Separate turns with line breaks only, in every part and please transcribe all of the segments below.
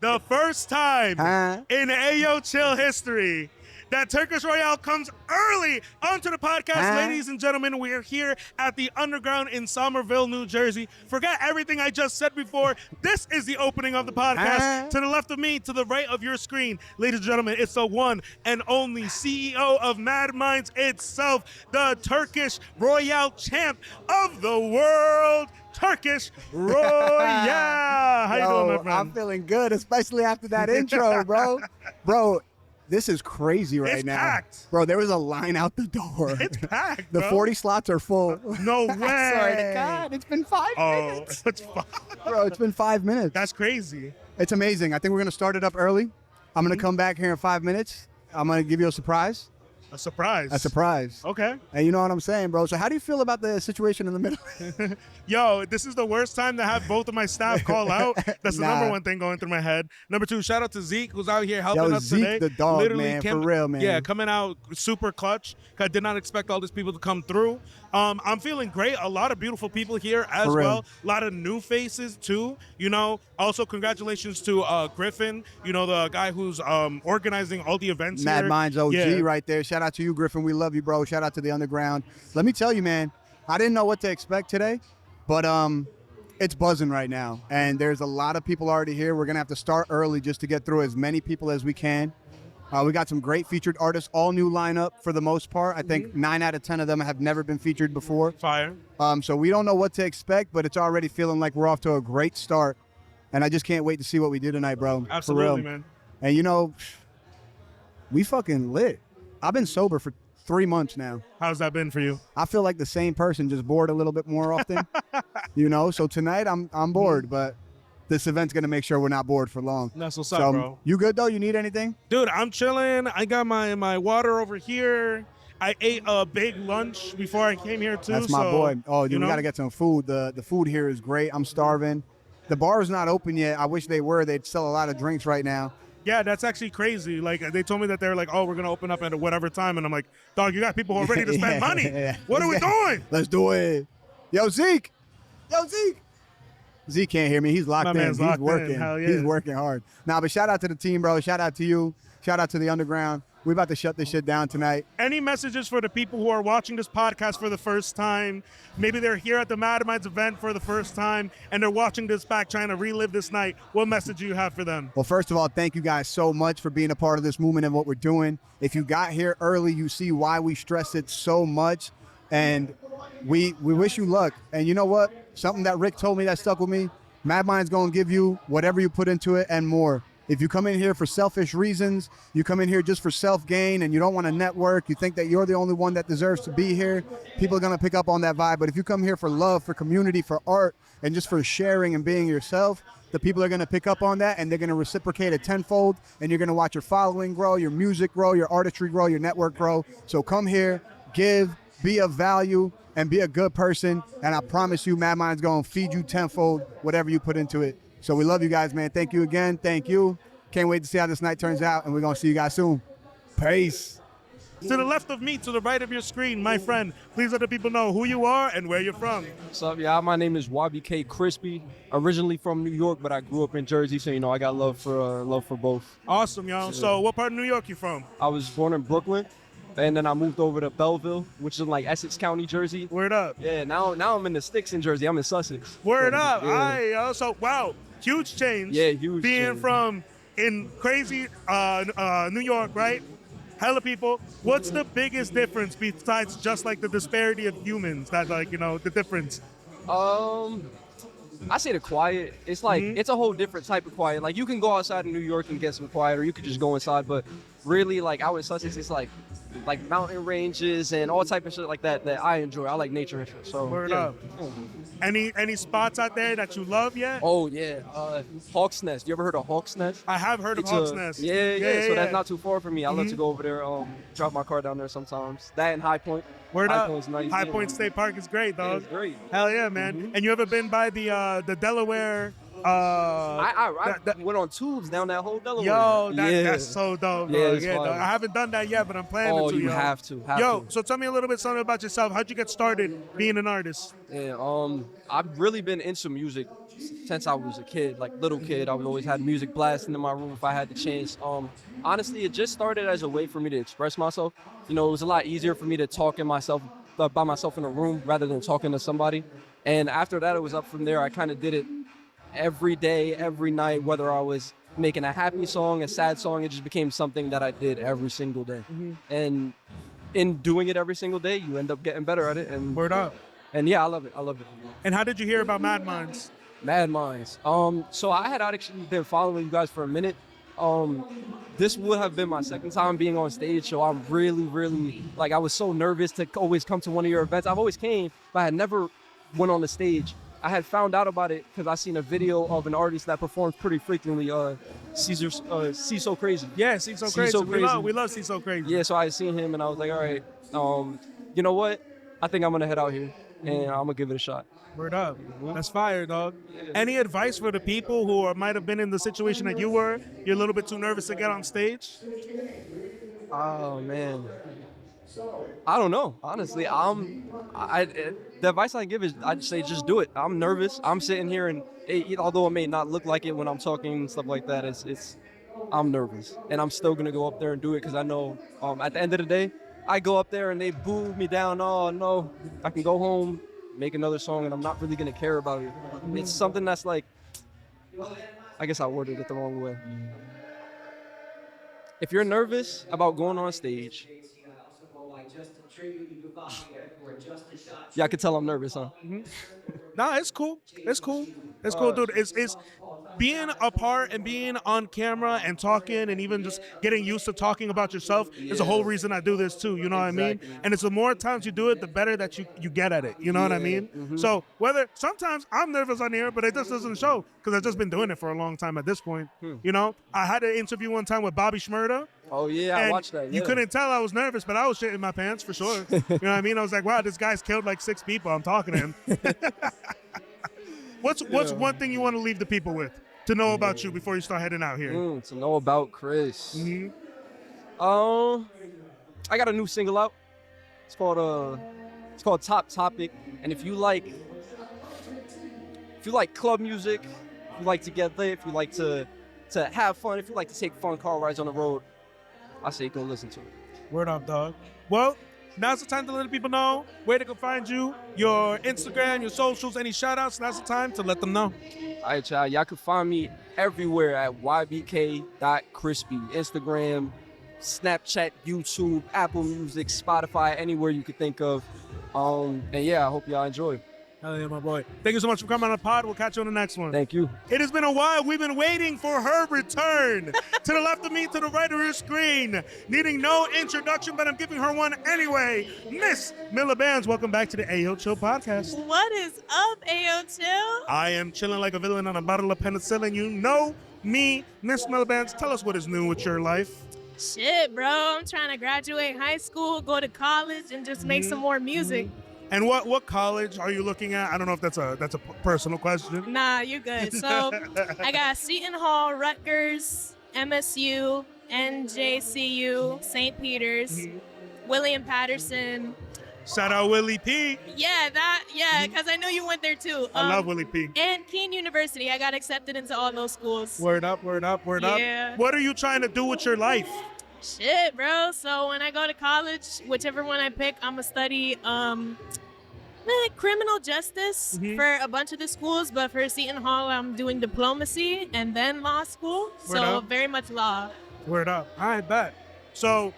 the first time in Ayoo Chill history that Turkish Royale comes early onto the podcast. Ladies and gentlemen, we are here at the Underground in Somerville, New Jersey. Forget everything I just said before. This is the opening of the podcast. To the left of me, to the right of your screen, ladies and gentlemen, it's the one and only CEO of MadMinds itself, the Turkish Royale champ of the world, Turkish Royale. How you doing, my friend?
I'm feeling good, especially after that intro, bro. Bro, this is crazy right now.
Packed.
Bro, there was a line out the door.
It's packed,
The 40 slots are full.
No way.
Sorry to God, it's been 5 minutes.
It's 5.
Bro, it's been 5 minutes.
That's crazy.
It's amazing. I think we're going to start it up early. I'm going to come back here in 5 minutes. I'm going to give you a surprise.
A surprise.
A surprise.
Okay.
And you know what I'm saying, bro. So how do you feel about the situation in the middle?
Yo, this is the worst time to have both of my staff call out. That's the number one thing going through my head. Number two, shout out to Zeke, who's out here helping us
Zeke
today.
the dog, man, for real, man.
Yeah, coming out super clutch. I did not expect all these people to come through. I'm feeling great. A lot of beautiful people here as well. A lot of new faces too. You know, also congratulations to Griffin. You know, the guy who's organizing all the events here.
MadMinds OG right there. Shout out to you, Griffin. We love you, bro. Shout out to the Underground. Let me tell you, man, I didn't know what to expect today, but it's buzzing right now. And there's a lot of people already here. We're going to have to start early just to get through as many people as we can. We got some great featured artists, all new lineup for the most part. I think 9 out of 10 of them have never been featured before.
Fire.
So we don't know what to expect, but it's already feeling like we're off to a great start. And I just can't wait to see what we do tonight, bro.
Absolutely,
for real.
man.
And you know, we fucking lit. I've been sober for 3 months now.
How's that been for you?
I feel like the same person, just bored a little bit more often. You know, so tonight I'm bored, but this event's gonna make sure we're not bored for long.
That's what's up, bro.
You good though? You need anything?
Dude, I'm chilling. I got my water over here. I ate a big lunch before I came here too.
That's my boy. Oh, we gotta get some food. The food here is great. I'm starving. The bar is not open yet. I wish they were. They'd sell a lot of drinks right now.
Yeah, that's actually crazy. Like, they told me that they're like, oh, we're going to open up at whatever time. And I'm like, dog, you got people who are ready to spend money. What are we doing?
Let's do it. Yo, Zeke. Yo, Zeke. Zeke can't hear me. He's locked in. He's working.
Hell yeah.
He's working hard. Nah, but shout out to the team, bro. Shout out to you. Shout out to the Underground. We're about to shut this shit down tonight.
Any messages for the people who are watching this podcast for the first time? Maybe they're here at the MadMinds event for the first time and they're watching this back trying to relive this night. What message do you have for them?
Well, first of all, thank you guys so much for being a part of this movement and what we're doing. If you got here early, you see why we stress it so much. And we wish you luck. And you know what? Something that Rick told me that stuck with me, MadMinds going to give you whatever you put into it and more. If you come in here for selfish reasons, you come in here just for self-gain and you don't want to network, you think that you're the only one that deserves to be here, people are going to pick up on that vibe. But if you come here for love, for community, for art, and just for sharing and being yourself, the people are going to pick up on that and they're going to reciprocate it tenfold, and you're going to watch your following grow, your music grow, your artistry grow, your network grow. So come here, give, be of value, and be a good person. And I promise you, MadMinds going to feed you tenfold whatever you put into it. So we love you guys, man. Thank you again. Thank you. Can't wait to see how this night turns out, and we're going to see you guys soon. Peace.
To the left of me, to the right of your screen, my friend, please let the people know who you are and where you're from.
What's up, y'all? My name is Ybk Chrispy. Originally from New York, but I grew up in Jersey, so, you know, I got love for both.
Awesome, y'all. So what part of New York you from?
I was born in Brooklyn, and then I moved over to Belleville, which is in, like, Essex County, Jersey.
Word up.
Yeah, now I'm in the sticks in Jersey. I'm in Sussex.
Word up.
Yeah.
All right, yo. So, wow, huge change.
Yeah, huge
Being
change.
from in crazy New York, right? Hella people. What's the biggest difference besides just like the disparity of humans? That, like, you know, the difference.
I say the quiet. It's like it's a whole different type of quiet. Like, you can go outside in New York and get some quiet, or you could just go inside. But really, like, out in Sussex, it's like mountain ranges and all type of shit like that I enjoy. I like nature and shit. So
Word
yeah.
up. Any spots out there that you love yet?
Oh yeah, Hawk's Nest. You ever heard of Hawk's Nest?
I have heard of Hawk's Nest.
Yeah. So that's not too far from me. I love to go over there, drop my car down there sometimes. That and High Point.
Word
High
up.
Point's nice.
High Point State Park is great,
Yeah,
dog.
it's great.
Hell yeah, man. And you ever been by the Delaware?
I went on tubes down that whole Delaware.
Yo, that's so dope,
Yeah,
dog.
it's
Yeah,
fun.
dog. I haven't done that yet, but I'm planning
Oh,
to.
you
yo.
have to.
Yo, so tell me a little bit something about yourself. How'd you get started being an artist?
Yeah, I've really been into music since I was a kid, like little kid. I always had music blasting in my room if I had the chance. Honestly, it just started as a way for me to express myself. You know, it was a lot easier for me to talk by myself in a room rather than talking to somebody. And after that, it was up from there. I kind of did it every day, every night, whether I was making a happy song, a sad song. It just became something that I did every single day. And in doing it every single day, you end up getting better at it. And
Word up.
And yeah, I love it.
And how did you hear about MadMinds?
MadMinds. So I had actually been following you guys for a minute. This would have been my second time being on stage, so I'm really, like, I was so nervous to always come to one of your events. I've always came, but I had never went on the stage. I had found out about it because I seen a video of an artist that performs pretty frequently, See So Crazy.
Yeah, See So Crazy. We love See So Crazy.
Yeah, so I had seen him and I was like, all right, you know what? I think I'm gonna head out here and I'm gonna give it a shot.
Word up. That's fire, dog. Any advice for the people who might have been in the situation that you were? You're a little bit too nervous to get on stage?
Oh, man. I don't know, honestly. The advice I give is I'd say just do it. I'm nervous. I'm sitting here and although it may not look like it when I'm talking and stuff like that, I'm nervous. And I'm still gonna go up there and do it because I know at the end of the day, I go up there and they boo me down. Oh no, I can go home, make another song, and I'm not really gonna care about it. It's something that's like, I guess I worded it the wrong way. If you're nervous about going on stage, yeah, I can tell I'm nervous, huh?
Nah, it's cool. It's cool, dude. It's being a part and being on camera and talking and even just getting used to talking about yourself is the whole reason I do this too, you know what I mean? And it's the more times you do it, the better that you get at it, you know what I mean? So sometimes I'm nervous on here, but it just doesn't show because I've just been doing it for a long time at this point, you know? I had an interview one time with Bobby Shmurda.
Oh yeah, I watched that.
You couldn't tell I was nervous, but I was shitting my pants for sure. You know what I mean? I was like, wow, this guy's killed like 6 people. I'm talking to him. What's one thing you want to leave the people with to know about you before you start heading out here?
To know about Chris. I got a new single out. It's called Top Topic. And if you like club music, if you like to get lit, if you like to have fun, if you like to take fun car rides on the road, I say go listen to it.
Word up, dog. Well, now's the time to let people know where they can find you, your Instagram, your socials, any shout-outs. Now's the time to let them know.
All right, y'all. Y'all can find me everywhere at ybk.crispy. Instagram, Snapchat, YouTube, Apple Music, Spotify, anywhere you could think of. And yeah, I hope y'all enjoy.
Hell yeah, my boy. Thank you so much for coming on the pod. We'll catch you on the next one.
Thank you.
It has been a while. We've been waiting for her return. To the left of me, to the right of her screen. Needing no introduction, but I'm giving her one anyway. Miss Milla Bandz, welcome back to the Ayoo Chill Podcast.
What is up, Ayoo Chill?
I am chilling like a villain on a bottle of penicillin. You know me, Miss Milla Bandz. Tell us what is new with your life.
Shit, bro. I'm trying to graduate high school, go to college, and just make some more music.
And what college are you looking at? I don't know if that's a personal question.
Nah, you good. So I got Seton Hall, Rutgers, MSU, NJCU, St. Peter's, William Patterson.
Shout out Willie P.
Yeah, because I know you went there too.
I love Willie P.
And Keene University. I got accepted into all those schools.
Word up, word up, word up.
Yeah.
What are you trying to do with your life?
Shit, bro. So when I go to college, whichever one I pick, I'm going to study criminal justice for a bunch of the schools. But for Seton Hall, I'm doing diplomacy and then law school. So very much law.
Word up. I bet. So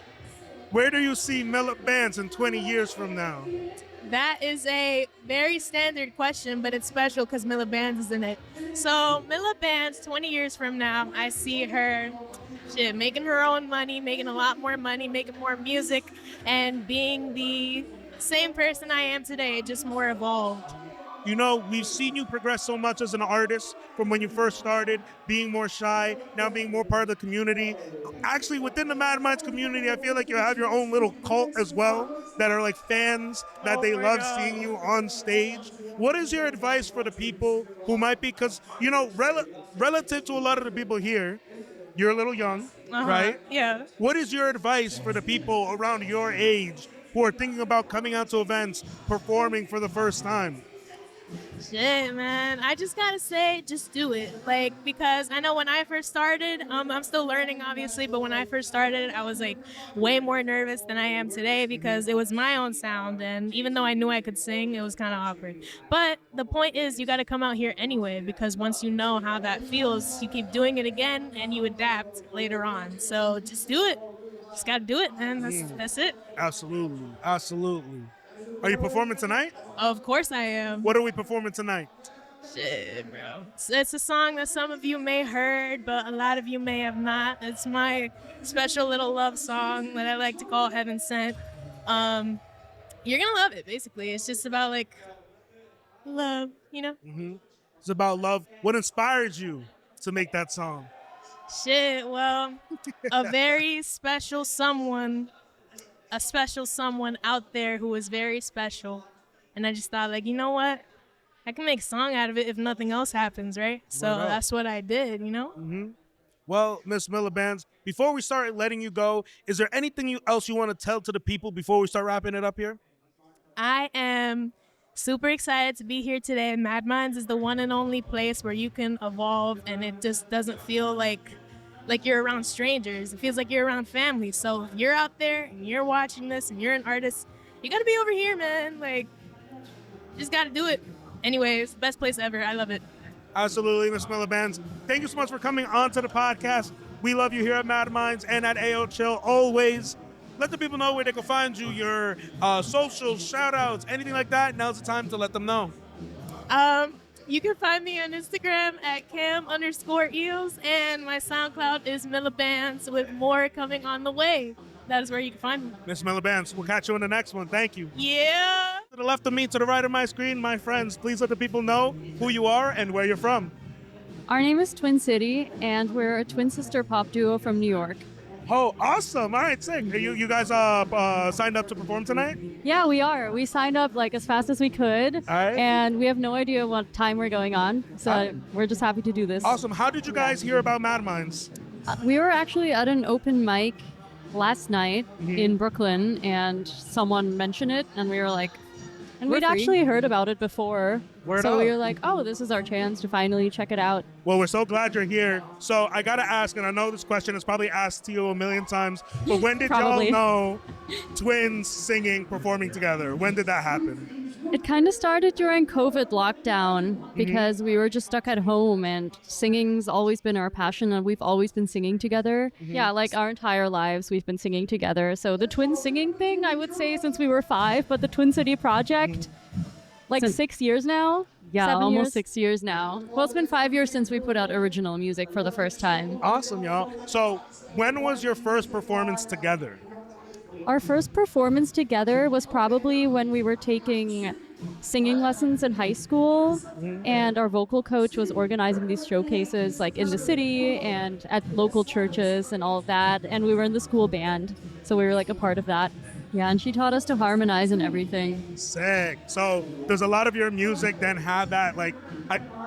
where do you see Milla Bandz in 20 years from now?
That is a very standard question, but it's special because Milla Bandz is in it. So Milla Bandz, 20 years from now, I see her making her own money, making a lot more money, making more music, and being the same person I am today, just more evolved.
You know, we've seen you progress so much as an artist from when you first started, being more shy, now being more part of the community. Actually, within the MadMinds community, I feel like you have your own little cult as well that are like fans that they love seeing you on stage. What is your advice for the people who might be, because, you know, relative to a lot of the people here, you're a little young, right?
Yeah.
What is your advice for the people around your age who are thinking about coming out to events, performing for the first time?
Shit, man. I just gotta say, just do it. Like, because I know when I first started, I'm still learning, obviously, but when I first started, I was like way more nervous than I am today because it was my own sound. And even though I knew I could sing, it was kind of awkward. But the point is, you gotta come out here anyway, because once you know how that feels, you keep doing it again and you adapt later on. So just do it. Just gotta do it, man. That's it.
Absolutely. Absolutely. Are you performing tonight?
Of course I am.
What are we performing tonight?
Shit, bro. It's a song that some of you may heard, but a lot of you may have not. It's my special little love song that I like to call Heaven Sent. You're gonna love it, basically. It's just about, like, love, you know?
Mm-hmm. It's about love. What inspired you to make that song?
Shit, well, a very special someone out there who was very special. And I just thought, like, you know what? I can make a song out of it if nothing else happens, right? So that's what I did, you know?
Mm-hmm. Well, Miss Milla Bandz, before we start letting you go, is there anything else you want to tell to the people before we start wrapping it up here?
I am super excited to be here today. MadMinds is the one and only place where you can evolve, and it just doesn't feel like you're around strangers. It feels like you're around family. So if you're out there and you're watching this and you're an artist, you gotta be over here, man. Like, just gotta do it. Anyways, best place ever. I love it.
Absolutely, Miss Milla Bandz. Thank you so much for coming on to the podcast. We love you here at MadMinds and at Ayoo Chill always. Let the people know where they can find you, your socials, shout-outs, anything like that. Now's the time to let them know.
You can find me on Instagram at cam_eels, and my SoundCloud is Milla Bandz, with more coming on the way. That is where you can find me.
Miss Milla Bandz, we'll catch you in the next one. Thank you.
Yeah.
To the left of me, to the right of my screen, my friends, please let the people know who you are and where you're from.
Our name is Twin City, and we're a twin sister pop duo from New York.
Oh, awesome. All right, sick. You guys signed up to perform tonight?
Yeah, we are. We signed up like as fast as we could,
All right.
and we have no idea what time we're going on, so we're just happy to do this.
Awesome. How did you guys hear about MadMinds?
We were actually at an open mic last night in Brooklyn, and someone mentioned it, and we were like, and we'd actually heard about it before. So we were like, oh, this is our chance to finally check it out.
Well, we're so glad you're here. So I got to ask, and I know this question is probably asked to you a million times, but when did y'all know twins singing, performing together? When did that happen?
It kind of started during COVID lockdown because we were just stuck at home, and singing's always been our passion, and we've always been singing together. Yeah, like our entire lives we've been singing together. So the twin singing thing, I would say since we were 5, but the Twin City project, like 6 years now. Yeah, almost 6 years now. Well, it's been 5 years since we put out original music for the first time.
Awesome, y'all. So when was your first performance together?
Our first performance together was probably when we were taking singing lessons in high school, and our vocal coach was organizing these showcases like in the city and at local churches and all of that, and we were in the school band, so we were like a part of that. Yeah, and she taught us to harmonize and everything.
Sick. So does a lot of your music then have that, like,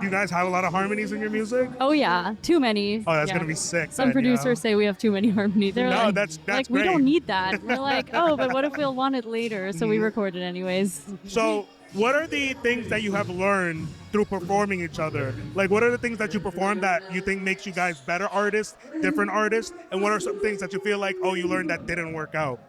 you guys have a lot of harmonies in your music?
Oh yeah, too many.
Oh, that's going to be sick.
Some producers say we have too many harmonies. They're
no,
like,
that's
like,
great.
we don't need that. We're like, oh, but what if we'll want it later? So we record it anyways.
So what are the things that you have learned through performing each other? Like, what are the things that you perform that you think makes you guys better artists, different artists? And what are some things that you feel like, oh, you learned that didn't work out?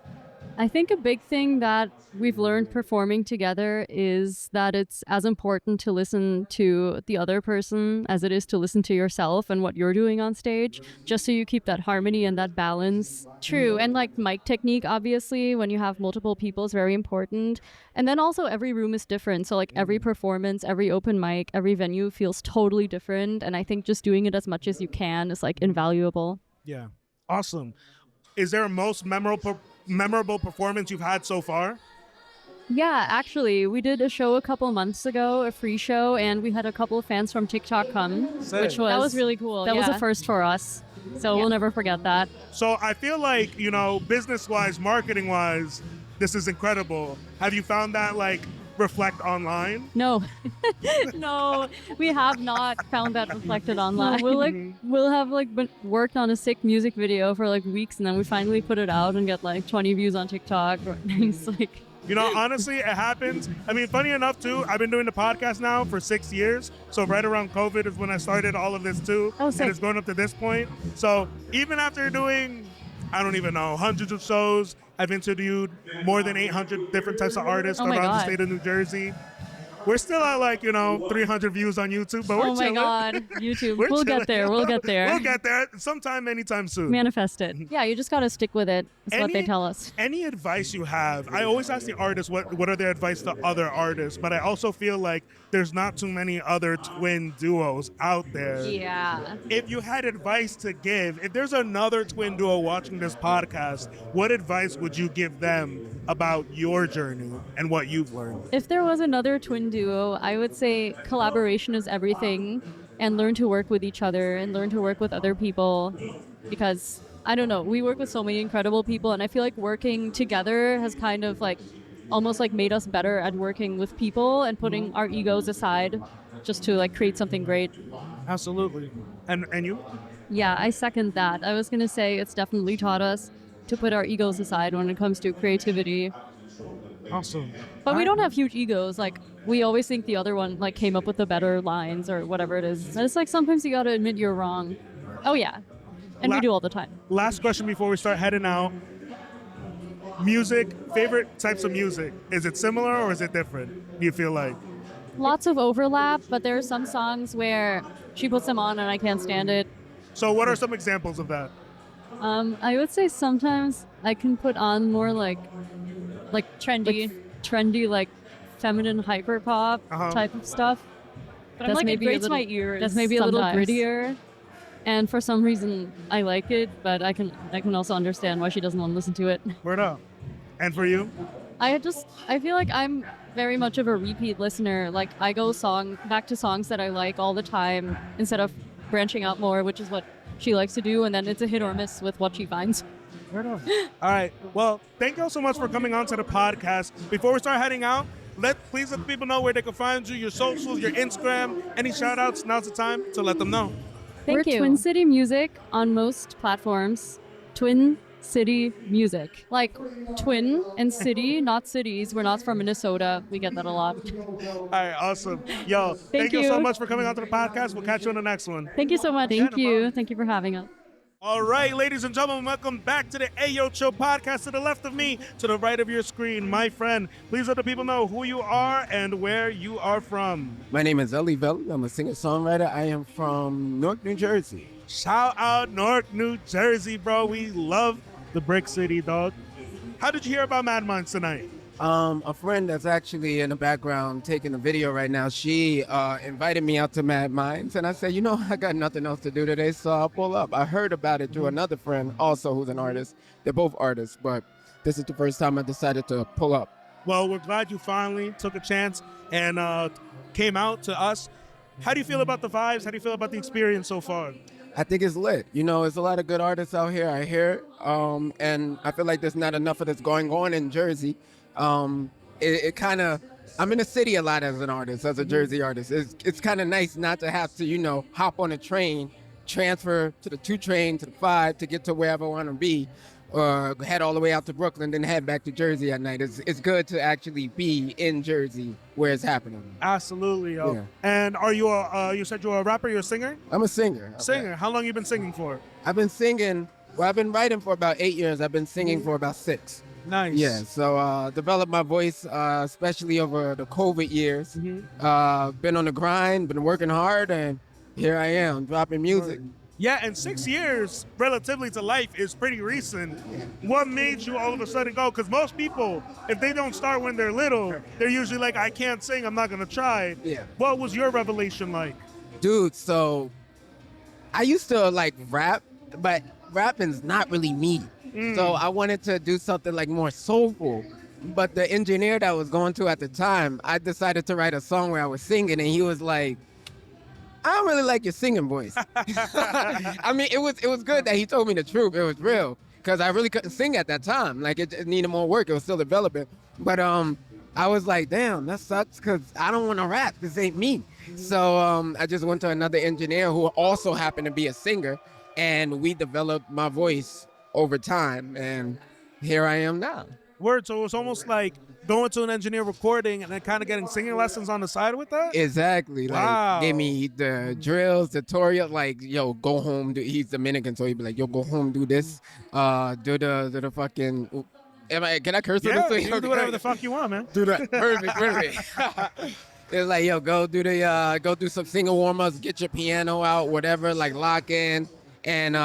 I think a big thing that we've learned performing together is that it's as important to listen to the other person as it is to listen to yourself and what you're doing on stage, just so you keep that harmony and that balance true. And like mic technique, obviously, when you have multiple people is very important. And then also every room is different. So like every performance, every open mic, every venue feels totally different. And I think just doing it as much as you can is like invaluable.
Yeah. Awesome. Is there a most memorable performance you've had so far?
Yeah, actually, we did a show a couple months ago, a free show, and we had a couple of fans from TikTok come, which was really cool. That was a first for us, so we'll never forget that.
So I feel like, you know, business-wise, marketing-wise, this is incredible. Have you found that, like, reflect online?
No, no, we have not found that reflected online. We'll have worked on a sick music video for like weeks, and then we finally put it out and get like 20 views on TikTok. It's like,
You know, honestly, it happens. I mean, funny enough, too, I've been doing the podcast now for 6 years. So right around COVID is when I started all of this, too.
Oh,
and
sick.
it's going up to this point. So even after doing, I don't even know, hundreds of shows, I've interviewed more than 800 different types of artists
Oh my
around the
God.
state of New Jersey. We're still at like, 300 views on YouTube, but we're
Oh my
chilling.
God, YouTube.
We're
We'll
chilling.
get there. We'll get there.
We'll get there sometime, anytime soon.
Manifest it. Yeah, you just gotta stick with it. That's what they tell us.
Any advice you have? I always ask the artists what are their advice to other artists, but I also feel like there's not too many other twin duos out there.
Yeah.
If you had advice to give, if there's another twin duo watching this podcast, what advice would you give them about your journey and what you've learned?
If there was another twin duo, I would say collaboration is everything, and learn to work with each other and learn to work with other people, because I don't know, we work with so many incredible people, and I feel like working together has kind of like almost like made us better at working with people and putting our egos aside just to like create something great.
Absolutely. And you?
Yeah, I second that. I was gonna say it's definitely taught us to put our egos aside when it comes to creativity.
Awesome.
But we don't have huge egos. Like, we always think the other one like came up with the better lines or whatever it is. And it's like sometimes you gotta admit you're wrong. Oh yeah. And we do all the time.
Last question before we start heading out. Music, favorite types of music. Is it similar or is it different? Do you feel like?
Lots of overlap, but there are some songs where she puts them on and I can't stand it.
So what are some examples of that?
I would say sometimes I can put on more like trendy like feminine hyper pop type of stuff. But
That's
I'm like, it
maybe a
grates
little-
my ears.
that's maybe a little
sometimes.
grittier.
And for some reason, I like it, but I can also understand why she doesn't want to listen to it.
Word up. And for you?
I feel like I'm very much of a repeat listener. Like, I go back to songs that I like all the time instead of branching out more, which is what she likes to do, and then it's a hit or miss with what she finds.
Right on. All right. Well, thank you all so much for coming on to the podcast. Before we start heading out, please let the people know where they can find you, your socials, your Instagram, any shout outs. Now's the time to let them know.
We're
Thank you.
Twin City Music on most platforms. Twin City Music. Like twin and city, not cities. We're not from Minnesota. We get that a lot.
All right. Awesome. Yo, thank you so
you.
much for coming on to the podcast. We'll catch you on the next one.
Thank you so much.
Yeah,
Thank
no
you.
problem.
Thank you for having us.
All right, ladies and gentlemen, welcome back to the Ayoo Chill Podcast. To the left of me, to the right of your screen, my friend. Please let the people know who you are and where you are from.
My name is Ellie Velli. I'm a singer-songwriter. I am from Newark, New Jersey.
Shout out Newark, New Jersey, bro. We love the Brick City, dog. How did you hear about MadMinds tonight?
A friend that's actually in the background taking a video right now, she invited me out to MadMinds, and I said, I got nothing else to do today, so I'll pull up. I heard about it through another friend also who's an artist. They're both artists, but this is the first time I decided to pull up.
Well, we're glad you finally took a chance and came out to us. How do you feel about the vibes? How do you feel about the experience so far?
I think it's lit. There's a lot of good artists out here, I hear, and I feel like there's not enough of this going on in Jersey. It kind of, I'm in the city a lot as an artist, as a Jersey artist. It's kind of nice not to have to, hop on a train, transfer to the 2 train, to the 5 to get to wherever I want to be, or head all the way out to Brooklyn, then head back to Jersey at night. It's good to actually be in Jersey where it's happening.
Absolutely, yo.
Yeah.
And are you you said you're a rapper, you're a singer?
I'm a singer.
Singer. How long you been singing for?
I've been singing, I've been writing for about 8 years. I've been singing for about 6.
Nice.
Yeah, so developed my voice, especially over the COVID years. Been on the grind, been working hard, and here I am, dropping music.
Yeah, and 6 years relatively to life is pretty recent. What made you all of a sudden go? Because most people, if they don't start when they're little, they're usually like, I can't sing, I'm not going to try.
Yeah.
What was your revelation like?
Dude, so I used to rap, but rapping's not really me. So I wanted to do something more soulful. But the engineer that I was going to at the time, I decided to write a song where I was singing, and he was like, I don't really like your singing voice. I mean, it was good that he told me the truth. It was real, because I really couldn't sing at that time. It needed more work. It was still developing. But I was like, damn, that sucks, because I don't want to rap. This ain't me. So I just went to another engineer who also happened to be a singer, and we developed my voice over time, and here I am now.
Word, so it's almost like going to an engineer recording and then kind of getting singing lessons on the side with that?
Exactly.
Wow.
Like, gave me the drills, tutorial. Like, yo, go home. He's Dominican, so he'd be like, yo, go home, do this. Do the fucking. Can I curse on
Yeah,
this?
you can do whatever the fuck you want, man.
Do that. Perfect. It's like, yo, go do some single warm-ups, get your piano out, whatever, like lock in. And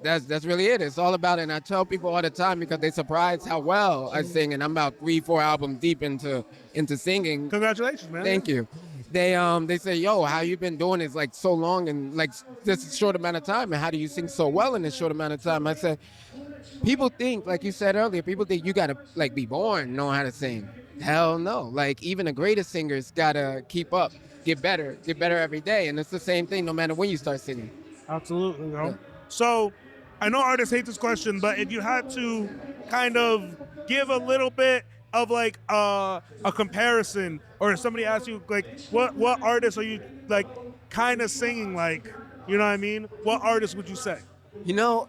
that's really it. It's all about it. And I tell people all the time because they surprised how well I sing. And I'm about 3-4 albums deep into singing.
Congratulations, man.
Thank you. They say, yo, how you been doing this like so long and like this short amount of time, and how do you sing so well in this short amount of time? I said, people think, like you said earlier, people think you gotta like be born knowing how to sing. Hell no. Like even the greatest singers gotta keep up, get better every day. And it's the same thing no matter when you start singing.
Absolutely, bro.
Yeah.
So, I know artists hate this question, but if you had to kind of give a little bit of like a comparison, or if somebody asks you like, what artist are you like kind of singing like, you know what I mean? What artist would you say?
You know,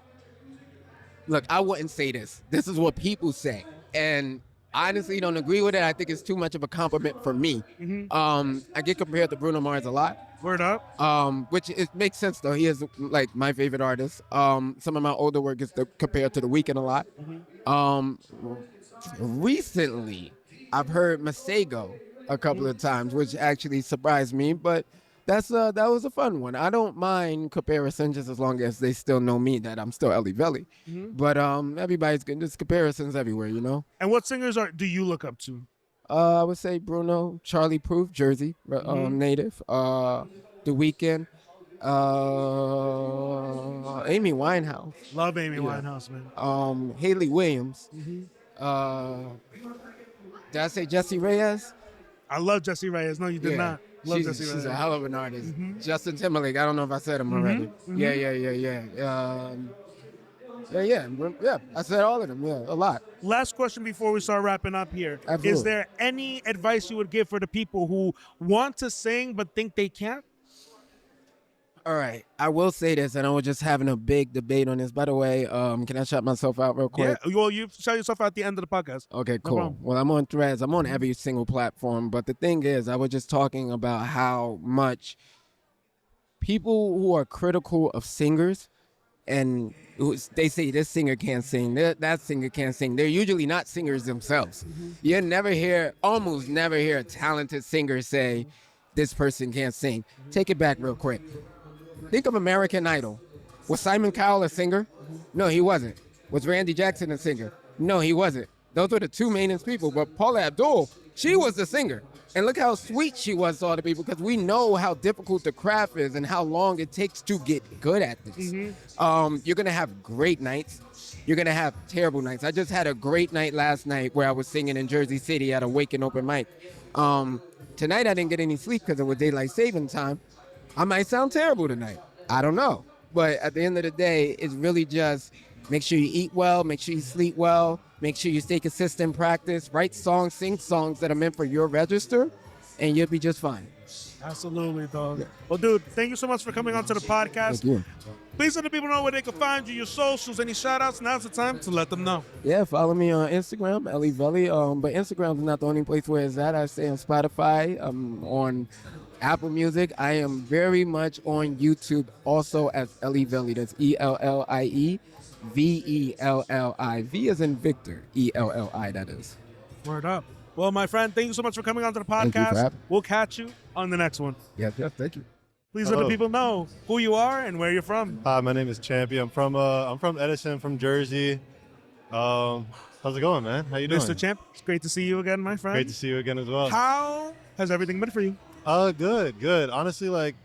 look, I wouldn't say this. This is what people say. And I honestly don't agree with it. I think it's too much of a compliment for me. I get compared to Bruno Mars a lot.
Word up.
Which it makes sense though. He is like my favorite artist. Some of my older work is compared to The Weeknd a lot. Recently, I've heard Masego a couple of times, which actually surprised me. But that was a fun one. I don't mind comparison just as long as they still know me that I'm still Ellie Velli. But everybody's good. There's comparisons everywhere, you know.
And what singers do you look up to?
I would say Bruno, Charlie Proof, Jersey, native. The Weeknd, Amy Winehouse.
Love Amy Winehouse, man.
Haley Williams. Did I say Jessie Reyes?
I love Jessie Reyes. No, you did not. Love Jessie Reyes.
She's a hell of an artist. Justin Timberlake. I don't know if I said him already. Yeah. I said all of them. Yeah, a lot.
Last question before we start wrapping up here.
Absolutely.
Is there any advice you would give for the people who want to sing but think they can't?
All right. I will say this, and I was just having a big debate on this. By the way, can I shout myself out real quick?
Yeah. Well, you shout yourself out at the end of the podcast.
Okay,
No
cool.
problem.
Well, I'm on Threads. I'm on every single platform. But the thing is, I was just talking about how much people who are critical of singers and they say this singer can't sing, that singer can't sing. They're usually not singers themselves. You almost never hear a talented singer say, this person can't sing. Take it back real quick. Think of American Idol. Was Simon Cowell a singer? No, he wasn't. Was Randy Jackson a singer? No, he wasn't. Those were the two mainest people. But Paula Abdul, she was the singer. And look how sweet she was to all the people, because we know how difficult the craft is and how long it takes to get good at this. You're going to have great nights. You're going to have terrible nights. I just had a great night last night where I was singing in Jersey City at Awake Open Mic. Tonight I didn't get any sleep because it was daylight saving time. I might sound terrible tonight. I don't know. But at the end of the day, it's really just make sure you eat well, make sure you sleep well, make sure you stay consistent, practice, write songs, sing songs that are meant for your register, and you'll be just fine.
Absolutely, dog. Yeah. Well, dude, thank you so much for coming on to the podcast.
Thank you.
Please let the people know where they can find you, your socials, any shout-outs. Now's the time to let them know.
Yeah, follow me on Instagram, Ellie Velli. But Instagram is not the only place where it's at. I stay on Spotify, on Apple Music. I am very much on YouTube also as Ellie Velli. That's ELLIE VELLI. V as in Victor. ELLI, that is.
Word up. Well, my friend, thank you so much for coming on to the
Thank you for
podcast.
having me.
We'll catch you on the next one.
Yes, thank you.
Please let the people know who you are and where you're from.
Hi, my name is Champi. I'm from Edison, from Jersey. How's it going, man? How you doing?
Mr. Champ, it's great to see you again, my friend.
Great to see you again as well.
How has everything been for you?
Good. Honestly, like,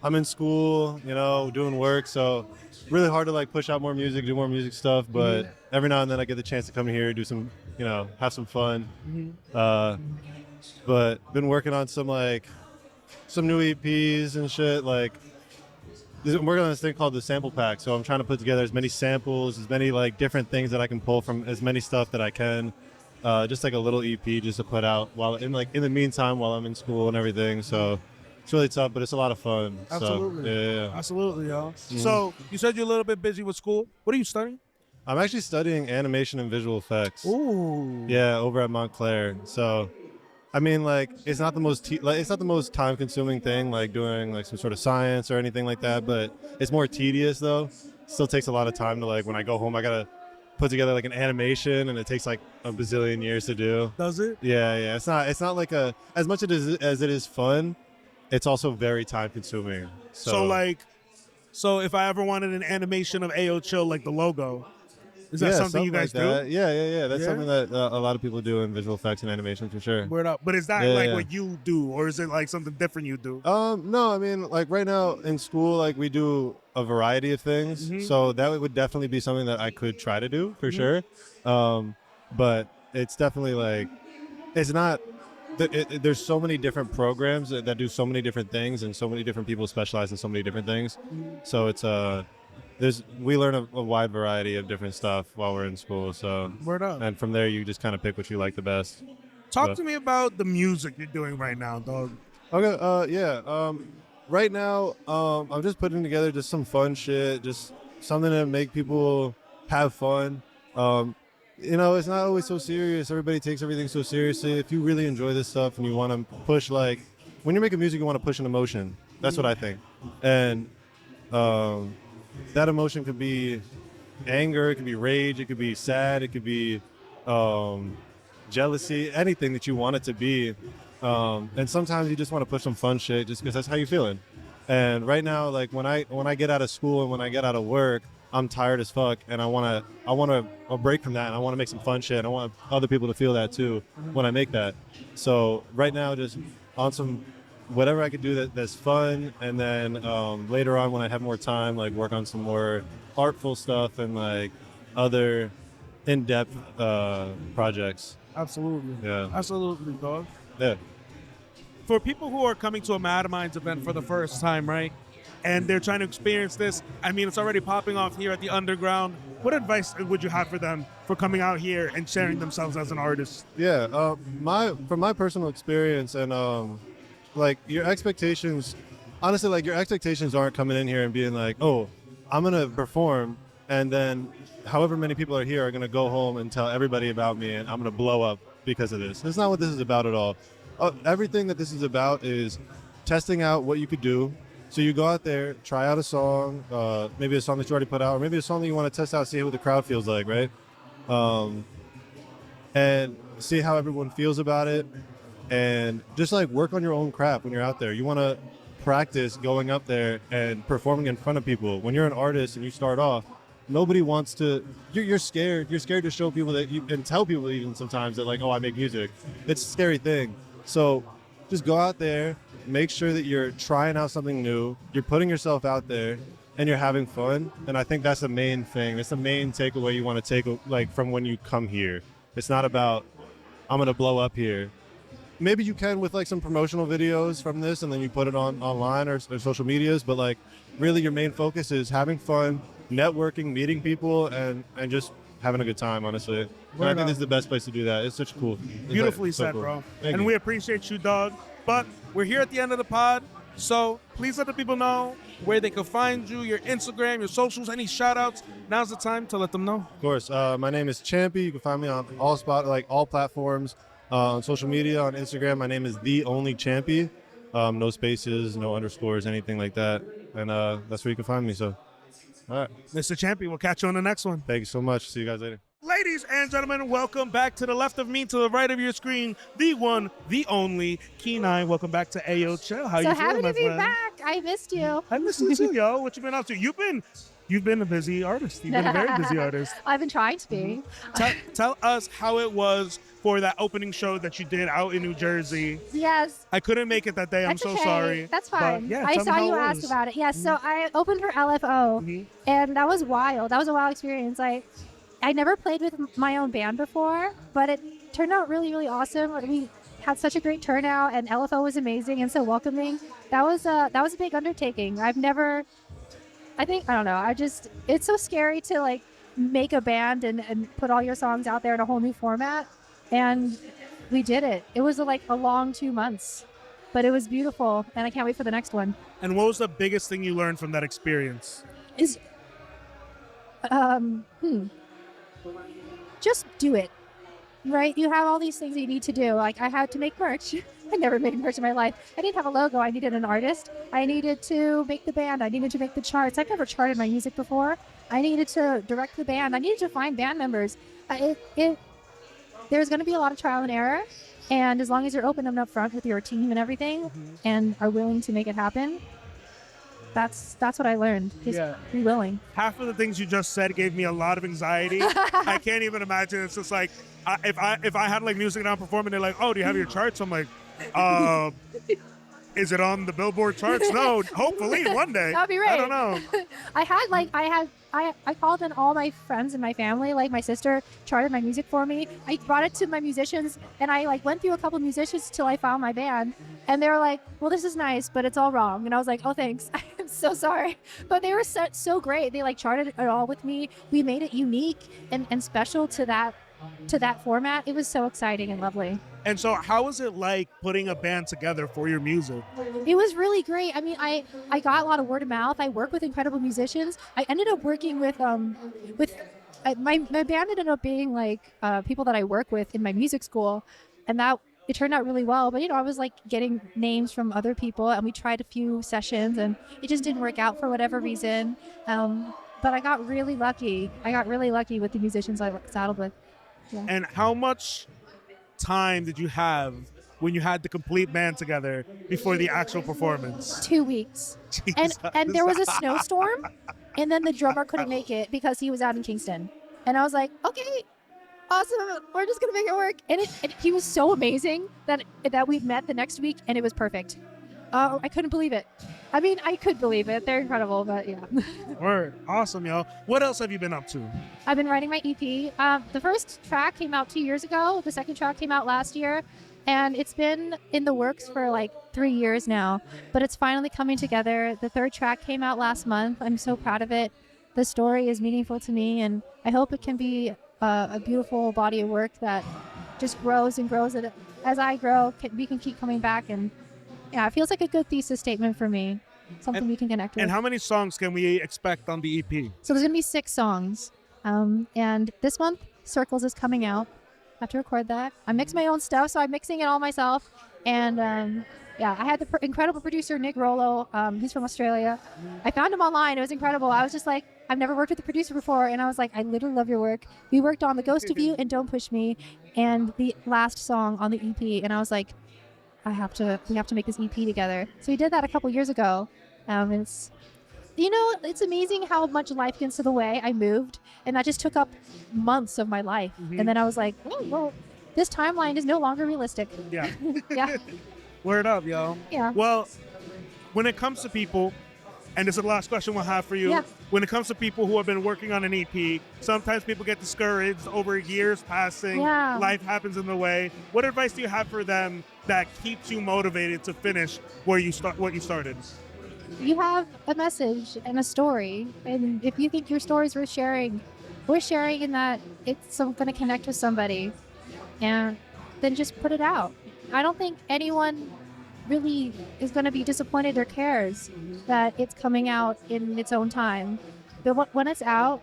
I'm in school, doing work, so really hard to like push out more music, do more music stuff, but every now and then I get the chance to come here, do some, have some fun. But been working on some new EPs and shit. Like, I'm working on this thing called the sample pack, so I'm trying to put together as many samples, as many like different things that I can pull from as many stuff that I can. Just like a little EP just to put out while in the meantime while I'm in school and everything. So it's really tough, but it's a lot of fun.
Absolutely.
So, yeah.
Absolutely, y'all. So you said you're a little bit busy with school. What are you studying?
I'm actually studying animation and visual effects.
Ooh.
Yeah, over at Montclair. So, I mean, like, it's not the most time-consuming thing, like doing like some sort of science or anything like that. But it's more tedious though. Still takes a lot of time to, like, when I go home, I gotta put together like an animation, and it takes like a bazillion years to do.
Does it?
Yeah. It's not like as much as it is fun. It's also very time-consuming.
So if I ever wanted an animation of Ayoo Chill, like the logo, is that something you guys
like
do?
that. Yeah. That's
Yeah?
something that a lot of people do in visual effects and animation for sure.
Word up. But is that
Yeah,
like
yeah.
what you do, or is it like something different you do?
No, I mean, like right now in school, like we do a variety of things.
Mhm.
So that would definitely be something that I could try to do for sure. But it's definitely like, it's not, there's so many different programs that do so many different things, and so many different people specialize in so many different things. So it's, we learn a wide variety of different stuff while we're in school. So,
Word up.
and from there, you just kind of pick what you like the best.
Talk
but-
to me about the music you're doing right now, dog.
Okay, yeah. Right now, I'm just putting together just some fun shit, just something to make people have fun. You know, it's not always so serious. Everybody takes everything so seriously. If you really enjoy this stuff and you want to push, like, when you're making music, you want to push an emotion. That's what I think. And that emotion could be anger, it could be rage, it could be sad, it could be jealousy, anything that you want it to be. And sometimes you just want to push some fun shit just because that's how you're feeling. And right now, like when I get out of school and when I get out of work, I'm tired as fuck, and I want a break from that, and I want to make some fun shit. And I want other people to feel that too when I make that. So right now, just on some whatever I could do that's fun, and then later on when I have more time, like work on some more artful stuff and like other in-depth projects.
Absolutely.
Yeah.
Absolutely, dog.
Yeah.
For people who are coming to a MadMinds event for the first time, right, and they're trying to experience this, I mean, it's already popping off here at the Underground. What advice would you have for them for coming out here and sharing themselves as an artist?
Yeah. From my personal experience, and like your expectations, honestly, like your expectations aren't coming in here and being like, oh, I'm gonna perform, and then however many people are here are gonna go home and tell everybody about me, and I'm gonna blow up because of this. That's not what this is about at all. Everything that this is about is testing out what you could do. So you go out there, try out a song, maybe a song that you already put out, or maybe a song that you want to test out, see what the crowd feels like, right? And see how everyone feels about it, and just like work on your own craft when you're out there. You want to practice going up there and performing in front of people. When you're an artist and you start off, nobody wants to, you're scared. You're scared to show people that you, and tell people even sometimes that like, oh, I make music. It's a scary thing. So just go out there, make sure that you're trying out something new, you're putting yourself out there, and you're having fun. And I think that's the main thing. That's the main takeaway you want to take, like, from when you come here. It's not about, I'm going to blow up here. Maybe you can with like some promotional videos from this, and then you put it online or social medias, but like really your main focus is having fun, networking, meeting people, and just having a good time, honestly. And I think this is the best place to do that. It's such cool.
Beautifully
so
said,
cool.
bro.
Thank
And
you.
we appreciate you, dog. But we're here at the end of the pod, so please let the people know where they can find you, your Instagram, your socials, any shout-outs. Now's the time to let them know.
Of course. My name is Champi. You can find me on all platforms, on social media, on Instagram. My name is The Only Champi. No spaces, no underscores, anything like that. And that's where you can find me. So, all right.
Mr. Champi, we'll catch you on the next one.
Thank you so much. See you guys later.
Ladies and gentlemen, welcome back to the left of me, to the right of your screen, the one, the only, Keeni. Welcome back to Ayoo Chill. How
So
you feeling,
happy
my
to be
friend?
back. I missed you.
I miss you too, yo. What you been up to? You've been a busy artist. You've been a very busy artist.
I've been trying to be.
Tell us how it was for that opening show that you did out in New Jersey.
Yes.
I couldn't make it that day. I'm
That's
so
okay.
sorry.
That's
But,
fine.
yeah,
I
tell me
saw
how
you
it
ask
was.
about it. Yes. So I opened for LFO, and that was wild. That was a wild experience. I never played with my own band before, but it turned out really, really awesome. We had such a great turnout, and LFO was amazing and so welcoming. That was a big undertaking. I don't know. It's so scary to like make a band and put all your songs out there in a whole new format. And we did it. It was like a long 2 months, but it was beautiful, and I can't wait for the next one.
And what was the biggest thing you learned from that experience?
just do it, right? You have all these things that you need to do. Like I had to make merch. I never made merch in my life. I didn't have a logo. I needed an artist. I needed to make the band. I needed to make the charts. I've never charted my music before. I needed to direct the band. I needed to find band members. There's going to be a lot of trial and error. And as long as you're open and upfront with your team and everything and are willing to make it happen, that's what I learned. Just be willing.
Half of the things you just said gave me a lot of anxiety. I can't even imagine. It's just like, if I had like music and I'm performing, they're like, oh, do you have your charts? I'm like, is it on the Billboard charts? No, hopefully one day.
That'd be right.
I don't know.
I called in all my friends and my family. Like my sister charted my music for me. I brought it to my musicians, and I like went through a couple musicians till I found my band. And they were like, "Well, this is nice, but it's all wrong." And I was like, "Oh, thanks. I'm so sorry." But they were so great. They like charted it all with me. We made it unique and special to that format. It was so exciting and lovely.
And so how was it like putting a band together for your music?
It was really great. I mean, I got a lot of word of mouth. I work with incredible musicians. I ended up working with my band ended up being like people that I work with in my music school, and that it turned out really well. But I was like getting names from other people, and we tried a few sessions, and it just didn't work out for whatever reason. But I got really lucky. With the musicians I saddled with. Yeah.
And how much time did you have when you had the complete band together before the actual performance?
2 weeks. And there was a snowstorm, and then the drummer couldn't make it because he was out in Kingston. And I was like, okay, awesome, we're just gonna make it work. And he was so amazing that we met the next week, and it was perfect. I couldn't believe it. I mean, I could believe it. They're incredible, but yeah.
Word. Awesome, yo. What else have you been up to?
I've been writing my EP. The first track came out 2 years ago. The second track came out last year. And it's been in the works for like 3 years now. But it's finally coming together. The third track came out last month. I'm so proud of it. The story is meaningful to me. And I hope it can be a beautiful body of work that just grows and grows. And as I grow, we can keep coming back. And yeah, it feels like a good thesis statement for me. Something we can connect with.
And how many songs can we expect on the EP?
So there's going to be 6 songs. And this month, Circles is coming out. I have to record that. I mix my own stuff, so I'm mixing it all myself. And I had the incredible producer, Nick Rollo. He's from Australia. I found him online. It was incredible. I was just like, I've never worked with a producer before. And I was like, I literally love your work. We worked on The Ghost of You and Don't Push Me and the last song on the EP. And I was like, we have to make this EP together. So we did that a couple years ago. It's amazing how much life gets in the way. I moved, and that just took up months of my life. And then I was like, oh, well, this timeline is no longer realistic.
Yeah.
Yeah.
Word up, yo.
Yeah.
Well, when it comes to people, and this is the last question we'll have for you.
Yeah.
When it comes to people who have been working on an EP, sometimes people get discouraged over years passing.
Yeah.
Life happens in the way. What advice do you have for them that keeps you motivated to finish what you started?
You have a message and a story, and if you think your story is worth sharing in that it's going to connect with somebody, and then just put it out. I don't think anyone really is going to be disappointed or cares that it's coming out in its own time. But when it's out,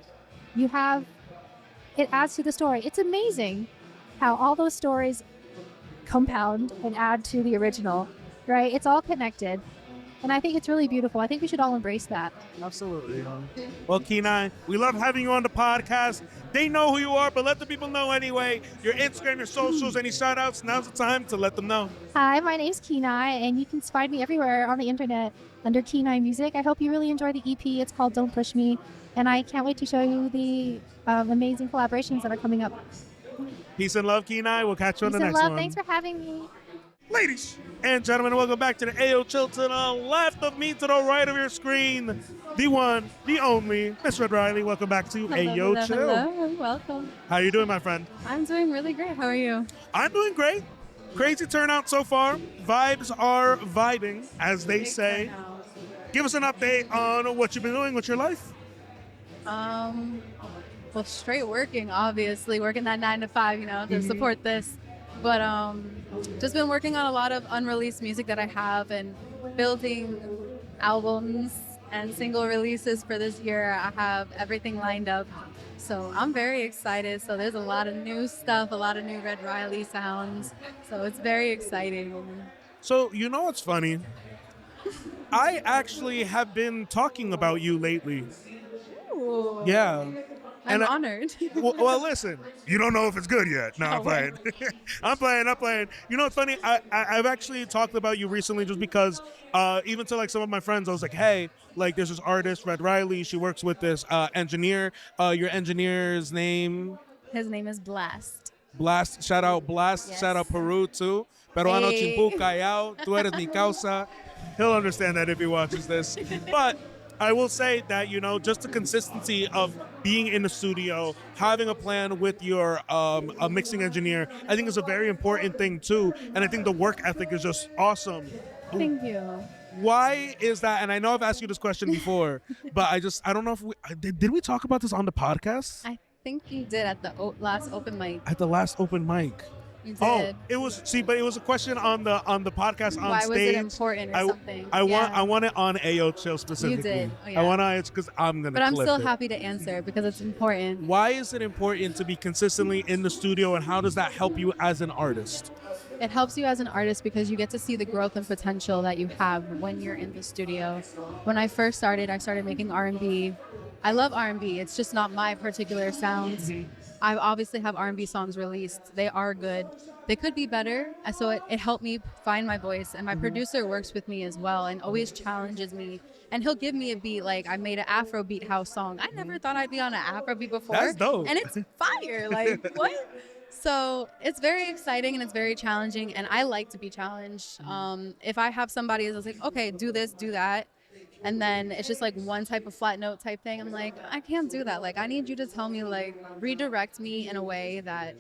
it adds to the story. It's amazing how all those stories compound and add to the original, right? It's all connected. And I think it's really beautiful. I think we should all embrace that.
Absolutely. Well, Keeni, we love having you on the podcast. They know who you are, but let the people know anyway. Your Instagram, your socials, any shout outs, now's the time to let them know.
Hi, my name's Keeni, and you can find me everywhere on the internet under Keeni Music. I hope you really enjoy the EP. It's called Don't Push Me. And I can't wait to show you the amazing collaborations that are coming up.
Peace and love, Keeni. We'll catch you on the next
Peace and love.
one.
Thanks for having me.
Ladies and gentlemen, welcome back to the Ayoo Chill. To the left of me, to the right of your screen, the one, the only, Miss Red Reily. Welcome back to Ayoo Chill.
Hello, welcome.
How you doing, my friend?
I'm doing really great. How are you?
I'm doing great. Crazy turnout so far. Vibes are vibing, as they say. Give us an update on what you've been doing with your life.
Well, straight working, obviously. Working that 9 to 5, to support this. But just been working on a lot of unreleased music that I have and building albums and single releases for this year. I have everything lined up. So I'm very excited. So there's a lot of new stuff, a lot of new Red Reily sounds. So it's very exciting.
So, you know what's funny? I actually have been talking about you lately.
Ooh.
Yeah.
I'm
And
honored.
Well, listen, you don't know if it's good yet. No, I'm playing. I'm playing. You know what's funny? I've actually talked about you recently just because even to like some of my friends, I was like, hey, like there's this artist, Red Reily. She works with this engineer. Your engineer's name?
His name is Blast.
Blast. Shout out Blast.
Yes.
Shout out Peru too. Peruano
Hey.
chimpu callao. Tú eres mi causa. He'll understand that if he watches this. But I will say that, you know, just the consistency of being in the studio, having a plan with your a mixing engineer, I think is a very important thing too. And I think the work ethic is just awesome.
Thank you.
Why is that? And I know I've asked you this question before, but I don't know if did we talk about this on the podcast?
I think you did at the last open mic.
At the last open mic.
You did.
Oh, it was a question on the podcast on
Why
stage.
was it important or something?
I
Yeah.
want it on Ayoo Chill specifically.
You did. Oh, yeah.
I want it because I'm gonna.
But I'm
clip
still
it.
happy to answer because it's important.
Why is it important to be consistently in the studio, and how does that help you as an artist?
It helps you as an artist because you get to see the growth and potential that you have when you're in the studio. When I first started, I started making R&B. I love R&B. It's just not my particular sounds. I obviously have R&B songs released. They are good. They could be better. So it helped me find my voice. And my producer works with me as well and always challenges me. And he'll give me a beat. Like I made an Afrobeat house song. I never thought I'd be on an Afrobeat before.
That's dope.
And it's fire. Like what? So it's very exciting and it's very challenging. And I like to be challenged. If I have somebody that's like, okay, do this, do that. And then it's just like one type of flat note type thing. I'm like, I can't do that. Like, I need you to tell me, like, redirect me in a way that,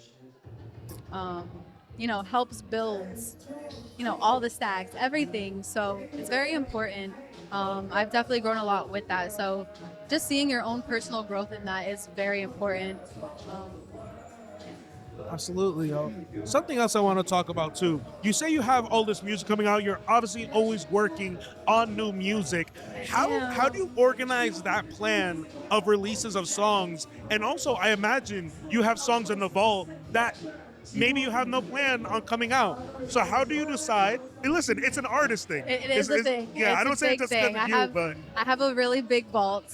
you know, helps build, you know, all the stacks, everything. So it's very important. I've definitely grown a lot with that. So just seeing your own personal growth in that is very important.
Absolutely, yo. Something else I want to talk about too. You say you have all this music coming out. You're obviously always working on new music. How do you organize that plan of releases of songs? And also, I imagine you have songs in the vault that maybe you have no plan on coming out. So how do you decide? And listen, it's an artist thing.
It is a thing.
Yeah,
It's
I
a
don't say
big
it's just
thing.
because of you, but
I have a really big vault,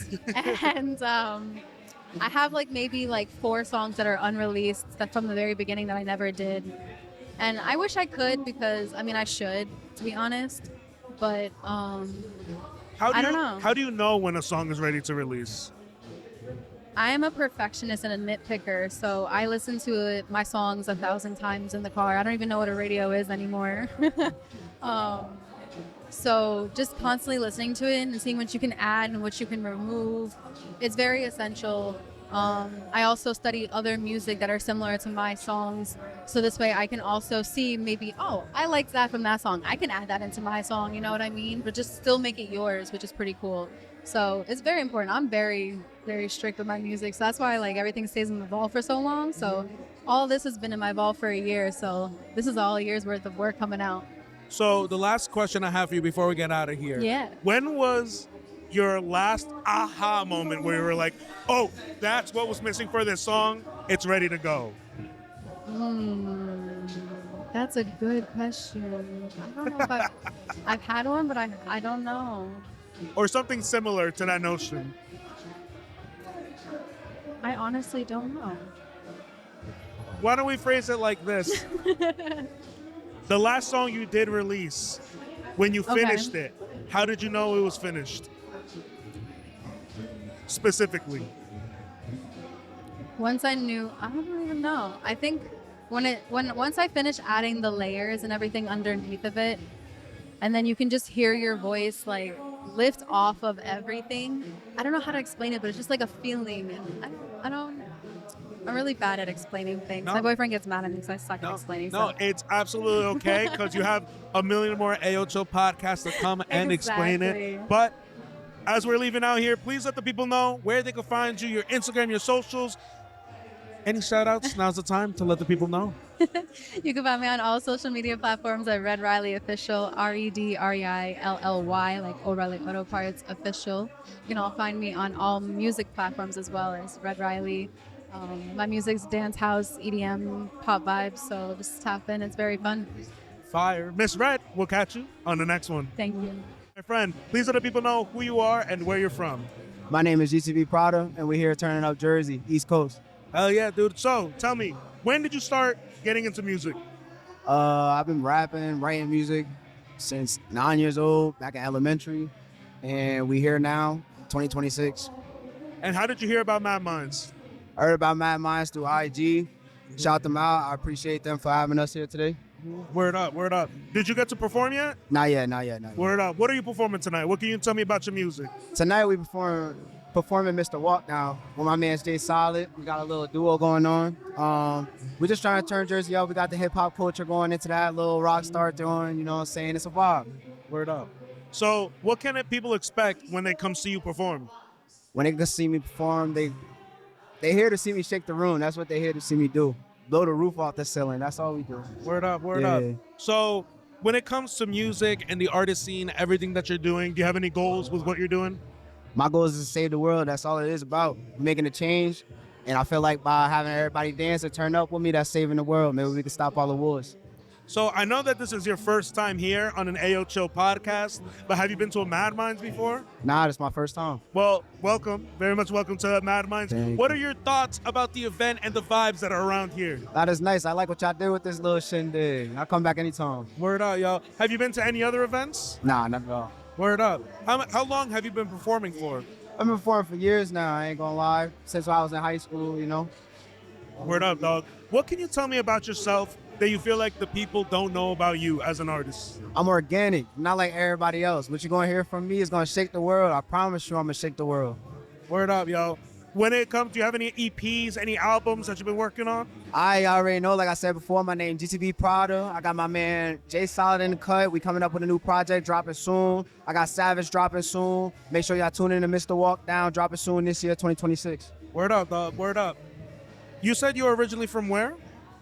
and I have like maybe like 4 songs that are unreleased that from the very beginning that I never did. And I wish I could because I mean I should, to be honest. But I don't know.
How do you know when a song is ready to release?
I am a perfectionist and a nitpicker, so I listen to my songs 1,000 times in the car. I don't even know what a radio is anymore. So just constantly listening to it and seeing what you can add and what you can remove, it's very essential. I also study other music that are similar to my songs, so this way I can also see maybe, oh, I liked that from that song. I can add that into my song, you know what I mean? But just still make it yours, which is pretty cool. So it's very important. I'm very, very strict with my music, so that's why like everything stays in the vault for so long. So all this has been in my vault for a year, so this is all a year's worth of work coming out.
So the last question I have for you before we get out of here.
Yeah.
When was your last aha moment where you were like, oh, that's what was missing for this song. It's ready to go?
That's a good question. I don't know if I've had one, but I don't know.
Or something similar to that notion.
I honestly don't know.
Why don't we phrase it like this? The last song you did release, when you finished it, how did you know it was finished? Specifically.
Once I knew, I don't even know. I think once I finished adding the layers and everything underneath of it, and then you can just hear your voice like lift off of everything. I don't know how to explain it, but it's just like a feeling. And I'm really bad at explaining things.
No.
My boyfriend gets mad at me because I suck at explaining
No,
stuff.
it's absolutely okay because you have a million more Ayoo Chill podcasts to come and explain
Exactly.
it. But as we're leaving out here, please let the people know where they can find you, your Instagram, your socials. Any shout outs? Now's the time to let the people know.
You can find me on all social media platforms at Red Reily Official, REDREILLY, like O'Reilly Auto Parts Official. You can all find me on all music platforms as well as Red Reily. My music's dance house, EDM, pop vibes, so just tap in. It's very fun.
Fire. Miss Red, we'll catch you on the next one.
Thank you.
My friend, please let the people know who you are and where you're from.
My name is Gtb Prada, and we're here turning up Jersey, East Coast.
Hell yeah, dude. So, tell me, when did you start getting into music?
I've been rapping, writing music since 9 years old, back in elementary, and we here now, 2026.
And how did you hear about MadMinds?
I heard about MadMinds through IG. Shout them out. I appreciate them for having us here today.
Word up, word up. Did you get to perform yet?
Not yet.
Word up. What are you performing tonight? What can you tell me about your music?
Tonight we performing Mr. Walk Now with my man Jsxlid. We got a little duo going on. We're just trying to turn Jersey up. We got the hip hop culture going into that, little rock star doing, you know what I'm saying? It's a vibe.
Word up. So what can people expect when they come see you perform?
When they can see me perform, they here to see me shake the room. That's what they here to see me do. Blow the roof off the ceiling. That's all we do.
Word up, word up. So when it comes to music and the artist scene, everything that you're doing, do you have any goals with what you're doing?
My goal is to save the world. That's all it is about, making a change. And I feel like by having everybody dance and turn up with me, that's saving the world. Maybe we can stop all the wars.
So I know that this is your first time here on an Ayoo Chill podcast, but have you been to a MadMinds before?
Nah, this is my first time.
Well, welcome. Very much welcome to MadMinds.
Thank
What
you.
are your thoughts about the event and the vibes that are around here?
That is nice. I like what y'all did with this little shindig. I'll come back anytime.
Word up, y'all. Have you been to any other events?
Nah, not at all.
Word up. How long have you been performing for?
I've been performing for years now. I ain't gonna lie. Since I was in high school, you know.
Word up, dog. What can you tell me about yourself that you feel like the people don't know about you as an artist?
I'm organic, not like everybody else. What you're gonna hear from me is gonna shake the world. I promise you I'm gonna shake the world.
Word up, yo. When it comes, do you have any EPs, any albums that you've been working on?
I already know, like I said before, my name Gtb Prada. I got my man Jsxlid in the cut. We coming up with a new project, dropping soon. I got Savage dropping soon. Make sure y'all tune in to Mr. Walk Down, dropping soon this year, 2026.
Word up, dog. Word up. You said you were originally from where?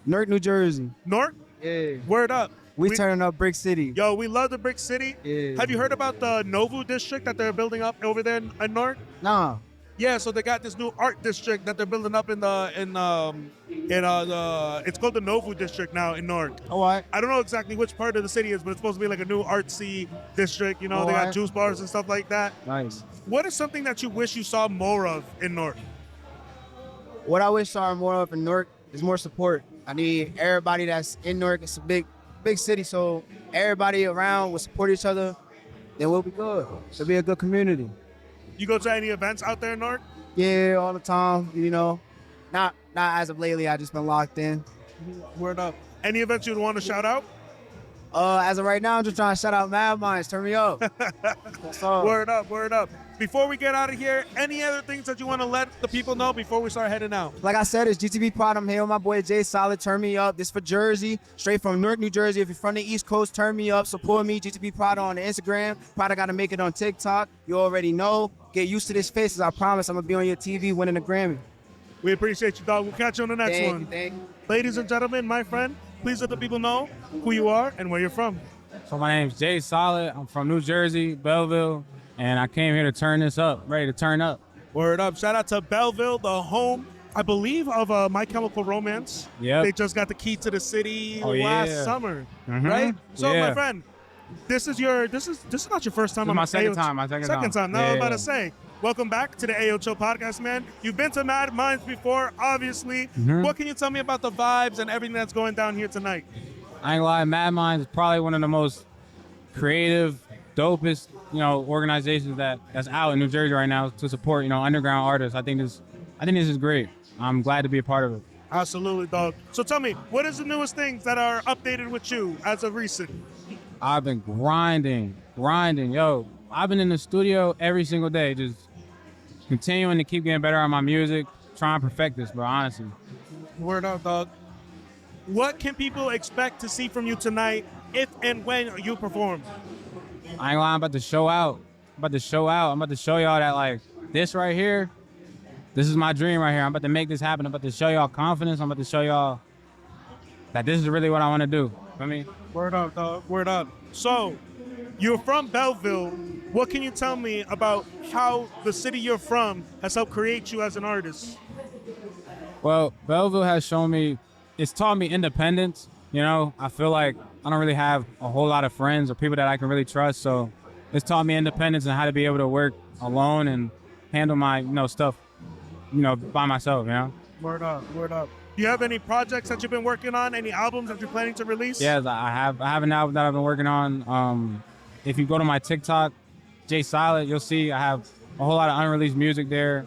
Newark, New Jersey.
Newark?
Yeah.
Word up.
We turning up Brick City.
Yo, we love the Brick City.
Yeah.
Have you heard about the Novu district that they're building up over there in Newark?
Nah.
Yeah, so they got this new art district that they're building up it's called the Novu district now in Newark.
All right.
I don't know exactly which part of the city it is, but it's supposed to be like a new artsy district. You know, they got
Alright.
juice bars and stuff like that.
Nice.
What is something that you wish you saw more of in Newark?
What I wish saw more of in Newark is more support. I need everybody that's in Newark. It's a big city, so everybody around will support each other. Then we'll be good. It'll be a good community.
You go to any events out there in Newark?
Yeah, all the time. You know, not as of lately. I just been locked in.
Word up. Any events you'd want to shout out?
As of right now, I'm just trying to shout out MadMinds. Turn me up. That's all.
Word up, word up. Before we get out of here, any other things that you want to let the people know before we start heading out?
Like I said, it's Gtb Prada. I'm here with my boy Jsxlid. Turn me up. This for Jersey, straight from Newark, New Jersey. If you're from the East Coast, turn me up. Support me, Gtb Prada on the Instagram. Prada got to make it on TikTok. You already know. Get used to this face, as I promise. I'm gonna be on your TV winning a Grammy.
We appreciate you, dog. We'll catch you on the next one.
Thank you.
Ladies and gentlemen, my friend, please let the people know who you are and where you're from.
So my name's Jsxlid. I'm from New Jersey, Belleville, and I came here to turn this up, ready to turn up.
Word up. Shout out to Belleville, the home, I believe, of My Chemical Romance.
Yep.
They just got the key to the city
Oh,
last
yeah.
summer,
Mhm.
right? So,
Yeah.
my friend, this is not your first time
This is
on
my
the
second
AO
time, my second
Second
time.
time. Now I'm about
Yeah.
to say, welcome back to the Ayoo Chill Podcast, man. You've been to MadMinds before, obviously.
Mhm.
What can you tell me about the vibes and everything that's going down here tonight?
I ain't gonna lie, MadMinds is probably one of the most creative, dopest, organizations that's out in New Jersey right now to support, underground artists. I think this is great. I'm glad to be a part of it.
Absolutely, dog. So tell me, what is the newest things that are updated with you as of recent?
I've been grinding. Yo, I've been in the studio every single day, just continuing to keep getting better on my music, trying to perfect this, bro, honestly.
Word up, dog. What can people expect to see from you tonight if and when you perform?
I ain't lying, I'm about to show out. I'm about to show y'all that, like, this right here, this is my dream right here. I'm about to make this happen. I'm about to show y'all confidence. I'm about to show y'all that this is really what I want to do. I mean,
word up, dog. Word up. So, you're from Belleville. What can you tell me about how the city you're from has helped create you as an artist?
well, Belleville has shown me, it's taught me independence. You know, I feel like I don't really have a whole lot of friends or people that I can really trust. So it's taught me independence and how to be able to work alone and handle my, stuff, by myself,
Word up, word up. Do you have any projects that you've been working on? Any albums that you're planning to release?
Yes, I have an album that I've been working on. If you go to my TikTok, Jsxlid, you'll see I have a whole lot of unreleased music there.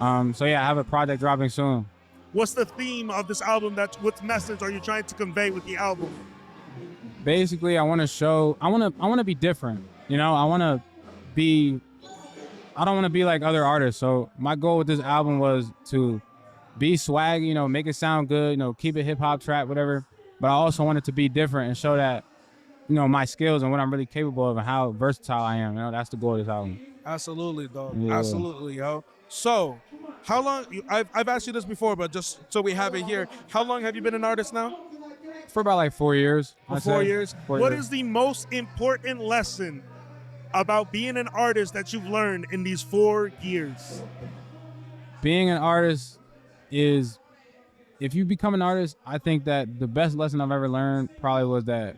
So yeah, I have a project dropping soon.
What's the theme of this album? What message are you trying to convey with the album?
Basically, I want to be different. I don't want to be like other artists. So my goal with this album was to be swag, make it sound good, keep it hip hop, trap, whatever. But I also wanted to be different and show that, my skills and what I'm really capable of and how versatile I am. That's the goal of this album.
Absolutely, dog.
Yeah.
Absolutely, yo. So, how long? I've asked you this before, but just so we have it here, how long have you been an artist now?
For about like 4 years.
For 4 years. What is the most important lesson about being an artist that you've learned in these 4 years?
Being an artist is, if you become an artist, I think that the best lesson I've ever learned probably was that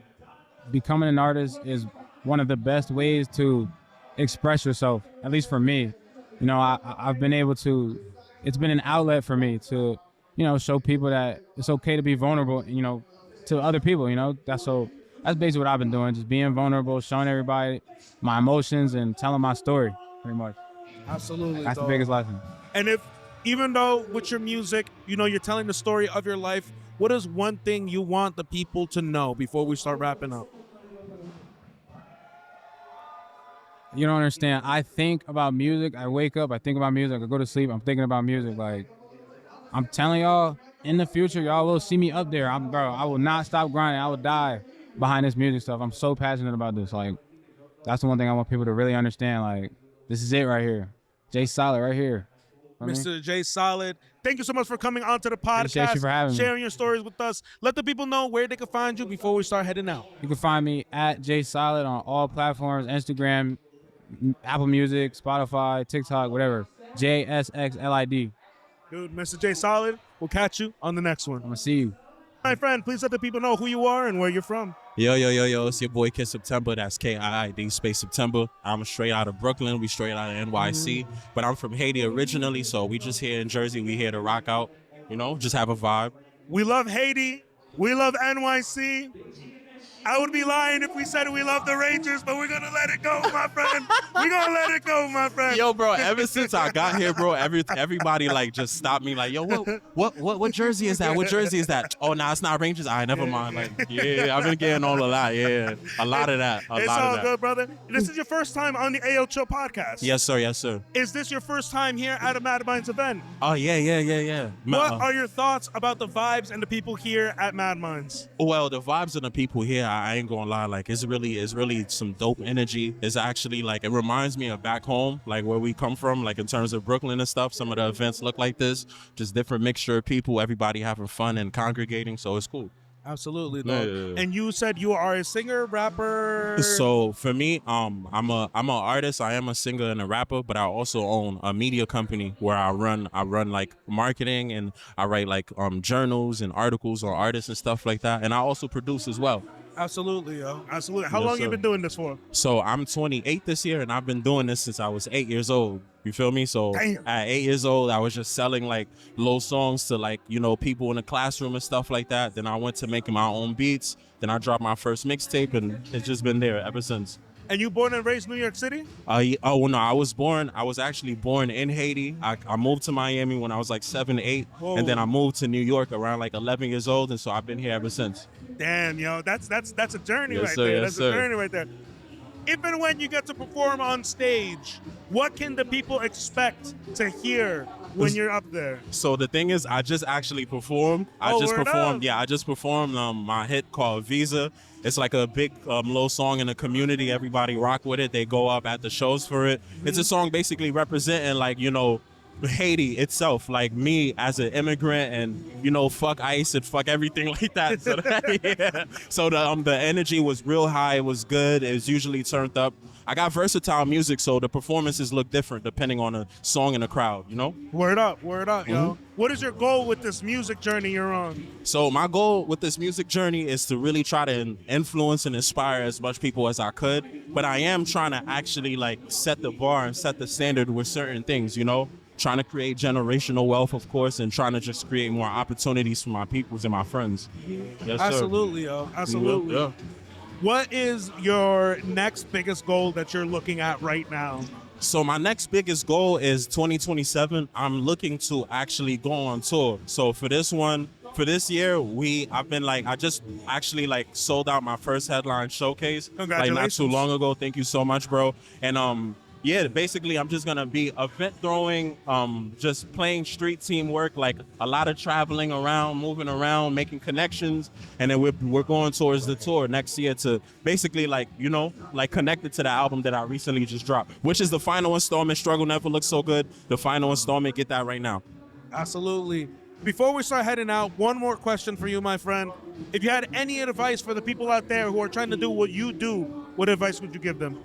becoming an artist is one of the best ways to express yourself, at least for me. I've been able to, it's been an outlet for me to, show people that it's okay to be vulnerable, to other people, that's basically what I've been doing, just being vulnerable, showing everybody my emotions and telling my story, pretty much.
Absolutely.
That's the biggest lesson.
And even though with your music, you're telling the story of your life, what is one thing you want the people to know before we start wrapping up?
You don't understand. I think about music. I wake up, I think about music. I go to sleep, I'm thinking about music. Like, I'm telling y'all, in the future, y'all will see me up there. I will not stop grinding. I will die behind this music stuff. I'm so passionate about this. Like, that's the one thing I want people to really understand. Like, this is it right here. Jsxlid right here.
Mr. Jsxlid, thank you so much for coming onto the podcast.
Appreciate you for having me.
Sharing your stories with us. Let the people know where they can find you before we start heading out.
You can find me at Jsxlid on all platforms, Instagram, Apple Music, Spotify, TikTok, whatever. JSXLID.
Dude, Mr. Jsxlid, we'll catch you on the next one.
I'm going to see you.
My friend, please let the people know who you are and where you're from.
Yo, it's your boy Kiid September. That's Kiid September. I'm straight out of Brooklyn. We straight out of NYC. But I'm from Haiti originally, so we just here in Jersey. We here to rock out, just have a vibe.
We love Haiti. We love NYC. I would be lying if we said we love the Rangers, but we're gonna let it go, my friend. We're gonna let it go, my friend.
Yo, bro, ever since I got here, bro, everybody like just stopped me like, yo, what jersey is that? What jersey is that? Oh, nah, it's not Rangers. All right, never mind. Like, yeah, I've been getting all of that. Yeah, a lot of that.
It's all good, brother. This is your first time on the Ayoo Chill Podcast.
Yes, sir. Yes, sir.
Is this your first time here at a MadMinds event?
Oh, yeah.
What are your thoughts about the vibes and the people here at MadMinds?
Well, the vibes and the people here, I ain't gonna lie, like it's really some dope energy. It's actually like, it reminds me of back home, like where we come from, like in terms of Brooklyn and stuff. Some of the events look like this, just different mixture of people, everybody having fun and congregating, so it's cool.
Absolutely, though. Yeah. And you said you are a singer, rapper.
So for me, I'm an artist. I am a singer and a rapper, but I also own a media company where I run like marketing, and I write like journals and articles on artists and stuff like that. And I also produce as well.
Absolutely, yo. Absolutely. How long you been doing this for?
So I'm 28 this year, and I've been doing this since I was 8 years old. You feel me? So at 8 years old, I was just selling like little songs to like, people in the classroom and stuff like that. Then I went to making my own beats. Then I dropped my first mixtape, and it's just been there ever since.
And you born and raised New York City?
No, I was actually born in Haiti. I moved to Miami when I was like 7, 8. Whoa. And then I moved to New York around like 11 years old. And so I've been here ever since.
Damn, yo, that's a journey
yes,
right
sir,
there.
Yes,
that's
sir.
a journey right there. If and when you get to perform on stage, what can the people expect to hear when you're up there?
So the thing is, I just actually performed. I just performed my hit called Visa. It's like a big little song in the community. Everybody rock with it. They go up at the shows for it. It's a song basically representing like, Haiti itself, like me as an immigrant, and you know, fuck ICE and fuck everything like that. So, yeah. So the energy was real high. It was good. It was usually turned up. I got versatile music, so the performances look different depending on the song and the crowd, you know?
Word up, yo. What is your goal with this music journey you're on?
So my goal with this music journey is to really try to influence and inspire as much people as I could. But I am trying to actually like set the bar and set the standard with certain things, you know? Trying to create generational wealth, of course, and trying to just create more opportunities for my peoples and my friends. Yes,
Absolutely, yo. Absolutely.
Yeah.
What is your next biggest goal that you're looking at right now?
So my next biggest goal is 2027. I'm looking to actually go on tour. So for this year, I just actually like sold out my first headline showcase like not too long ago. Thank you so much, bro. And yeah, basically I'm just gonna be event throwing, just playing street teamwork, like a lot of traveling around, moving around, making connections, and then we're going towards the tour next year to basically like, you know, like connected to the album that I recently just dropped, which is the final installment, Struggle Never Looks So Good. The final installment, get that right now.
Absolutely. Before we start heading out, one more question for you, my friend. If you had any advice for the people out there who are trying to do what you do, what advice would you give them?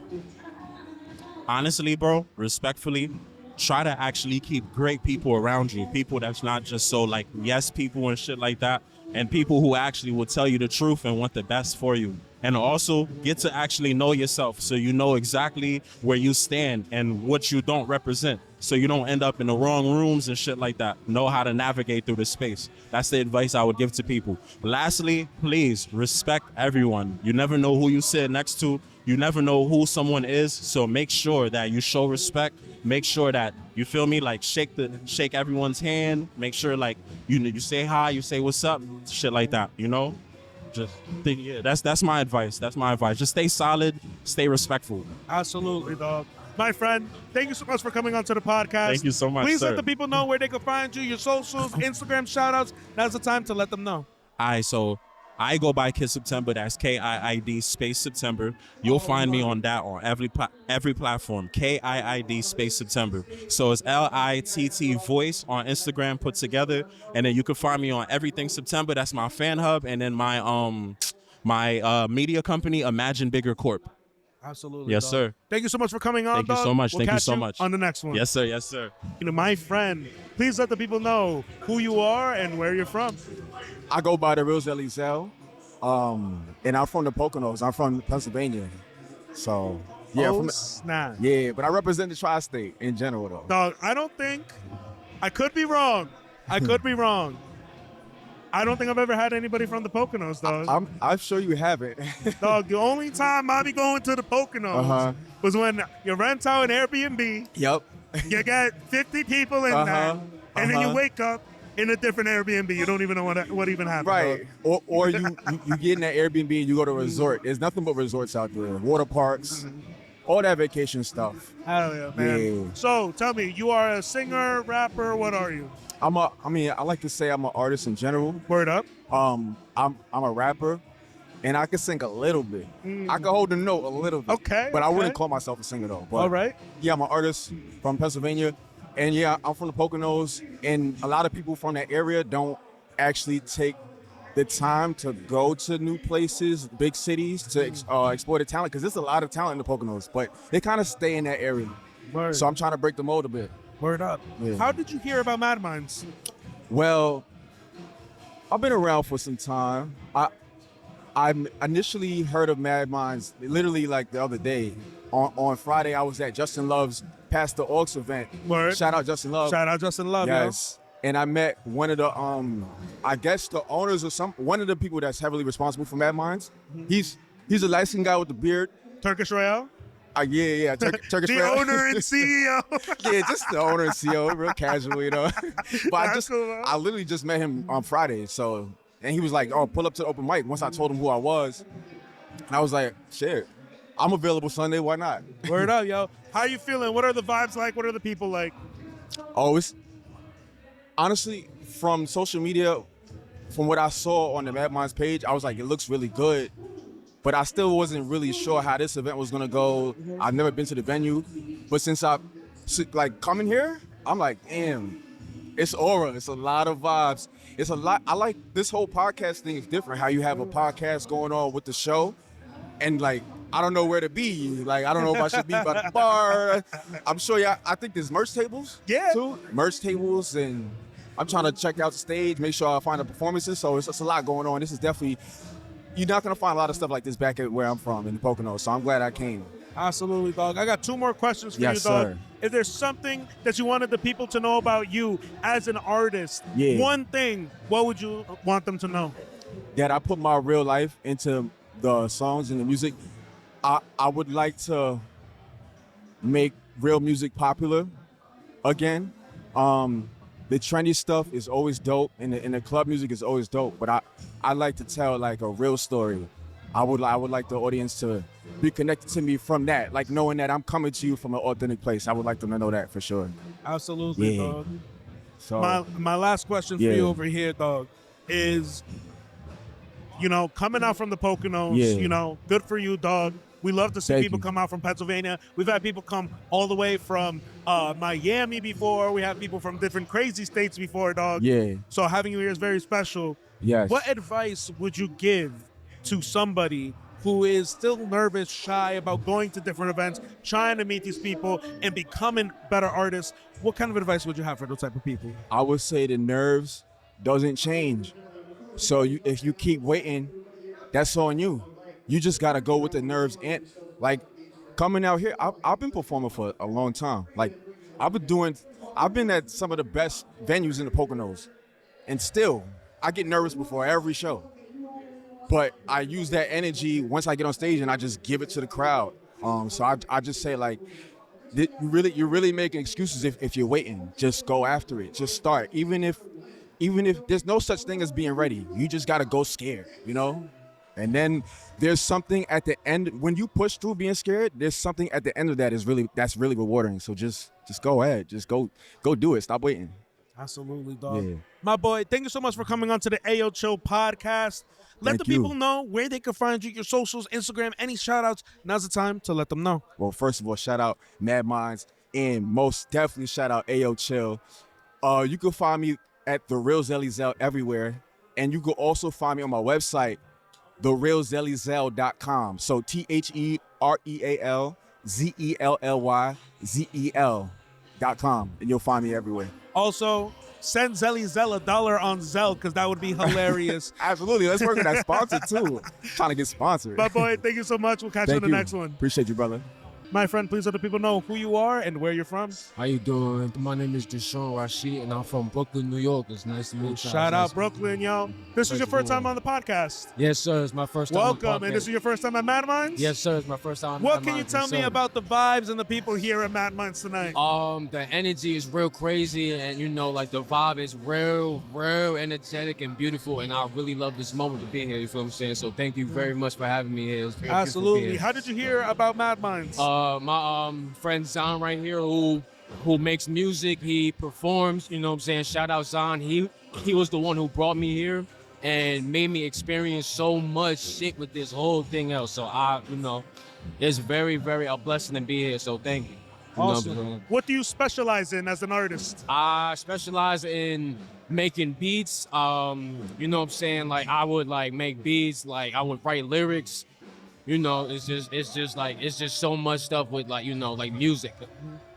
Honestly, bro, respectfully, try to actually keep great people around you. People that's not just so like yes people and shit like that. And people who actually will tell you the truth and want the best for you. And also get to actually know yourself so you know exactly where you stand and what you don't represent. So you don't end up in the wrong rooms and shit like that. Know how to navigate through the space. That's the advice I would give to people. Lastly, please respect everyone. You never know who you sit next to. You never know who someone is. So make sure that you show respect. Make sure that, you feel me, like shake everyone's hand. Make sure like you say hi, you say what's up, shit like that, you know? Just think, yeah, that's my advice. That's my advice. Just stay solid, stay respectful.
Absolutely, dog. My friend, thank you so much for coming onto the podcast.
Thank you so much,
Please
sir.
let the people know where they can find you, your socials, Instagram shout-outs. Now's the time to let them know.
All right, so I go by Kiid September. That's Kiid space September. You'll find me on that on every platform. Kiid space September. So it's LITT voice on Instagram put together, and then you can find me on everything September. That's my fan hub, and then my media company, Imagine Bigger Corp.
Absolutely.
Yes,
dog.
sir.
Thank you so much for coming on.
Thank you so much.
We'll
Thank you
catch
so much.
on the next one.
Yes, sir. Yes, sir.
You know, my friend, please let the people know who you are and where you're from.
I go by TheRealZellyZel, and I'm from the Poconos. I'm from Pennsylvania, so yeah.
Snap.
Yeah, but I represent the tri-state in general, though.
Dog, I don't think, I could be wrong. I could be wrong. I don't think I've ever had anybody from the Poconos, dog.
I'm sure you haven't.
Dog, the only time I be going to the Poconos was when you rent out an Airbnb.
Yep.
You get 50 people in there, and then you wake up in a different Airbnb. You don't even know what even happened.
Right. Or you get in that Airbnb and you go to a resort. There's nothing but resorts out there. Water parks, all that vacation stuff.
Hell yeah, man.
Yeah.
So tell me, you are a singer, rapper, what are you?
I like to say I'm an artist in general.
Word up.
I'm a rapper, and I can sing a little bit. I can hold the note a little bit.
Okay.
But I wouldn't call myself a singer though. But
all right.
Yeah, I'm an artist from Pennsylvania, and yeah, I'm from the Poconos, and a lot of people from that area don't actually take the time to go to new places, big cities, to explore the talent, because there's a lot of talent in the Poconos, but they kind of stay in that area.
Word.
So I'm trying to break the mold a bit.
Word up.
Yeah.
How did you hear about MadMinds?
Well, I've been around for some time. I initially heard of MadMinds literally like the other day. On Friday, I was at Justin Love's Pass the Aux event.
Word.
Shout out Justin Love.
Shout out Justin Love,
yes. And I met one of the, I guess the owners or one of the people that's heavily responsible for MadMinds. He's a light-skinned guy with the beard.
Turkish Royale?
Yeah. Turkish
The
Royale.
owner and CEO.
Yeah, just the owner and CEO, real casual, you know. But
cool,
I literally just met him on Friday, so, and he was like, oh, pull up to the open mic. Once I told him who I was, and I was like, shit, I'm available Sunday, why not?
Word up, yo. How you feeling? What are the vibes like? What are the people like?
Oh, it's, honestly, from social media, from what I saw on the MadMinds page, I was like, it looks really good. But I still wasn't really sure how this event was gonna go. I've never been to the venue, but since I coming here,
I'm like, damn, it's aura. It's a lot of vibes. It's a lot. I like this whole podcast thing is different. How you have a podcast going on with the show, and like, I don't know where to be. Like, I don't know if I should be by the bar. I'm sure I think there's merch tables.
Yeah.
Too. Merch tables, and I'm trying to check out the stage, make sure I find the performances. So it's a lot going on. This is definitely, you're not going to find a lot of stuff like this back at where I'm from in the Poconos. So I'm glad I came.
Absolutely, dog. I got 2 more questions for
Yes,
you, dog.
sir.
If there's something that you wanted the people to know about you as an artist, one thing, what would you want them to know?
That I put my real life into the songs and the music. I would like to make real music popular again. The trendy stuff is always dope, and the club music is always dope. But I like to tell like a real story. I would like the audience to be connected to me from that, like knowing that I'm coming to you from an authentic place. I would like them to know that for sure.
Absolutely,
Yeah.
dog.
So
My last question for you over here, dog, is, coming out from the Poconos, good for you, dog. We love to see
Thank
people
you.
come out from Pennsylvania. We've had people come all the way from Miami before. We had people from different crazy states before, dog.
Yeah.
So having you here is very special.
Yes.
What advice would you give to somebody who is still nervous, shy about going to different events, trying to meet these people and becoming better artists? What kind of advice would you have for those type of people?
I would say the nerves doesn't change. So if you keep waiting, that's on you. You just gotta go with the nerves. And like coming out here, I've been performing for a long time. Like I've been at some of the best venues in the Poconos, and still I get nervous before every show. But I use that energy once I get on stage, and I just give it to the crowd. So I just say like, you're really making excuses if you're waiting. Just go after it. Just start. Even if there's no such thing as being ready, you just gotta go scared, And then there's something at the end when you push through being scared. There's something at the end of that that's really rewarding. So just go ahead. Just go do it. Stop waiting.
Absolutely, dog.
Yeah.
My boy, thank you so much for coming on to the Ayoo Chill Podcast. Let
Thank
the people
you.
know where they can find you, your socials, Instagram, any shout outs. Now's the time to let them know.
Well, first of all, shout out MadMinds, and most definitely shout out Ayoo Chill. You can find me at TheRealZellyZel everywhere, and you can also find me on my website, TheRealZellyZel.com. So TheRealZellyZel.com, and you'll find me everywhere.
Also, send ZELLYZEL $1 on Zelle, because that would be hilarious.
Absolutely. Let's work on that sponsor too. Trying to get sponsored.
My boy, thank you so much. We'll catch you on the next one.
Appreciate you, brother.
My friend, please let the people know who you are and where you're from.
How you doing? My name is Deshaun Rashid, and I'm from Brooklyn, New York. It's nice to meet you.
Shout out Brooklyn, yo. This is your first time on the podcast.
Yes, sir. It's my first time.
Welcome, and this is your first time at MadMinds?
Yes, sir. It's my first time.
What can you tell me about the vibes and the people here at MadMinds tonight?
The energy is real crazy, and like the vibe is real energetic and beautiful, and I really love this moment to be here. You feel what I'm saying? So thank you very much for having me here. It's very beautiful to be
Absolutely.
here.
How did you hear about MadMinds?
My friend Xan right here who makes music, he performs, you know what I'm saying? Shout out Xan. He was the one who brought me here and made me experience so much shit with this whole thing else. So it's very, very a blessing to be here. So thank you.
Awesome. What do you specialize in as an artist?
I specialize in making beats. You know what I'm saying? Like I would make beats, like I would write lyrics. It's just so much stuff with music.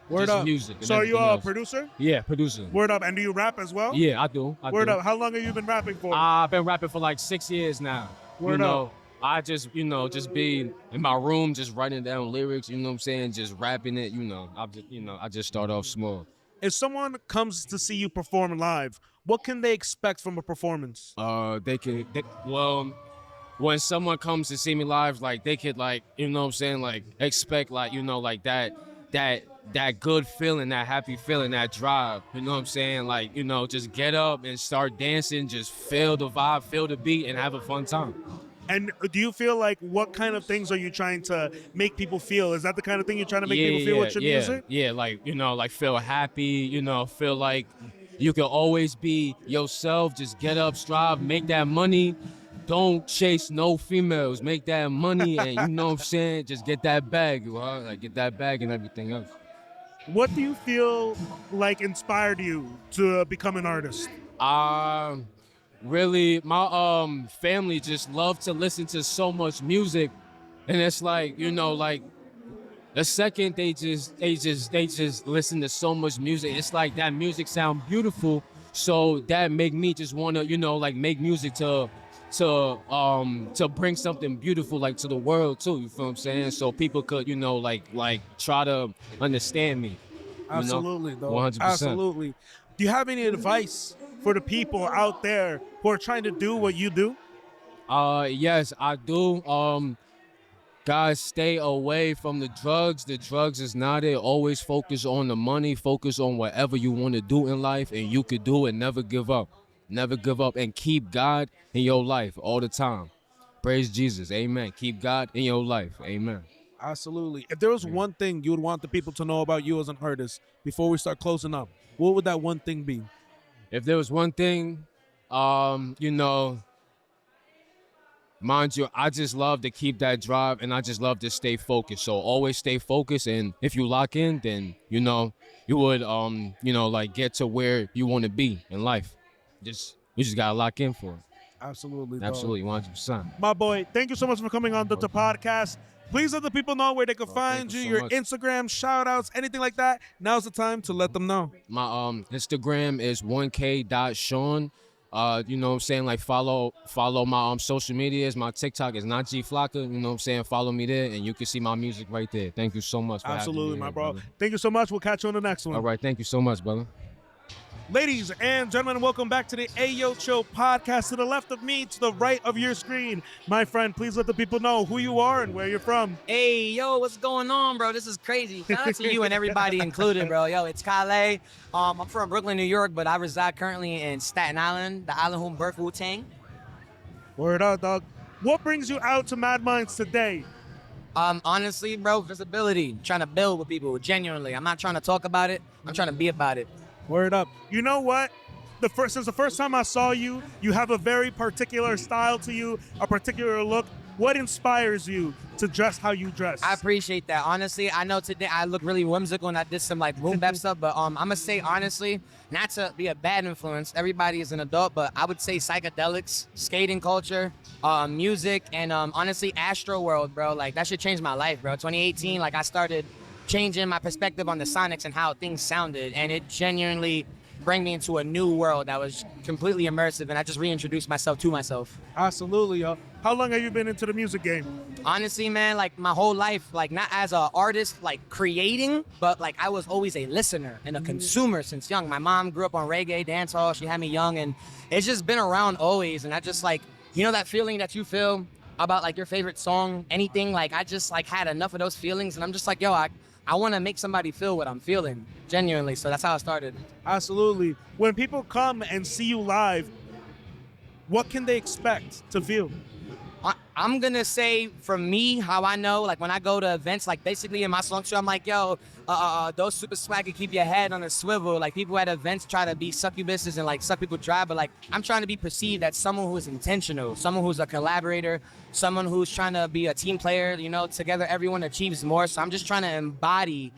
Word
just
up.
Music. And
So are you
everything
a
else.
producer?
Yeah, producer.
Word up. And do you rap as well?
Yeah, I do.
Word up. How long have you been rapping for?
I've been rapping for 6 years now.
Word up.
I just be in my room, just writing down lyrics, you know what I'm saying? Just rapping it, I just start off small.
If someone comes to see you perform live, what can they expect from a performance?
When someone comes to see me live, they could you know what I'm saying, expect that good feeling, that happy feeling, that drive, you know what I'm saying? Just get up and start dancing, just feel the vibe, feel the beat, and have a fun time.
And do you feel what kind of things are you trying to make people feel? Is that the kind of thing you're trying to make people feel with your music?
Yeah, feel happy, feel like you can always be yourself, just get up, strive, make that money. Don't chase no females, make that money, and you know what I'm saying, just get that bag, get that bag and everything else.
What do you feel like inspired you to become an artist?
Really, my family just love to listen to so much music, and it's like, you know, like the second they just listen to so much music, it's like that music sound beautiful, so that make me just want to, you know, like make music to bring something beautiful like to the world too, you feel what I'm saying? So people could, you know, like try to understand me.
Absolutely, though.
100%.
Absolutely. Do you have any advice for the people out there who are trying to do what you do?
Yes, I do. Guys, stay away from the drugs. The drugs is not it. Always focus on the money. Focus on whatever you want to do in life, and you could do it. Never give up. Never give up, and keep God in your life all the time. Praise Jesus. Amen. Keep God in your life. Amen.
Absolutely. If there was one thing you would want the people to know about you as an artist before we start closing up, what would that one thing be?
If there was one thing, you know, mind you, I just love to keep that drive, and I just love to stay focused. So always stay focused, and if you lock in, then, you know, you would, you know, like get to where you want to be in life. You just gotta lock in for it.
Absolutely.
Absolutely, 100%.
My boy, thank you so much for coming on the podcast. Please let the people know where they can find you,
so
your
much.
Instagram, shout outs, anything like that. Now's the time to let them know.
My Instagram is 1k.Sean. You know what I'm saying? Like follow my social medias. My TikTok is not G Flocka. You know what I'm saying? Follow me there, and you can see my music right there. Thank you so much for
Absolutely,
having me
my
here,
bro.
brother.
Thank you so much. We'll catch you on the next one.
All right, thank you so much, brother.
Ladies and gentlemen, welcome back to the Ayoo Chill Podcast. To the left of me, to the right of your screen, my friend, please let the people know who you are and where you're from.
Hey, yo, what's going on, bro? This is crazy. Shout out to you and everybody included, bro. Yo, it's Calei. I'm from Brooklyn, New York, but I reside currently in Staten Island, the island home birth Wu-Tang.
Word up, dog. What brings you out to MadMinds today?
Honestly, bro, visibility. Trying to build with people, genuinely. I'm not trying to talk about it. I'm trying to be about it.
Word up. You know what? Since the first time I saw you, you have a very particular style to you, a particular look. What inspires you to dress how you dress?
I appreciate that. Honestly, I know today I look really whimsical and I did some like boom bap stuff, but I'm gonna say honestly, not to be a bad influence, everybody is an adult, but I would say psychedelics, skating culture, music, and honestly, Astro World, bro. Like that shit changed my life, bro. 2018, like I started changing my perspective on the sonics and how things sounded, and it genuinely bring me into a new world that was completely immersive, and I just reintroduced myself to myself.
Absolutely, yo. How long have you been into the music game?
Honestly, man, like my whole life, like not as an artist, like creating, but like I was always a listener and a consumer since young. My mom grew up on reggae, dancehall, she had me young, and it's just been around always, and I just like, you know that feeling that you feel about like your favorite song, anything, like I just like had enough of those feelings, and I'm just like, yo, I want to make somebody feel what I'm feeling, genuinely. So that's how it started.
Absolutely. When people come and see you live, what can they expect to feel?
I'm going to say, from me, how I know, like when I go to events, like basically in my song show, I'm like, yo, those super swaggy, keep your head on a swivel. Like people at events try to be succubuses and like suck people dry, but like I'm trying to be perceived as someone who is intentional, someone who's a collaborator, someone who's trying to be a team player, you know, together everyone achieves more. So I'm just trying to embody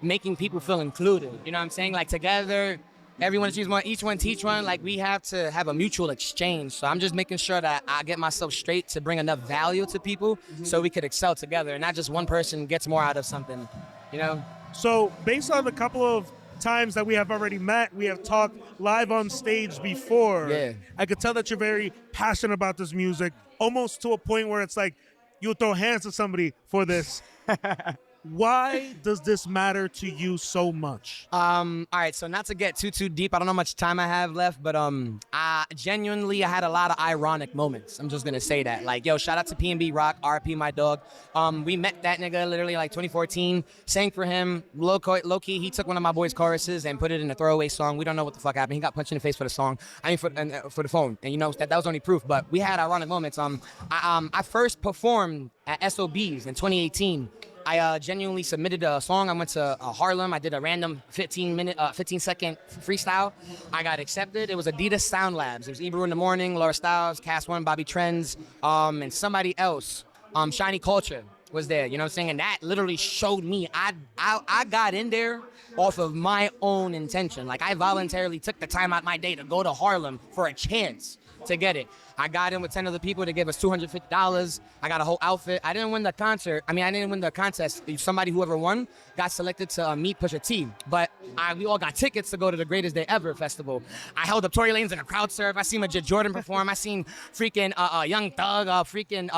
making people feel included. You know what I'm saying? Like together, everyone achieves more, each one teach one. Like we have to have a mutual exchange. So I'm just making sure that I get myself straight to bring enough value to people so we could excel together and not just one person gets more out of something, you know?
So based on a couple of times that we have already met, we have talked live on stage before.
Yeah.
I could tell that you're very passionate about this music, almost to a point where it's like you'll throw hands at somebody for this. Why does this matter to you so much?
All right, so not to get too deep, I don't know how much time I have left, but I had a lot of ironic moments. I'm just gonna say that. Like, yo, shout out to P&B Rock, RP my dog. We met that nigga literally like 2014, sang for him, low key, he took one of my boys' choruses and put it in a throwaway song. We don't know what the fuck happened. He got punched in the face for the song, for the phone, and you know, that was only proof, but we had ironic moments. I first performed at SOBs in 2018. I genuinely submitted a song. I went to Harlem. I did a random 15-second freestyle. I got accepted. It was Adidas Sound Labs. It was Ebru in the Morning, Laura Styles, Cast One, Bobby Trends, and somebody else, Shiny Culture. was there. You know what I'm saying? And that literally showed me I got in there off of my own intention. Like, I voluntarily took the time out my day to go to Harlem for a chance to get it. I got in with 10 other people to give us $250. I got a whole outfit. I didn't win the concert. I didn't win the contest. Somebody, whoever won, got selected to meet Pusha T. But we all got tickets to go to the Greatest Day Ever festival. I held up Tory Lanez in a crowd surf. I seen Majid Jordan perform. I seen freaking Young Thug, freaking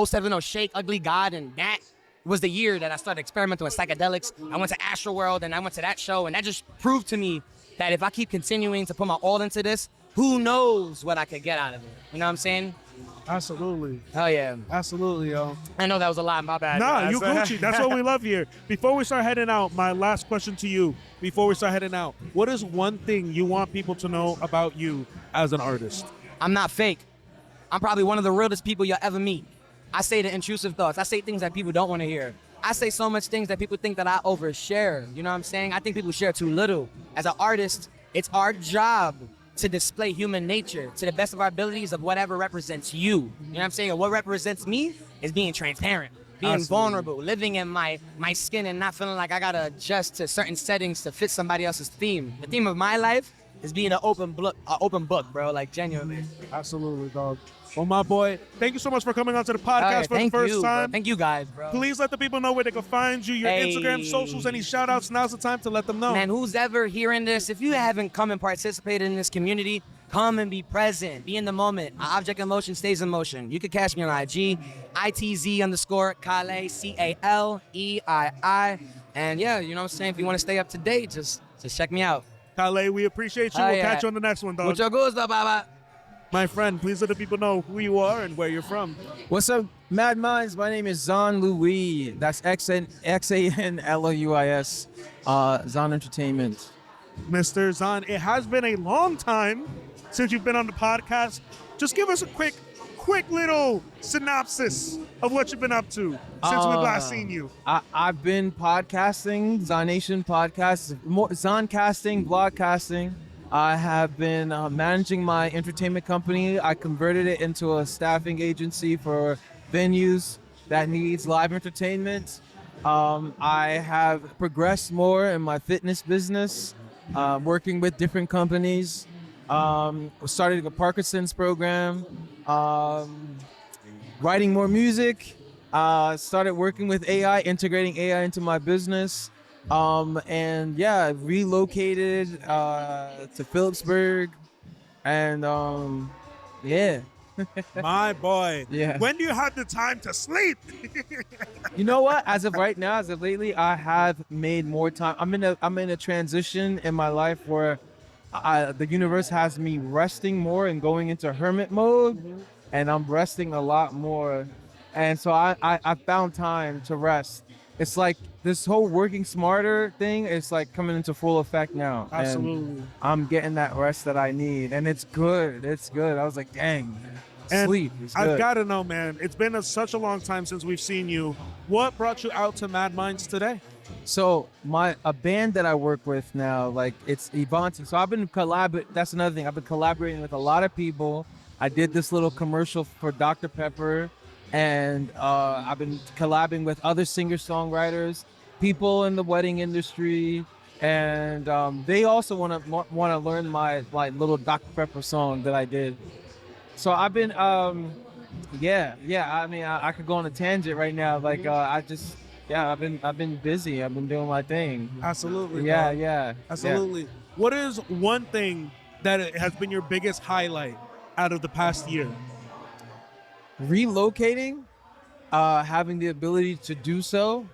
070 Shake, Ugly God, and that was the year that I started experimenting with psychedelics. I went to Astroworld, and I went to that show, and that just proved to me that if I keep continuing to put my all into this, who knows what I could get out of it? You know what I'm saying?
Absolutely.
Hell yeah.
Absolutely, yo.
I know that was a lot. My bad.
Nah, you Gucci. That's what we love here. Before we start heading out, my last question to you.
Before we start heading out, what is one thing you want people to know about you as an artist?
I'm not fake. I'm probably one of the realest people you'll ever meet. I say the intrusive thoughts. I say things that people don't want to hear. I say so much things that people think that I overshare. You know what I'm saying? I think people share too little. As an artist, it's our job to display human nature to the best of our abilities of whatever represents you. You know what I'm saying? And what represents me is being transparent, being vulnerable, living in my skin and not feeling like I gotta adjust to certain settings to fit somebody else's theme. The theme of my life is being an open book, bro, like genuinely.
Absolutely, dog. Well, my boy, thank you so much for coming onto the podcast for the first time.
Bro. Thank you guys, bro.
Please let the people know where they can find you, your Instagram, socials, any shout outs. Now's the time to let them know.
Man, who's ever hearing this, if you haven't come and participated in this community, come and be present. Be in the moment. An object in motion stays in motion. You can catch me on IG, ITZ_Calei, CALEII. And yeah, you know what I'm saying? If you want to stay up to date, just check me out.
Calei, we appreciate you. We'll catch you on the next one, dog.
Mucho gusto, baba.
My friend, please let the people know who you are and where you're from.
What's up, MadMinds? My name is Xan Louis. That's Xanlouis. Xan Entertainment.
Mr. Xan, it has been a long time since you've been on the podcast. Just give us a quick little synopsis of what you've been up to since we've last seen you.
I've been podcasting, Xan Nation podcast, Xan casting, blog casting. I have been managing my entertainment company. I converted it into a staffing agency for venues that needs live entertainment. I have progressed more in my fitness business, working with different companies. Started a Parkinson's program, writing more music, started working with AI, integrating AI into my business. And yeah, relocated to Phillipsburg, and yeah.
My boy.
Yeah.
When do you have the time to sleep?
You know what? As of right now, as of lately, I have made more time. I'm in a transition in my life where the universe has me resting more and going into hermit mode, and I'm resting a lot more. And so I found time to rest. It's like this whole working smarter thing is like coming into full effect now.
Absolutely.
And I'm getting that rest that I need, and it's good. It's good. I was like, dang,
and
sleep. It's good.
I've got to know, man, it's been such a long time since we've seen you. What brought you out to MadMinds today?
So a band that I work with now, like it's Ivanti. So I've been that's another thing. I've been collaborating with a lot of people. I did this little commercial for Dr. Pepper. And I've been collabing with other singer-songwriters, people in the wedding industry, and they also want to learn my little Dr. Pepper song that I did. So I've been, yeah. I mean, I could go on a tangent right now. Like I've been busy. I've been doing my thing.
Absolutely.
Yeah.
Absolutely. Yeah. What is one thing that has been your biggest highlight out of the past year?
Relocating, having the ability to do so.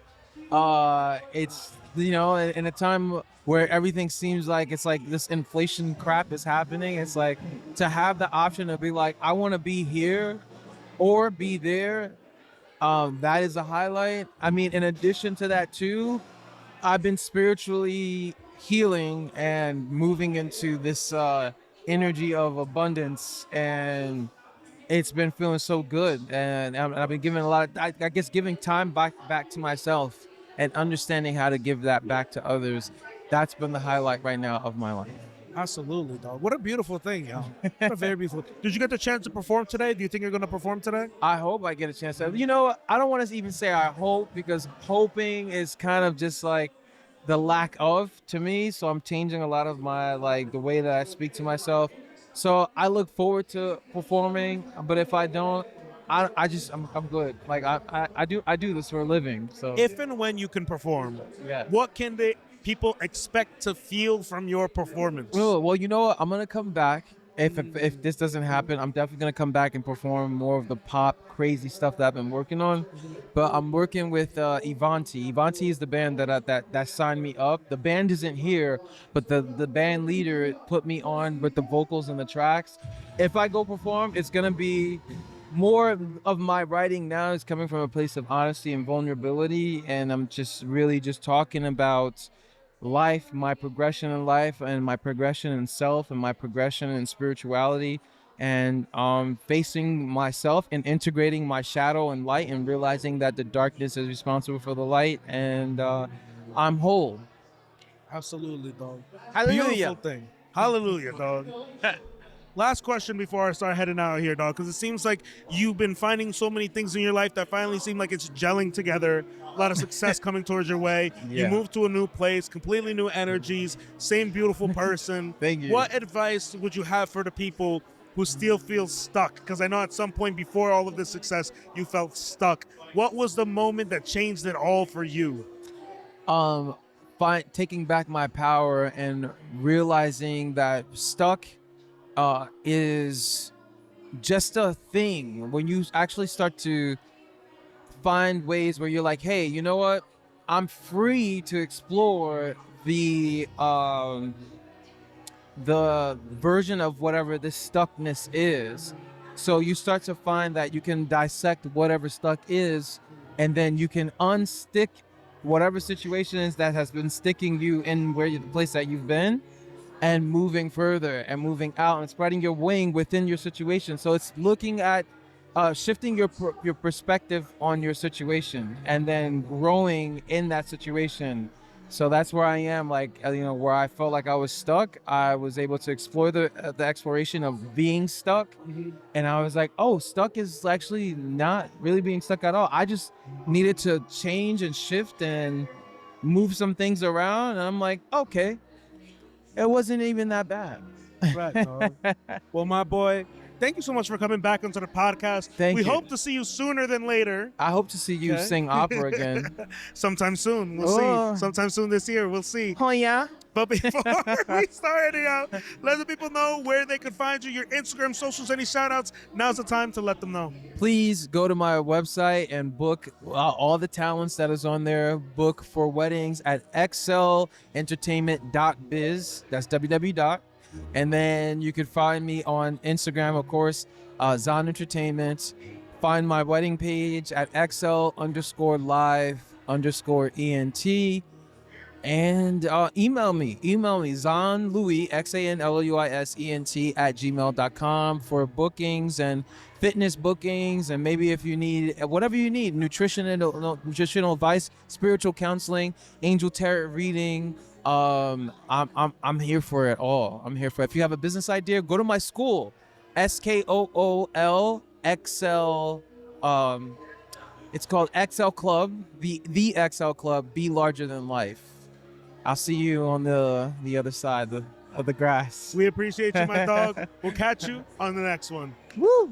It's, in a time where everything seems like it's like this inflation crap is happening. It's like to have the option to be like, I want to be here or be there. That is a highlight. I mean, in addition to that too, I've been spiritually healing and moving into this energy of abundance, and it's been feeling so good, and I've been giving a lot of, I guess, giving time back to myself and understanding how to give that back to others. That's been the highlight right now of my life.
Absolutely, dog. What a beautiful thing, yo. What a very beautiful.
Did you get the chance to perform today? Do you think you're going to perform today?
I hope I get a chance to. You know, I don't want to even say I hope, because hoping is kind of just like the lack of to me. So I'm changing a lot of my, like, the way that I speak to myself. So I look forward to performing, but if I don't, I'm good. Like I do this for a living. So
If and when you can perform,
yeah.
what can the people expect to feel from your performance?
Well, you know what? I'm gonna come back. If this doesn't happen, I'm definitely gonna come back and perform more of the pop crazy stuff that I've been working on. But I'm working with Ivanti. Ivanti is the band that signed me up. The band isn't here, but the band leader put me on with the vocals and the tracks. If I go perform, it's gonna be more of my writing now is coming from a place of honesty and vulnerability, and I'm just really just talking about life, my progression in life, and my progression in self, and my progression in spirituality, and facing myself and integrating my shadow and light, and realizing that the darkness is responsible for the light, and I'm whole.
Absolutely, dog.
Hallelujah.
Beautiful thing. Hallelujah, dog. Last question before I start heading out here, dog, because it seems like you've been finding so many things in your life that finally seem like it's gelling together. A lot of success coming towards your way.
Yeah.
You moved to a new place, completely new energies, same beautiful person.
Thank you.
What advice would you have for the people who still feel stuck? Because I know at some point before all of this success, you felt stuck. What was the moment that changed it all for you?
Taking back my power and realizing that stuck is just a thing. When you actually start to find ways where you're like, hey, you know what? I'm free to explore the version of whatever this stuckness is. So you start to find that you can dissect whatever stuck is, and then you can unstick whatever situation is that has been sticking you in the place that you've been, and moving further and moving out and spreading your wing within your situation. So it's looking at shifting your perspective on your situation and then growing in that situation. So that's where I am, like, you know, where I felt like I was stuck. I was able to explore the exploration of being stuck. And I was like, oh, stuck is actually not really being stuck at all. I just needed to change and shift and move some things around. And I'm like, okay, it wasn't even that bad.
Right, dog. Well, my boy, thank you so much for coming back onto the podcast.
Thank you.
We hope to see you sooner than later.
I hope to see you sing opera again.
Sometime soon. We'll see. Sometime soon this year. We'll see.
Oh, yeah?
But before we start heading out, let the people know where they can find you, your Instagram, socials, any shout-outs. Now's the time to let them know.
Please go to my website and book all the talents that is on there. Book for weddings at xlentertainment.biz. That's www. And then you can find me on Instagram, of course, Xan Entertainment. Find my wedding page at xl_live_ENT. And email me, Xan Louis, XANLOUISENT @gmail.com for bookings and fitness bookings, and maybe if you need whatever you need, nutritional advice, spiritual counseling, angel tarot reading. I'm here for it all. I'm here for it. If you have a business idea, go to my school, SKOOLXL. It's called XL Club, the XL Club. Be larger than life. I'll see you on the other side of the grass.
We appreciate you, my dog. We'll catch you on the next one.
Woo!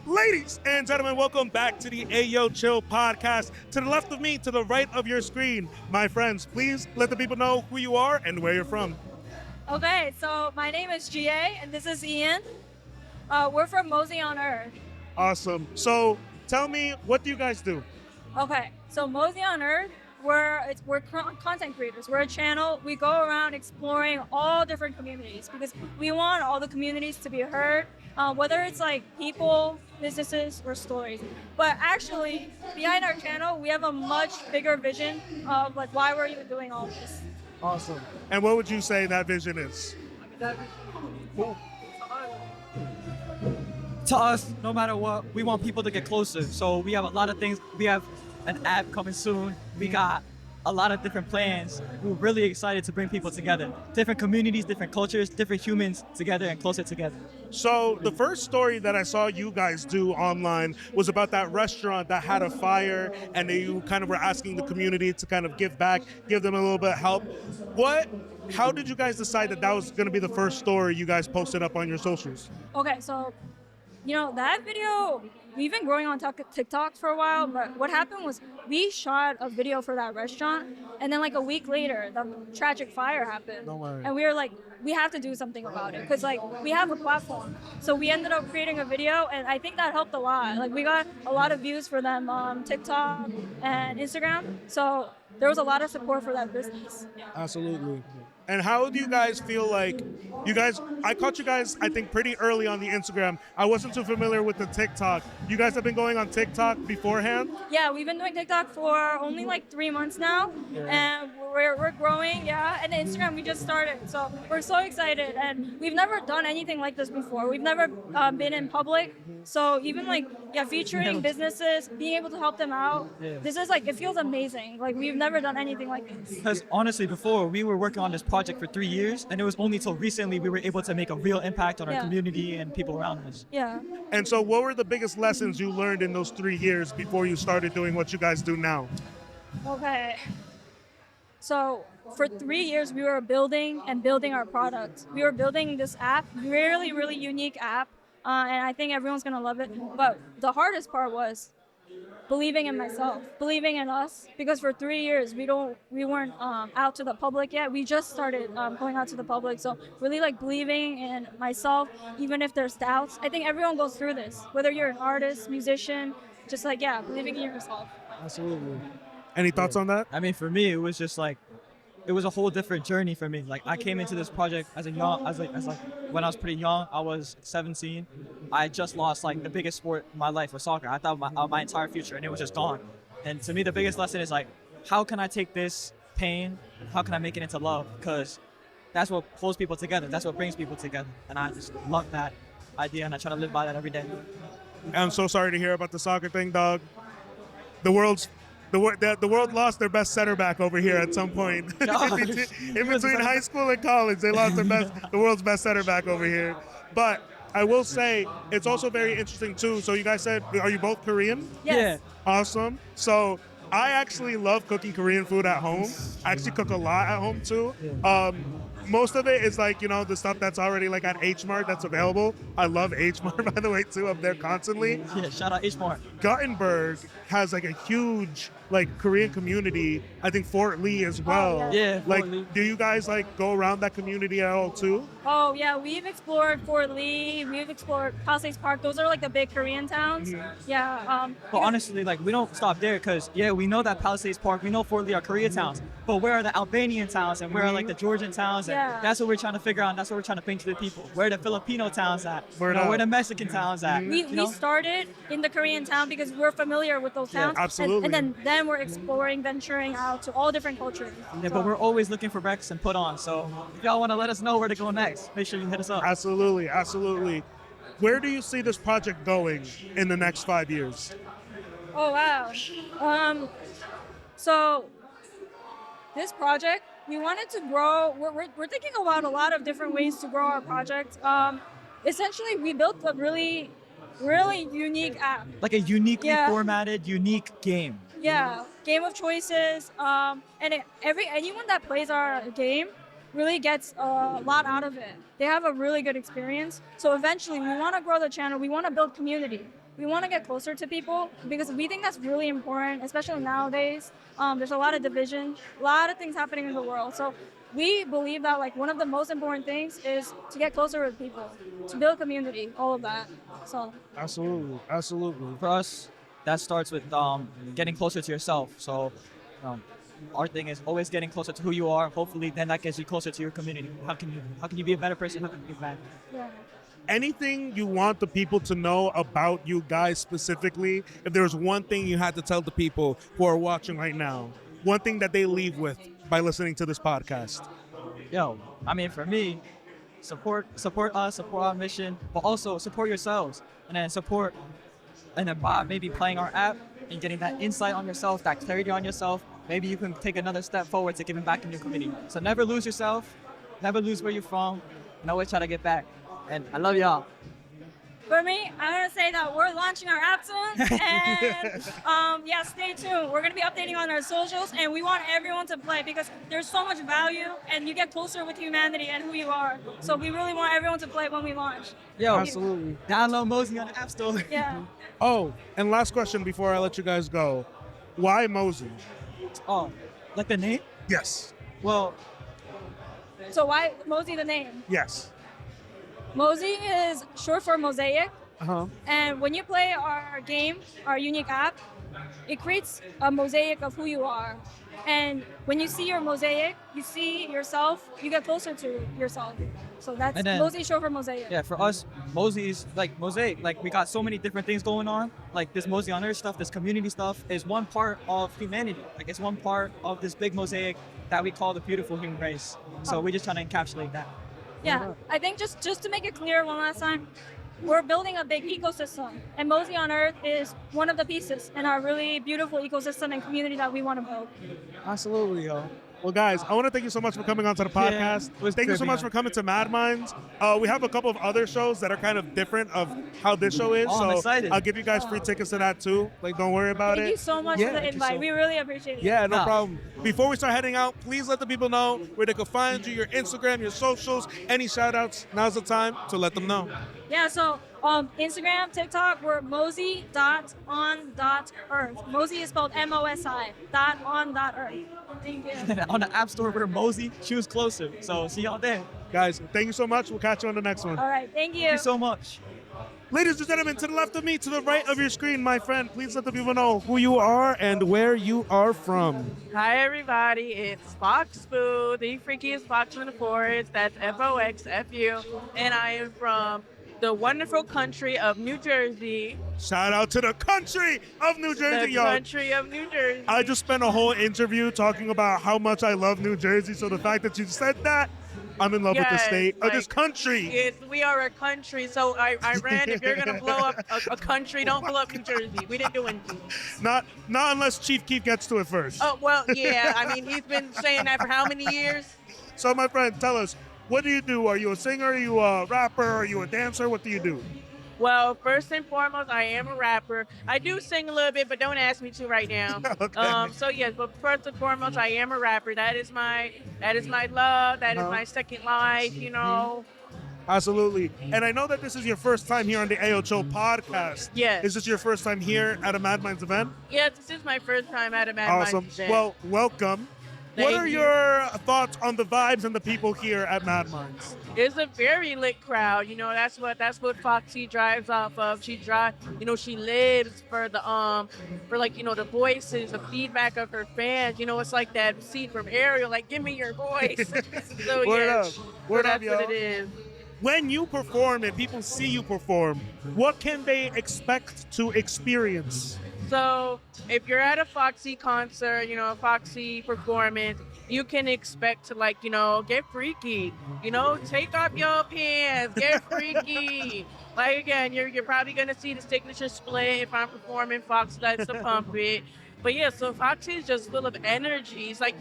Ladies and gentlemen, welcome back to the Ayoo Chill Podcast. To the left of me, to the right of your screen, my friends, please let the people know who you are and where you're from.
Okay, so my name is GA, and this is Ian. We're from Mosi On Earth.
Awesome. So tell me, what do you guys do?
Okay, so Mosi On Earth, we're content creators. We're a channel. We go around exploring all different communities because we want all the communities to be heard, whether it's like people, businesses, or stories. But actually, behind our channel, we have a much bigger vision of like why we're even doing all this.
Awesome. And what would you say that vision is?
To us, no matter what, we want people to get closer. So we have a lot of things. We have an app coming soon. We got a lot of different plans. We're really excited to bring people together. Different communities, different cultures, different humans together and closer together.
So the first story that I saw you guys do online was about that restaurant that had a fire, and you kind of were asking the community to kind of give back, give them a little bit of help. How did you guys decide that was going to be the first story you guys posted up on your socials?
Okay, so, that video, we've been growing on TikTok for a while, but what happened was we shot a video for that restaurant, and then like a week later, the tragic fire happened.
No worries.
And we were like, we have to do something about it, because like we have a platform. So we ended up creating a video, and I think that helped a lot. Like we got a lot of views for them on TikTok and Instagram. So there was a lot of support for that business.
Absolutely.
And how do you guys feel like I caught you guys, I think, pretty early on the Instagram. I wasn't too familiar with the TikTok. You guys have been going on TikTok beforehand?
Yeah, we've been doing TikTok for only like 3 months now, and we're growing, yeah. And Instagram, we just started, so we're so excited. And we've never done anything like this before. We've never been in public, so even featuring businesses, being able to help them out.
Yeah.
This is it feels amazing. Like we've never done anything like this.
Because honestly, before we were working on this project for 3 years, and it was only till recently we were able to make a real impact on our community and people around us.
Yeah.
And so what were the biggest lessons you learned in those 3 years before you started doing what you guys do now?
Okay. So for 3 years, we were building our product. We were building this app, really, really unique app, and I think everyone's gonna love it. But the hardest part was believing in myself, believing in us, because for 3 years we weren't out to the public yet. We just started going out to the public, so really believing in myself, even if there's doubts. I think everyone goes through this, whether you're an artist, musician, just believing in yourself.
Absolutely.
Any thoughts on that?
I mean, for me, it was just it was a whole different journey for me. Like I came into this project when I was pretty young. I was 17. I just lost the biggest sport in my life was soccer. I thought my entire future, and it was just gone. And to me, the biggest lesson is how can I take this pain? How can I make it into love? Because that's what pulls people together. That's what brings people together. And I just love that idea, and I try to live by that every day.
I'm so sorry to hear about the soccer thing, dog. The world lost their best center back over here at some point. in between high school and college, they lost the world's best center back over here. But I will say it's also very interesting too. So you guys said, are you both Korean?
Yes. Yeah.
Awesome. So I actually love cooking Korean food at home. I actually cook a lot at home too. Most of it is the stuff that's already at H Mart that's available. I love H Mart, by the way, too. I'm there constantly.
Yeah, shout out H Mart.
Gothenburg has a huge Korean community. I think Fort Lee as well.
Oh,
yeah, Fort Lee.
Do you guys go around that community at all too?
Oh yeah, we've explored Fort Lee. We've explored Palisades Park. Those are the big Korean towns. Mm-hmm. Yeah.
But honestly, we don't stop there because we know that Palisades Park, we know Fort Lee are Korean towns. But where are the Albanian towns and where are the Georgian towns? And that's what we're trying to figure out. And that's what we're trying to bring to the people. Where are the Filipino towns at? Where the Mexican towns at?
We started in the Korean town because we're familiar with those towns.
Yeah, absolutely.
And then we're exploring, venturing out to all different cultures.
Yeah, but we're always looking for recs and put on. So if y'all want to let us know where to go next, make sure you hit us up.
Absolutely, absolutely. Where do you see this project going in the next 5 years?
Oh wow. So this project, we wanted to grow. We're thinking about a lot of different ways to grow our project. Essentially, we built a really unique app.
Like a uniquely formatted, unique game.
Yeah, game of choices. And anyone that plays our game really gets a lot out of it. They have a really good experience. So eventually, we want to grow the channel. We want to build community. We want to get closer to people because we think that's really important, especially nowadays. There's a lot of division, a lot of things happening in the world. So we believe that one of the most important things is to get closer with people, to build community, all of that. So
absolutely.
For us, that starts with getting closer to yourself. So our thing is always getting closer to who you are. Hopefully, then that gets you closer to your community. How can you be a better person? How can you be better?
Yeah.
Anything you want the people to know about you guys specifically? If there's one thing you had to tell the people who are watching right now, one thing that they leave with by listening to this podcast.
For me, support us, support our mission, but also support yourselves, and then by maybe playing our app and getting that insight on yourself, that clarity on yourself, maybe you can take another step forward to giving back in your community. So never lose yourself, never lose where you're from, and always try to get back. And I love y'all.
For me, I want to say that we're launching our app soon, and yeah, stay tuned. We're going to be updating on our socials, and we want everyone to play because there's so much value, and you get closer with humanity and who you are. So we really want everyone to play when we launch.
Yo, absolutely. Download Mosi on the App Store.
Yeah.
Oh, and last question before I let you guys go. Why Mosi?
Oh, like the name?
Yes.
Well.
So why Mosi the name?
Yes.
Mosi is short for mosaic.
Uh-huh.
And when you play our game, our unique app, it creates a mosaic of who you are. And when you see your mosaic, you see yourself, you get closer to yourself. So that's Mosi short for mosaic.
Yeah, for us, Mosi is like mosaic. Like we got so many different things going on. Like this Mosi on Earth stuff, this community stuff is one part of humanity. Like it's one part of this big mosaic that we call the beautiful human race. So we're just trying to encapsulate that.
Yeah, I think just to make it clear one last time, we're building a big ecosystem, and Mosi on Earth is one of the pieces in our really beautiful ecosystem and community that we want to build.
Absolutely, yo.
Well, guys, I want to thank you so much for coming onto the podcast. Thank you so much for coming to MadMinds. We have a couple of other shows that are kind of different of how this show is.
Oh, I'm excited.
I'll give you guys free tickets to that too. Like, don't worry about it.
Thank you so much for the invite. We really appreciate it.
Yeah, no problem. Before we start heading out, please let the people know where they can find you, your Instagram, your socials, any shout outs. Now's the time to let them know.
Yeah, so Instagram, TikTok, we're mosi.on.earth. Mosi is spelled M-O-S-I, .on.earth. Thank you.
On the App Store, we're Mosi. Choose closer. So see y'all there.
Guys, thank you so much. We'll catch you on the next one.
All right, thank you.
Thank you so much.
Ladies and gentlemen, to the left of me, to the right of your screen, my friend, please let the people know who you are and where you are from.
Hi, everybody. It's FOXFU, the freakiest fox in the forest. That's FOXFU. And I am from the wonderful country of New Jersey.
Shout out to the country of New Jersey,
The country of New Jersey.
I just spent a whole interview talking about how much I love New Jersey, so the fact that you said that, I'm in love with the state, or this country.
We are a country, so I ran. If you're going to blow up a country, don't blow up New Jersey. We didn't do anything.
Not unless Chief Keef gets to it first.
Oh, well, yeah. I mean, he's been saying that for how many years?
So, my friend, tell us, what do you do? Are you a singer? Are you a rapper? Are you a dancer? What do you do?
Well, first and foremost, I am a rapper. I do sing a little bit, but don't ask me to right now.
Okay.
So yes, but first and foremost, I am a rapper. That is my love. That is my second life. You know.
Absolutely. And I know that this is your first time here on the Ayoo Chill Podcast.
Yes.
Is this your first time here at a MadMinds event?
Yes, this is my first time at a MadMinds
Awesome.
event.
Well, welcome. What
Thank
are
you.
your thoughts on the vibes and the people here at MadMinds?
It's a very lit crowd. You know, that's what Foxy drives off of. She lives for the the voices, the feedback of her fans. You know, it's like that scene from Ariel, like, give me your voice. So
Word
yeah,
up. Word
that's
up, yo.
what it is.
When you perform and people see you perform, what can they expect to experience?
So if you're at a Foxy concert, a Foxy performance, you can expect to get freaky, take off your pants, get freaky. Like again, you're probably gonna see the signature split if I'm performing Foxy Lights to Pump It. But yeah, so Foxy is just full of energy. It's like,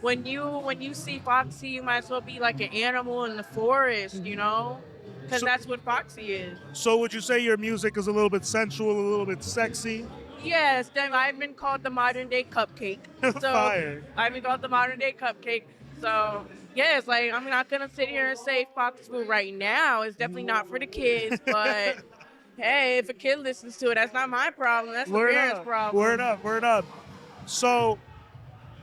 when you see Foxy, you might as well be like an animal in the forest, because that's what Foxy is.
So would you say your music is a little bit sensual, a little bit sexy?
Yes, then I've been called the modern day cupcake. So
Fire.
I've been called the modern day cupcake. So yes, like I'm not gonna sit here and say FOXFU right now. It's definitely not for the kids, but hey, if a kid listens to it, that's not my problem. That's the parents' problem.
Word up, word up. So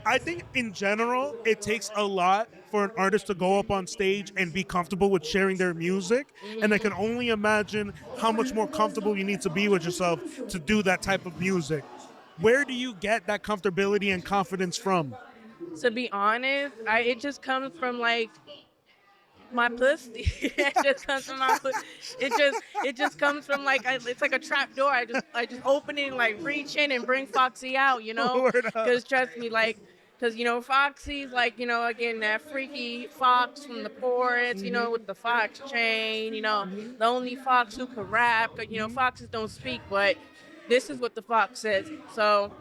I think in general, it takes a lot for an artist to go up on stage and be comfortable with sharing their music. And I can only imagine how much more comfortable you need to be with yourself to do that type of music. Where do you get that comfortability and confidence from?
To be honest, it just comes from like my pussy. It just comes from my pussy. It just comes from like it's like a trap door. I just open it and like reach in and bring Foxy out, Because trust me, because Foxy's like, again, that freaky fox from the forest, with the fox chain, the only fox who can rap. Foxes don't speak, but this is what the Fox says. So,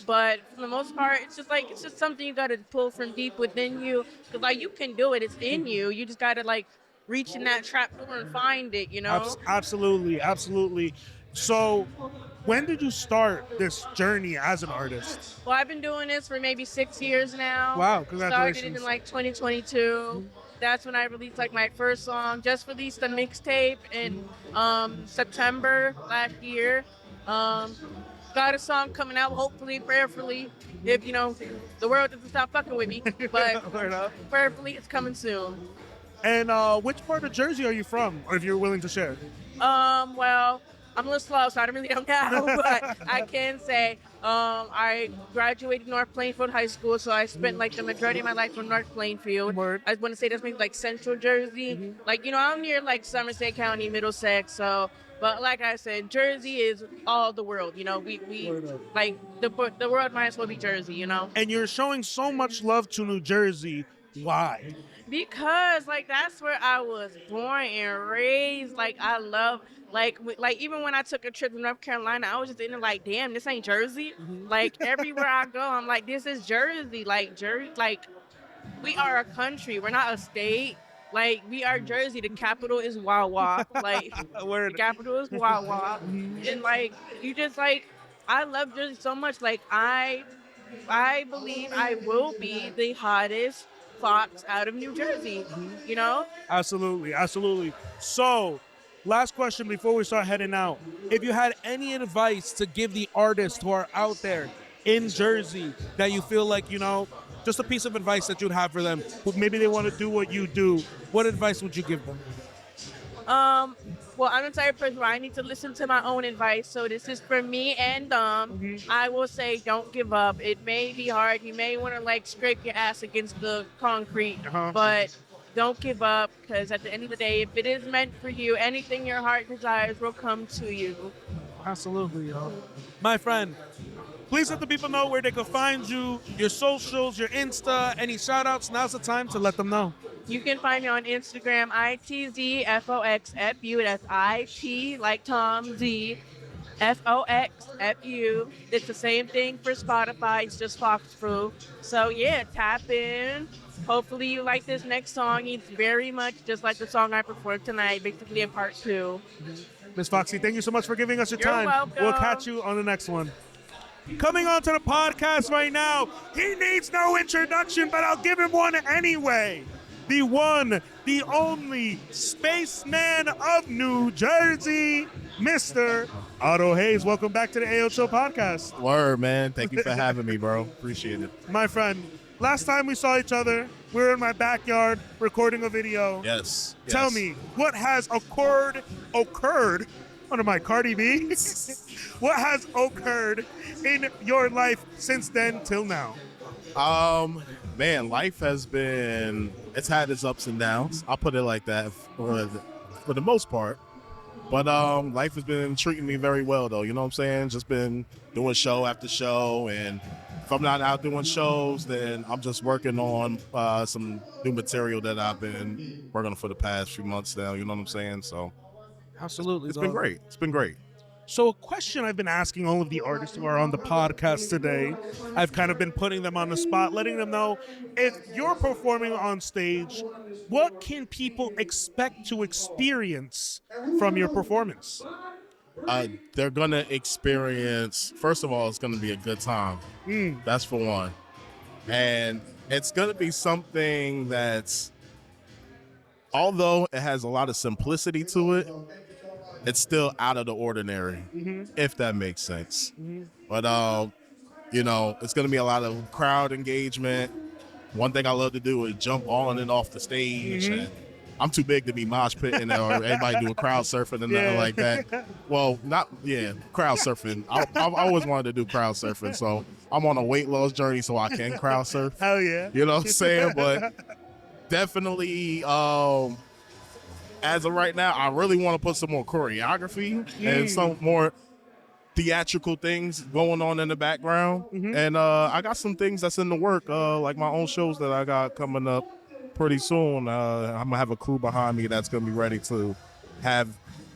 but for the most part, it's just something you gotta pull from deep within you. Cause like you can do it, it's in you. You just gotta like reach in that trap door and find it, you know?
Absolutely, absolutely. So, when did you start this journey as an artist?
Well, I've been doing this for maybe 6 years now.
Wow, congratulations.
Started it in like 2022. That's when I released like my first song. Just released a mixtape in September last year. Got a song coming out, hopefully, prayerfully, if you know the world doesn't stop fucking with me. But prayerfully, it's coming soon.
And which part of Jersey are you from, or if you're willing to share?
Well, I'm a little slow, so I really don't know, but I can say I graduated North Plainfield High School, so I spent like the majority of my life in North Plainfield. I want to say that's maybe like Central Jersey. Like, you know, I'm near like Somerset County, Middlesex, so. But like I said, Jersey is all the world, you know. We like the world might as well be Jersey, you know.
And you're showing so much love to New Jersey. Why?
Because like that's where I was born and raised. Like I love like even when I took a trip to North Carolina, I was just in it like, damn, this ain't Jersey. Like everywhere I go, I'm like, this is Jersey. Like Jersey, like we are a country. We're not a state. Like, we are Jersey. The capital is Wawa. Like, the capital is Wawa. And, like, you just, like, I love Jersey so much. Like, I believe I will be the hottest fox out of New Jersey, you know?
Absolutely, absolutely. So, last question before we start heading out. If you had any advice to give the artists who are out there in Jersey that you feel like, you know, just a piece of advice that you'd have for them, who maybe they want to do what you do, what advice would you give them?
Well, I'm the type of person where I need to listen to my own advice. So this is for me and I will say don't give up. It may be hard. You may want to like scrape your ass against the concrete, but don't give up, because at the end of the day, if it is meant for you, anything your heart desires will come to you.
Absolutely, yo. My friend, please let the people know where they can find you, your socials, your Insta, any shout-outs. Now's the time to let them know.
You can find me on Instagram, ITZFOXFU. That's IT, like Tom, Z, FOXFU. It's the same thing for Spotify. It's just FOXFU. So, yeah, tap in. Hopefully you like this next song. It's very much just like the song I performed tonight, basically in part 2.
Miss Foxy, thank you so much for giving us your time.
You're welcome.
We'll catch you on the next one. Coming on to the podcast right now, he needs no introduction, but I'll give him one anyway. The one, the only spaceman of New Jersey, Mr. Otto HAZE. Welcome back to the Ayoo Chill Podcast.
Word, man. Thank you for having me, bro. Appreciate it.
My friend, last time we saw each other, we were in my backyard recording a video.
Yes.
Tell me, what has occurred? One of my Cardi B. What has occurred in your life since then till now?
Man, life has been, it's had its ups and downs. I'll put it like that for the most part. But life has been treating me very well, though. You know what I'm saying? Just been doing show after show. And if I'm not out doing shows, then I'm just working on some new material that I've been working on for the past few months now. You know what I'm saying? So
absolutely,
it's been great. It's been great.
So a question I've been asking all of the artists who are on the podcast today, I've kind of been putting them on the spot, letting them know, if you're performing on stage, what can people expect to experience from your performance?
They're going to experience, first of all, it's going to be a good time. That's for one. And it's going to be something that's, although it has a lot of simplicity to it, it's still out of the ordinary, if that makes sense. But, you know, it's going to be a lot of crowd engagement. One thing I love to do is jump on and off the stage. And I'm too big to be mosh pitting or everybody doing crowd surfing and nothing like that. Well, crowd surfing. I always wanted to do crowd surfing, so I'm on a weight loss journey so I can crowd surf.
Hell yeah.
You know what I'm saying? But definitely, as of right now, I really want to put some more choreography and some more theatrical things going on in the background. And I got some things that's in the work, like my own shows that I got coming up pretty soon. I'm going to have a crew behind me that's going to be ready to have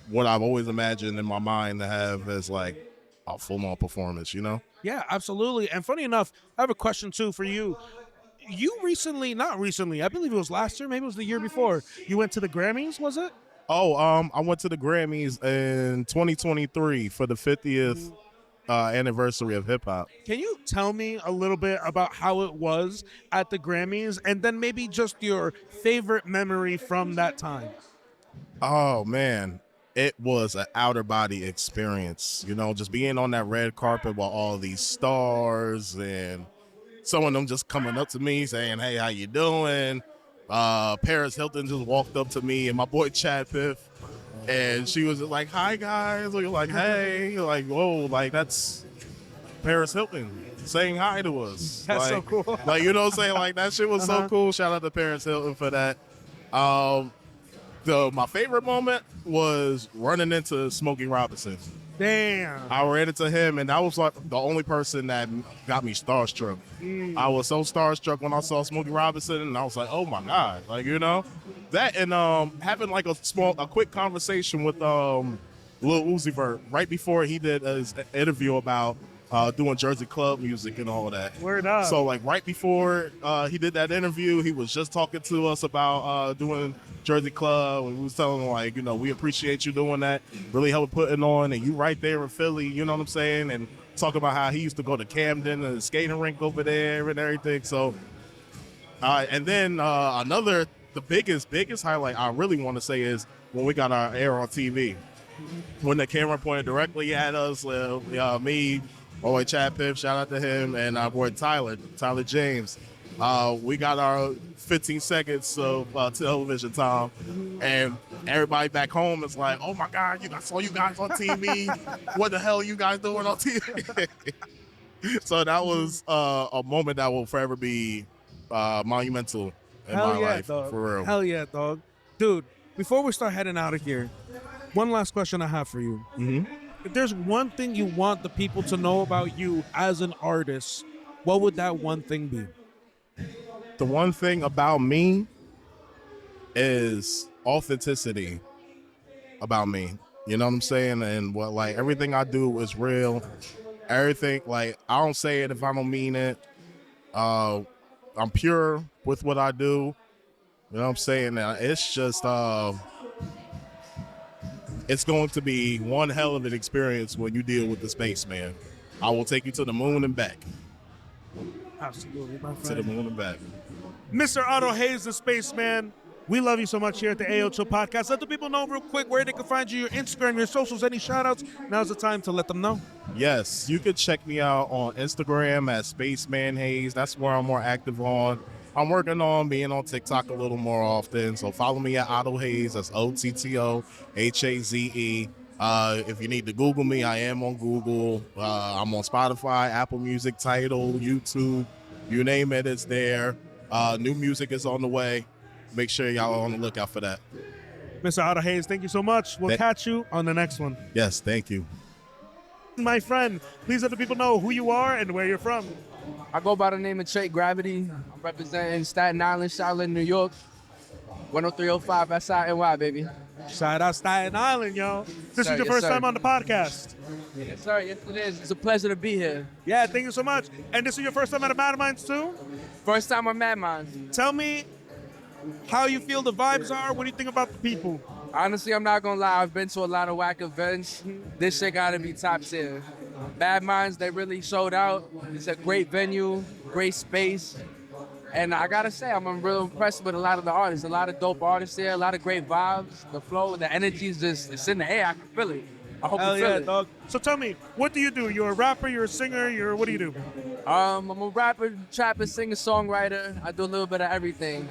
what I've always imagined in my mind to have as like a full-on performance, you know?
Yeah, absolutely. And funny enough, I have a question too for you. You recently, not recently, I believe it was last year, maybe it was the year before, you went to the Grammys, was it?
Oh, I went to the Grammys in 2023 for the 50th anniversary of hip hop.
Can you tell me a little bit about how it was at the Grammys, and then maybe just your favorite memory from that time?
Oh man, it was an outer body experience. You know, just being on that red carpet while all these stars and some of them just coming up to me saying, "Hey, how you doing?" Paris Hilton just walked up to me and my boy Chad Piff, and she was like, "Hi guys," or like, "Hey," like, "Whoa," like that's Paris Hilton saying hi to us.
That's
like,
so cool.
Like, you know what I'm saying? Like that shit was so cool. Shout out to Paris Hilton for that. My favorite moment was running into Smokey Robinson.
Damn.
I ran into him, and that was like the only person that got me starstruck. I was so starstruck when I saw Smokey Robinson, and I was like, "Oh my god!" Like, you know, that and having like a quick conversation with Lil Uzi Vert right before he did his interview about doing Jersey club music and all of that.
Word up.
So like right before he did that interview, he was just talking to us about doing Jersey club, and we was telling him like, you know, we appreciate you doing that, really helping putting on, and you right there in Philly, you know what I'm saying, and talking about how he used to go to Camden and the skating rink over there and everything. So, and then the biggest highlight I really want to say is when we got our air on TV, when the camera pointed directly at us, me, my boy Chad Piff, shout out to him, and our boy Tyler James. We got our 15 seconds of television time, and everybody back home is like, "Oh my God, I saw you guys on TV. What the hell are you guys doing on TV?" So that was a moment that will forever be monumental in my life,
dog.
for real.
Hell yeah, dog. Dude, before we start heading out of here, one last question I have for you. If there's one thing you want the people to know about you as an artist, what would that one thing be?
The one thing about me is authenticity about me. You know what I'm saying? And what, like, everything I do is real. Everything, like, I don't say it if I don't mean it. I'm pure with what I do. You know what I'm saying? It's just, it's going to be one hell of an experience when you deal with the spaceman. I will take you to the moon and back.
Absolutely, my friend.
To the moon and back.
Mr. Otto HAZE, the spaceman. We love you so much here at the Ayoo Chill Podcast. Let the people know real quick where they can find you, your Instagram, your socials, any shout-outs. Now's the time to let them know.
Yes, you can check me out on Instagram at Spaceman HAZE. That's where I'm more active on. I'm working on being on TikTok a little more often, so follow me at Otto HAZE. That's OTTO HAZE. If you need to Google me, I am on Google. I'm on Spotify, Apple Music, Tidal, YouTube. You name it, it's there. New music is on the way. Make sure y'all are on the lookout for that.
Mr. Otto HAZE, thank you so much. We'll catch you on the next one.
Yes, thank you.
My friend, please let the people know who you are and where you're from.
I go by the name of Trey Gravity. I'm representing Staten Island, Charlotte, New York. 10305 SINY, baby.
Shout out Staten Island, yo. This is your first time on the podcast.
Yes, sir. Yes, it is. It's a pleasure to be here.
Yeah, thank you so much. And this is your first time at MadMinds too?
First time on MadMinds.
Tell me how you feel the vibes are. What do you think about the people?
Honestly, I'm not gonna lie. I've been to a lot of whack events. This shit gotta be top tier. MadMinds, they really showed out. It's a great venue, great space. And I gotta say, I'm real impressed with a lot of the artists. A lot of dope artists there, a lot of great vibes. The flow, the energy is just, it's in the air. I can feel it. I hope you feel it.
Dog. So tell me, what do you do? You're a rapper, you're a singer, what do you do?
I'm a rapper, trapper, singer, songwriter. I do a little bit of everything.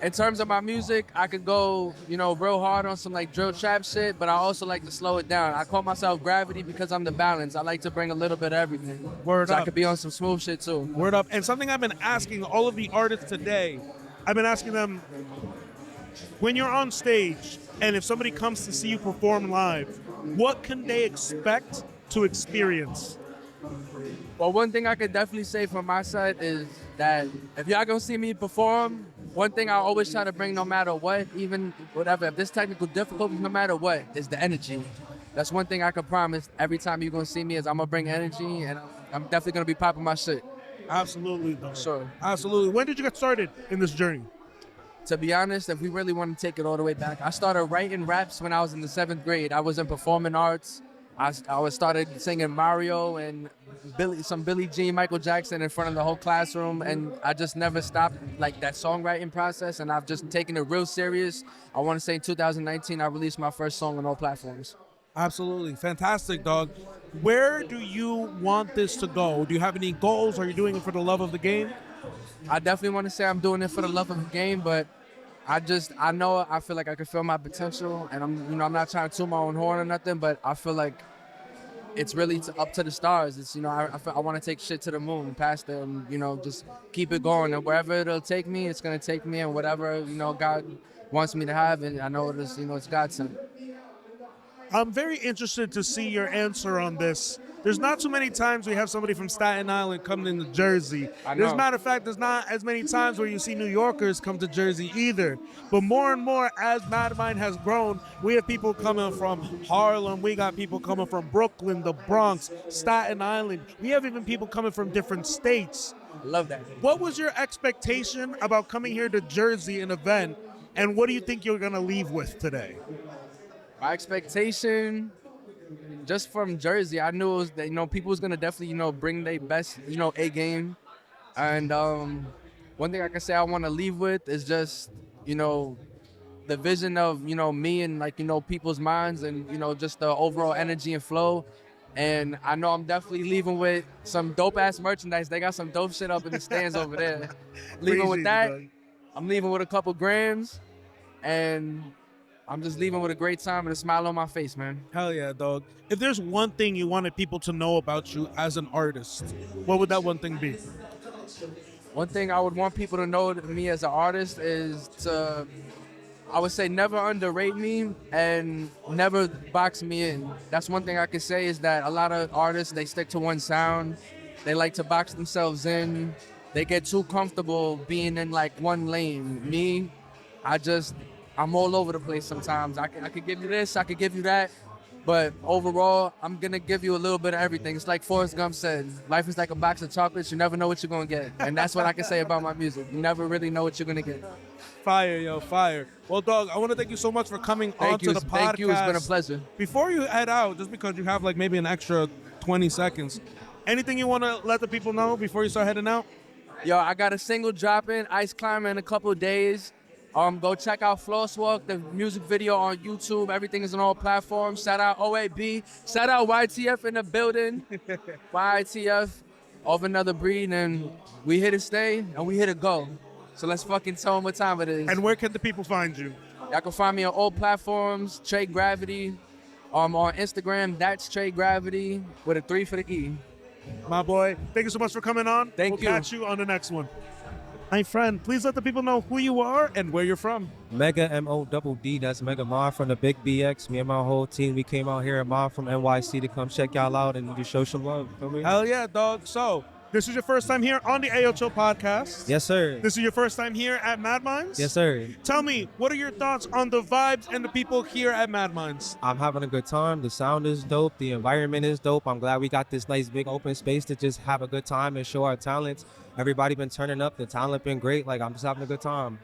In terms of my music, I could go, real hard on some like drill trap shit, but I also like to slow it down. I call myself Gravity because I'm the balance. I like to bring a little bit of everything.
Word
so
up.
I could be on some smooth shit too.
Word up. And something I've been asking all of the artists today, I've been asking them, when you're on stage and if somebody comes to see you perform live, what can they expect to experience?
Well, one thing I could definitely say from my side is that if y'all gonna see me perform, one thing I always try to bring no matter what, even whatever, if there's technical difficulties, no matter what, is the energy. that's one thing I can promise. Every time you're gonna see me is I'm gonna bring energy, and I'm definitely gonna be popping my shit.
Absolutely, though.
Sure.
Absolutely. When did you get started in this journey?
To be honest, if we really want to take it all the way back, I started writing raps when I was in the 7th grade. I was in performing arts. I started singing Mario and Billie Jean, Michael Jackson in front of the whole classroom, and I just never stopped like that songwriting process, and I've just taken it real serious. I want to say in 2019, I released my first song on all platforms.
Absolutely. Fantastic, dog. Where do you want this to go? Do you have any goals? Are you doing it for the love of the game?
I definitely want to say I'm doing it for the love of the game, but I feel like I can feel my potential, and I'm not trying to toot my own horn or nothing, but I feel like it's really up to the stars. It's, I want to take shit to the moon, past them, just keep it going, and wherever it'll take me, it's gonna take me, and whatever, God wants me to have, and I know it's God's sent.
I'm very interested to see your answer on this. There's not too many times we have somebody from Staten Island coming into Jersey. As a matter of fact, there's not as many times where you see New Yorkers come to Jersey either. But more and more, as MadMinds has grown, we have people coming from Harlem. We got people coming from Brooklyn, the Bronx, Staten Island. We have even people coming from different states.
I love that.
What was your expectation about coming here to Jersey, an event, and what do you think you're going to leave with today?
My expectation, just from Jersey, I knew it was that, people was gonna definitely, bring their best, A game. And one thing I can say I want to leave with is just, the vision of, me and people's minds, and just the overall energy and flow. And I know I'm definitely leaving with some dope ass merchandise. They got some dope shit up in the stands over there. Leaving with that. I'm leaving with a couple grams, and I'm just leaving with a great time and a smile on my face, man.
Hell yeah, dog. If there's one thing you wanted people to know about you as an artist, what would that one thing be?
One thing I would want people to know of me as an artist is to, I would say, never underrate me and never box me in. That's one thing I can say, is that a lot of artists, they stick to one sound. They like to box themselves in. They get too comfortable being in like one lane. Me, I'm all over the place sometimes. I could give you this, I could give you that, but overall, I'm gonna give you a little bit of everything. It's like Forrest Gump said, life is like a box of chocolates, you never know what you're gonna get. And that's what I can say about my music. You never really know what you're gonna get.
Fire, yo, fire. Well, dog, I wanna thank you so much for coming onto the podcast.
Thank you, it's been a pleasure.
Before you head out, just because you have like maybe an extra 20 seconds, anything you wanna let the people know before you start heading out?
Yo, I got a single dropping, Ice Climber, in a couple of days. Go check out Floss Walk, the music video on YouTube. Everything is on all platforms. Shout out OAB. Shout out YTF in the building. YTF, of another breed, and we here to stay and we here to go. So let's fucking tell them what time it is.
And where can the people find you?
Y'all can find me on all platforms. TREY Gravity. On Instagram, that's TREY Gravity with a 3 for the E.
My boy, thank you so much for coming on.
Thank you.
We'll catch you on the next one. My friend, please let the people know who you are and where you're from.
Mega M-O-D-D, that's Mega Mod from the Big BX. Me and my whole team, we came out here at Mod from NYC to come check y'all out and just show some love. Feel me?
Hell yeah, dog. So, this is your first time here on the Ayoo Chill Podcast.
Yes, sir.
This is your first time here at MadMinds?
Yes, sir.
Tell me, what are your thoughts on the vibes and the people here at MadMinds?
I'm having a good time. The sound is dope. The environment is dope. I'm glad we got this nice big open space to just have a good time and show our talents. Everybody been turning up. The talent been great. Like, I'm just having a good time.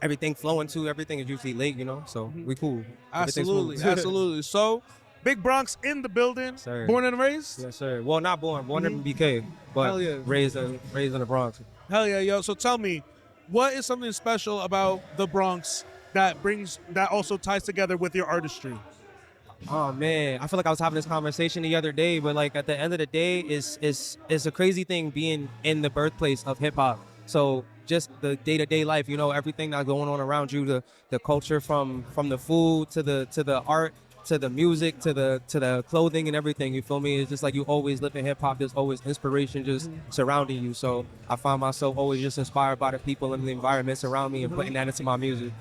Everything flowing too. Everything is usually late, so we cool.
Absolutely, absolutely. So, Big Bronx in the building.
Sir.
Born and raised?
Yes, sir. Well, not born in BK, but
Hell yeah.
raised in the Bronx.
Hell yeah, yo. So tell me, what is something special about the Bronx that also ties together with your artistry?
Oh man, I feel like I was having this conversation the other day, but like at the end of the day, it's a crazy thing being in the birthplace of hip hop. So just the day-to-day life, everything that's going on around you, the culture from the food to the art, to the music, to the clothing and everything, you feel me? It's just like you always live in hip hop. There's always inspiration just surrounding you. So I find myself always just inspired by the people and the environments around me and putting that into my music.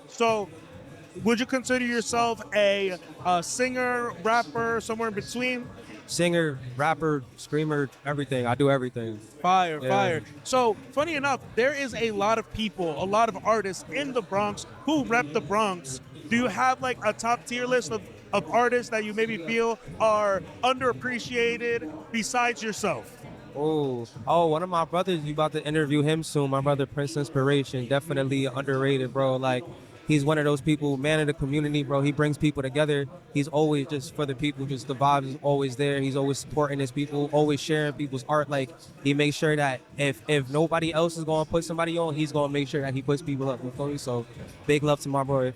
So would you consider yourself a singer, rapper, somewhere in between?
Singer, rapper, screamer, everything. I do everything.
Fire. So, funny enough, there is a lot of people, a lot of artists in the Bronx who rep the Bronx. Do you have like a top tier list of of artists that you maybe feel are underappreciated besides yourself?
Oh, one of my brothers, you about to interview him soon. My brother, Prince Inspiration, definitely underrated, bro. Like, he's one of those people, man of the community, bro. He brings people together. He's always just for the people, just the vibe is always there. He's always supporting his people, always sharing people's art. Like, he makes sure that if nobody else is going to put somebody on, he's going to make sure that he puts people up. You feel me? So, big love to my boy.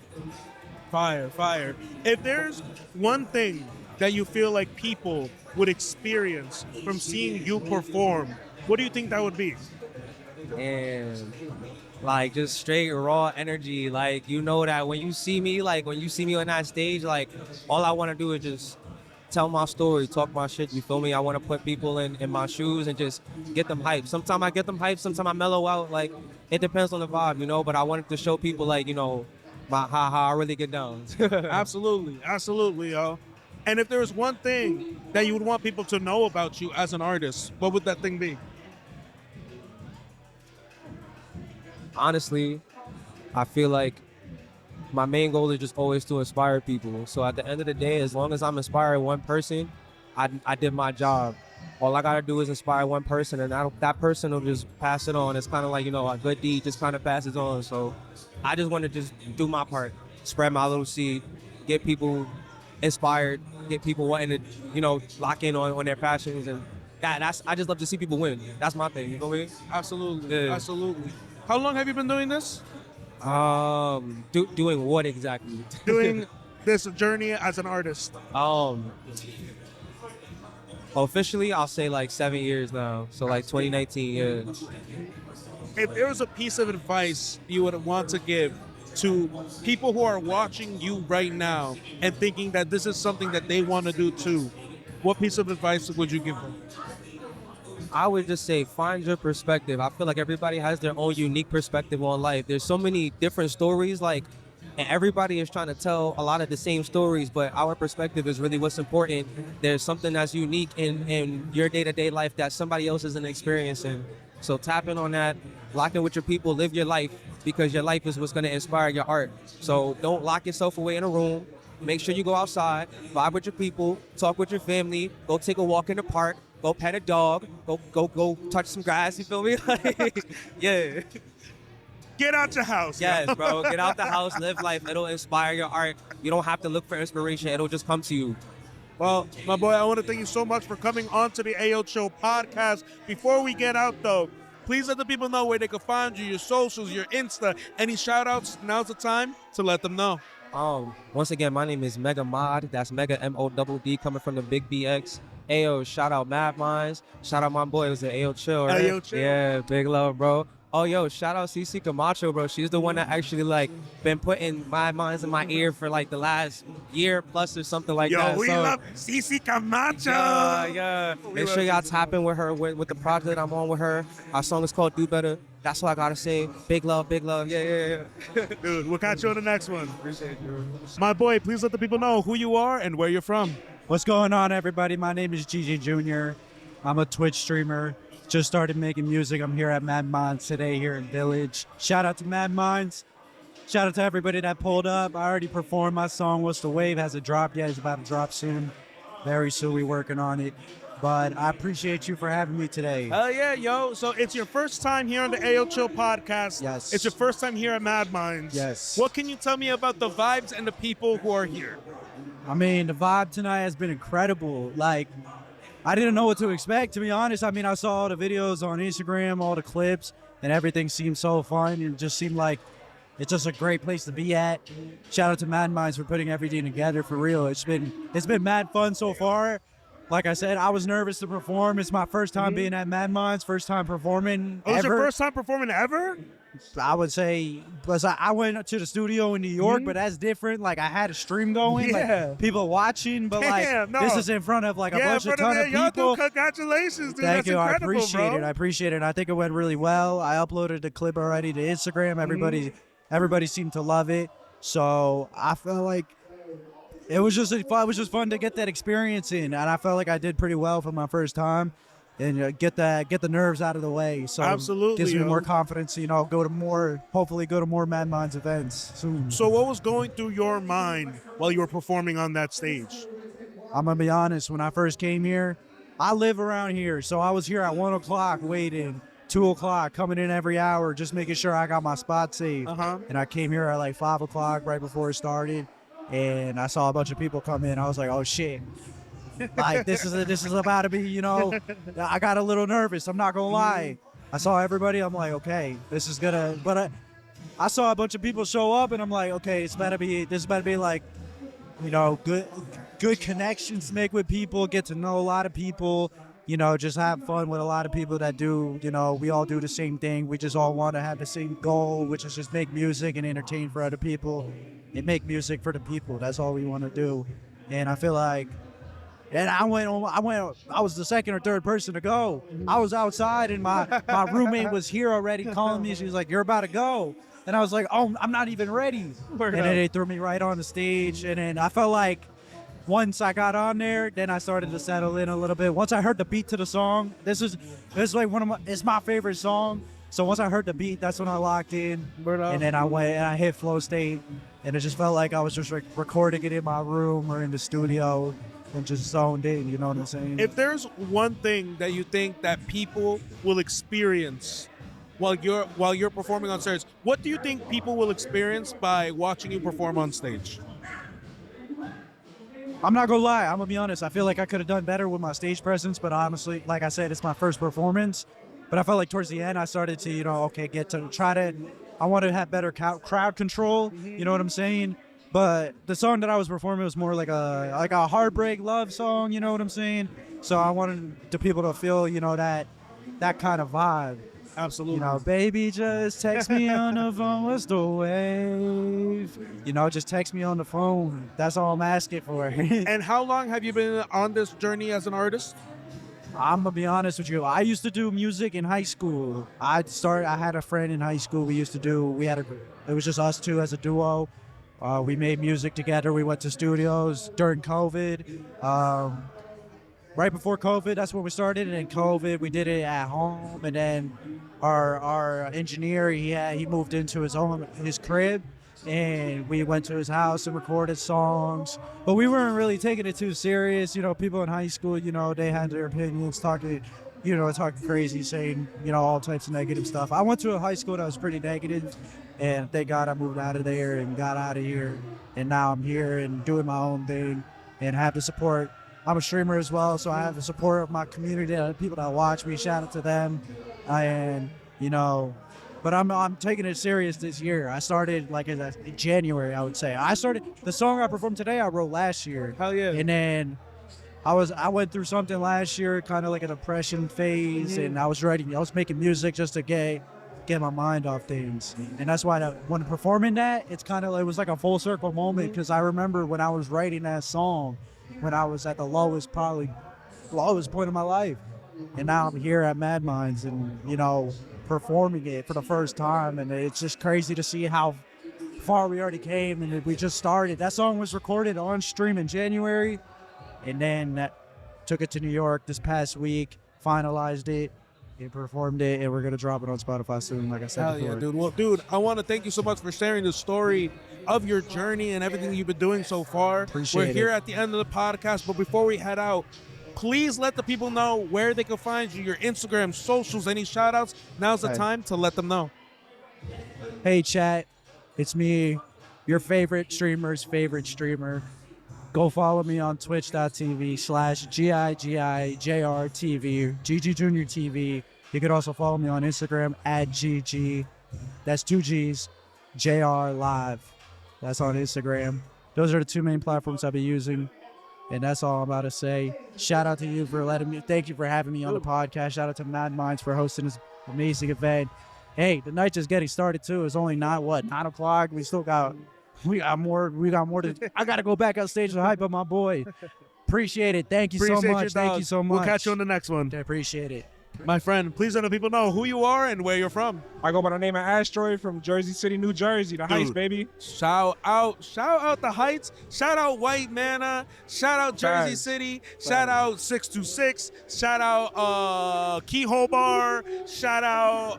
Fire, fire. If there's one thing that you feel like people would experience from seeing you perform, what do you think that would be?
And like just straight raw energy. Like, you know that when you see me on that stage, like all I want to do is just tell my story, talk my shit, you feel me? I want to put people in my shoes and just get them hyped. Sometimes I get them hyped, sometimes I mellow out. Like, it depends on the vibe, you know, but I wanted to show people, like, you know, how I really get down.
Absolutely, absolutely, yo. And if there was one thing that you would want people to know about you as an artist, what would that thing be?
Honestly, I feel like my main goal is just always to inspire people. So at the end of the day, as long as I'm inspiring one person, I did my job. All I gotta do is inspire one person, and that person will just pass it on. It's kind of like, you know, a good deed just kind of passes on. So I just want to just do my part, spread my little seed, get people inspired, get people wanting to, you know, lock in on their passions, and that's I just love to see people win. That's my thing. You know what I mean?
Absolutely,
Yeah.
absolutely. How long have you been doing this?
Doing what exactly?
Doing this journey as an artist.
Officially, I'll say like 7 years now. So like 2019, yeah.
If there was a piece of advice you would want to give to people who are watching you right now and thinking that this is something that they want to do too, what piece of advice would you give them?
I would just say find your perspective. I feel like everybody has their own unique perspective on life. There's so many different stories, like, and everybody is trying to tell a lot of the same stories, but our perspective is really what's important. There's something that's unique in your day-to-day life that somebody else isn't experiencing. So tap in on that, lock in with your people, live your life, because your life is what's going to inspire your art. So don't lock yourself away in a room. Make sure you go outside, vibe with your people, talk with your family, go take a walk in the park, go pet a dog, go touch some grass, you feel me? Yeah.
Get out your house.
Yes,
yo.
bro. Get out the house, live life. It'll inspire your art. You don't have to look for inspiration. It'll just come to you.
Well, my boy, I want to thank you so much for coming on to the Ayoo Chill Podcast. Before we get out, though, please let the people know where they can find you, your socials, your Insta. Any shout-outs? Now's the time to let them know.
Once again, my name is Mega Mod. That's Mega M-O-D-D, coming from the Big BX. Ayo, shout out MadMinds. Shout out my boy. It was at Ayoo Chill, right?
Ayoo Chill.
Yeah, big love, bro. Oh, yo, shout out CC Camacho, bro. She's the one that actually, like, been putting MadMinds in my ear for, like, the last year plus or something like that.
Yo, we love CC Camacho.
Yeah. Make sure y'all tap in with her, with the project I'm on with her. Our song is called Do Better. That's what I gotta say. Big love, big love. Yeah.
Dude, we'll catch you on the next one. Appreciate you. My boy, please let the people know who you are and where you're from.
What's going on, everybody? My name is Gigi Junior. I'm a Twitch streamer. Just started making music. I'm here at MadMinds today here in Village. Shout out to MadMinds. Shout out to everybody that pulled up. I already performed my song, What's the Wave? Hasn't dropped yet. It's about to drop soon. Very soon, we're working on it. But I appreciate you for having me today.
Hell yeah, yo. So it's your first time here on the Ayoo Chill Podcast.
Yes.
It's your first time here at MadMinds.
Yes.
What can you tell me about the vibes and the people who are here?
I mean, the vibe tonight has been incredible. Like, I didn't know what to expect, to be honest. I mean, I saw all the videos on Instagram, all the clips, and everything seemed so fun. And it just seemed like it's just a great place to be at. Shout out to MadMinds for putting everything together, for real. It's been mad fun so far. Like I said, I was nervous to perform. It's my first time being at MadMinds, first time performing
Oh, it's
ever.
your first time performing ever?
I would say, plus I went to the studio in New York, but that's different. Like, I had a stream going,
Yeah.
like people watching, but
Damn,
like this is in front of like a
Yeah,
bunch
in
of
front
ton of
y'all
people.
do. Congratulations, dude.
Thank
That's
you.
incredible,
I appreciate
bro.
it. I appreciate it. I think it went really well. I uploaded the clip already to Instagram. Everybody seemed to love it. So I felt like it was just fun to get that experience in, and I felt like I did pretty well for my first time. and get the nerves out of the way. So
Absolutely,
gives me
yo.
more confidence. You know, hopefully go to more MadMinds events soon.
So what was going through your mind while you were performing on that stage?
I'm gonna be honest. When I first came here, I live around here, so I was here at 1 o'clock waiting, 2 o'clock coming in every hour, just making sure I got my spot saved. And I came here at like 5 o'clock right before it started, and I saw a bunch of people come in. I was like, oh shit. Like this is about to be, you know, I got a little nervous. I'm not gonna lie. I saw everybody. I'm like, okay, this is gonna. But I saw a bunch of people show up, and I'm like, okay, this better be like, you know, good connections to make with people, get to know a lot of people. You know, just have fun with a lot of people that do. You know, we all do the same thing. We just all want to have the same goal, which is just make music and entertain for other people, and make music for the people. That's all we want to do. And I feel like. And I was the second or third person to go. I was outside and my roommate was here already calling me. She was like, you're about to go. And I was like, oh, I'm not even ready. And then they threw me right on the stage. And then I felt like once I got on there, then I started to settle in a little bit. Once I heard the beat to the song, this is like it's my favorite song. So once I heard the beat, that's when I locked in. And then I went and I hit flow state. And it just felt like I was just recording it in my room or in the studio. And just zoned in, you know what I'm saying?
If there's one thing that you think that people will experience while you're performing on stage, what do you think people will experience by watching you perform on stage?
I'm not gonna lie, I'm gonna be honest. I feel like I could have done better with my stage presence, but honestly, like I said, it's my first performance. But I felt like towards the end, I started to, you know, okay, I want to have better crowd control. You know what I'm saying? But the song that I was performing was more like a heartbreak love song, you know what I'm saying? So I wanted the people to feel, you know, that kind of vibe.
Absolutely.
You know, baby, just text me on the phone, what's the wave? You know, just text me on the phone. That's all I'm asking for.
And how long have you been on this journey as an artist?
I'm gonna be honest with you. I used to do music in high school. I had a friend in high school. It was just us two as a duo. We made music together. We went to studios during COVID. Right before COVID, that's when we started. And in COVID, we did it at home. And then our engineer, he moved into his crib, and we went to his house and recorded songs. But we weren't really taking it too serious. You know, people in high school, you know, they had their opinions, talking crazy, saying, you know, all types of negative stuff. I went to a high school that was pretty negative. And thank God I moved out of there and got out of here. And now I'm here and doing my own thing and have the support. I'm a streamer as well, so I have the support of my community, the people that watch me. Shout out to them. And, you know, but I'm taking it serious this year. I started like in January, I would say. The song I performed today, I wrote last year.
Hell yeah.
And then I went through something last year, kind of like a depression phase, and I was making music just to get my mind off things. And that's why when performing that, it was like a full circle moment, because I remember when I was writing that song, when I was at the lowest point of my life. And now I'm here at MadMinds and, you know, performing it for the first time. And it's just crazy to see how far we already came, and we just started. That song was recorded on stream in January, and then took it to New York this past week, finalized it, and performed it, and we're gonna drop it on Spotify soon, like I said before.
Yeah, dude. Well, dude, I want to thank you so much for sharing the story of your journey and everything you've been doing so far.
Appreciate
We're here
it.
at the end of the podcast, but before we head out, please let the people know where they can find you, your Instagram, socials, any shout outs. Now's the time to let them know.
Hey chat, it's me, your favorite streamer's favorite streamer. Go follow me on twitch.tv/GIGIJRTV, Gigi Junior TV. You could also follow me on Instagram @GG, that's 2 G's, JR Live. That's on Instagram. Those are the two main platforms I'll be using. And that's all I'm about to say. Shout out to you for thank you for having me on the podcast. Shout out to MadMinds for hosting this amazing event. Hey, the night just getting started too. It's only 9 o'clock. We got more to I gotta go back on stage to hype up my boy. Appreciate it. Thank you so much. Thank you so much.
We'll catch you on the next one.
I appreciate it.
My friend, please let the people know who you are and where you're from.
I go by the name of ASTERO from Jersey City, New Jersey, the Heights, baby.
Shout out the Heights. Shout out White Manna. Shout out Jersey City. Shout out 626. Shout out Keyhole Bar. Shout out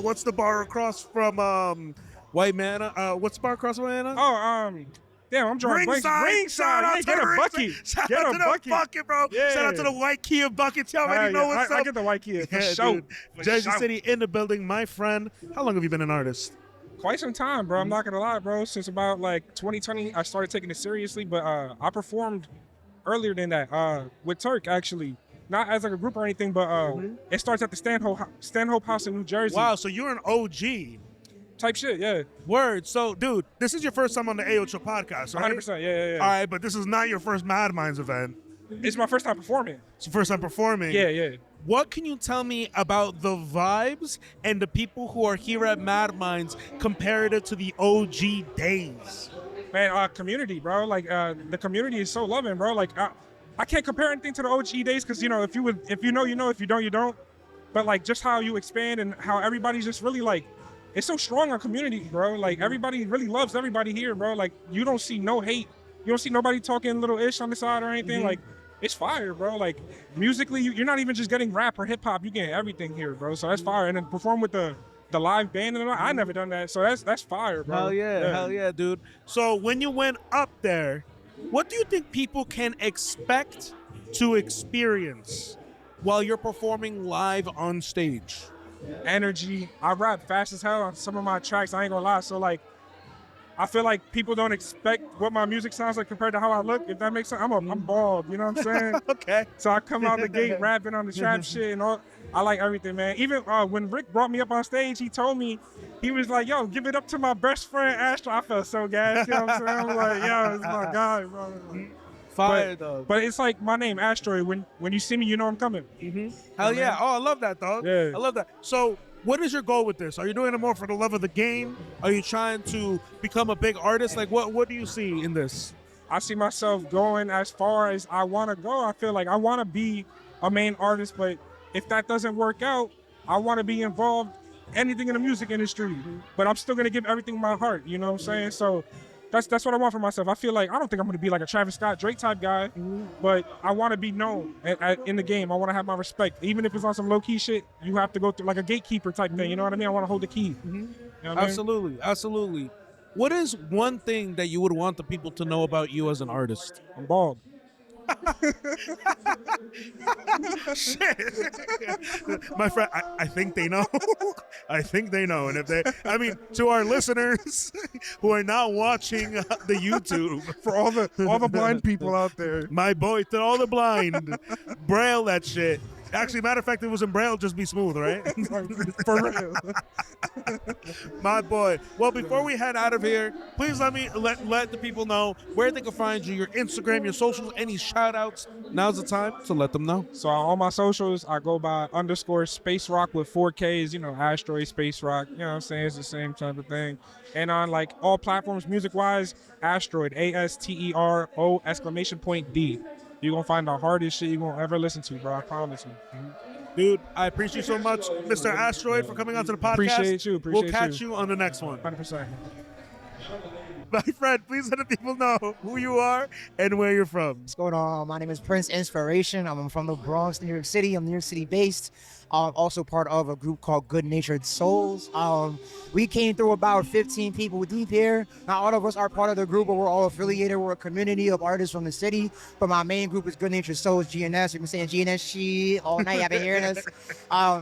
what's the bar across from White Manna? What's the bar across from White Manna?
Oh, damn, I'm drawing blanks.
Ringside. Shout out to
Get a bucket.
Shout out to the bucket, bro.
Yeah.
Shout out to the White Kia bucket. Y'all already know what's up.
I get the White Kia.
Yeah, dude. Jersey City in the building. My friend, how long have you been an artist?
Quite some time, bro. I'm not gonna lie, bro. Since about like 2020, I started taking it seriously. But I performed earlier than that with Turk, actually. Not as like a group or anything, but it starts at the Stanhope House in New Jersey.
Wow, so you're an OG.
Type shit, yeah.
Word. So, dude, this is your first time on the Ayoo Chill Podcast, right?
100%, yeah.
All right, but this is not your first MadMinds event.
It's my first time performing.
It's your first time performing?
Yeah.
What can you tell me about the vibes and the people who are here at MadMinds comparative to the OG days?
Man, community, bro. Like, the community is so loving, bro. Like, I can't compare anything to the OG days because, you know, if you know, you know. If you don't, you don't. But, like, just how you expand and how everybody's just really, like, it's so strong on community, bro. Like, everybody really loves everybody here, bro. Like, you don't see no hate. You don't see nobody talking little ish on the side or anything. Like, it's fire, bro. Like, musically, you're not even just getting rap or hip hop. You get everything here, bro. So that's fire. And then perform with the live band and all. I never done that. So that's fire, bro.
Hell yeah, dude. So when you went up there, what do you think people can expect to experience while you're performing live on stage?
Energy. I rap fast as hell on some of my tracks. I ain't gonna lie. So like, I feel like people don't expect what my music sounds like compared to how I look. If that makes sense, I'm bald. You know what I'm saying?
Okay.
So I come out the gate rapping on the trap shit and all. I like everything, man. Even when Rick brought me up on stage, he told me, he was like, "Yo, give it up to my best friend ASTERO." I felt so gassed. You know what I'm saying? I'm like, "Yo, it's my guy, bro."
Fire, though.
But it's like my name, ASTERO. When you see me, you know I'm coming.
Hell yeah. Oh, I love that, dog.
Yeah.
I love that. So what is your goal with this? Are you doing it more for the love of the game? Are you trying to become a big artist? Like, what do you see in this?
I see myself going as far as I want to go. I feel like I want to be a main artist, but if that doesn't work out, I want to be involved anything in the music industry. But I'm still going to give everything my heart, you know what I'm saying? So that's what I want for myself. I feel like I don't think I'm going to be like a Travis Scott, Drake type guy, but I want to be known in the game. I want to have my respect. Even if it's on some low-key shit, you have to go through like a gatekeeper type thing, you know what I mean? I want to hold the key. You know what I mean?
Absolutely. What is one thing that you would want the people to know about you as an artist?
I'm bald.
Shit. My friend, I think they know. I think they know. And if they, I mean, to our listeners who are not watching the YouTube,
for all the blind people out there,
my boy, to all the blind, braille that shit. Actually, matter of fact, it was in braille, just be smooth, right?
For real.
My boy. Well, before we head out of here, please let the people know where they can find you, your Instagram, your socials, any shout outs. Now's the time to let them know.
So on all my socials, I go by _Space Rock with 4 Ks, you know, ASTERO, Space Rock, you know what I'm saying? It's the same type of thing. And on like all platforms, music-wise, ASTERO, ASTERO !D. You're going to find the hardest shit you're going to ever listen to, bro. I promise you.
Dude, I appreciate you so much, Mr. ASTERO, for coming onto the podcast.
Appreciate you.
We'll catch you on the next one.
100%.
My friend, please let the people know who you are and where you're from.
What's going on? My name is Prince Inspiration. I'm from the Bronx, New York City. I'm New York City based. Also part of a group called Good Natured Souls. We came through about 15 people deep here. Not all of us are part of the group, but we're all affiliated. We're a community of artists from the city. But my main group is Good Natured Souls, GNS. You've been saying GNS shit all night. I've been hearing us.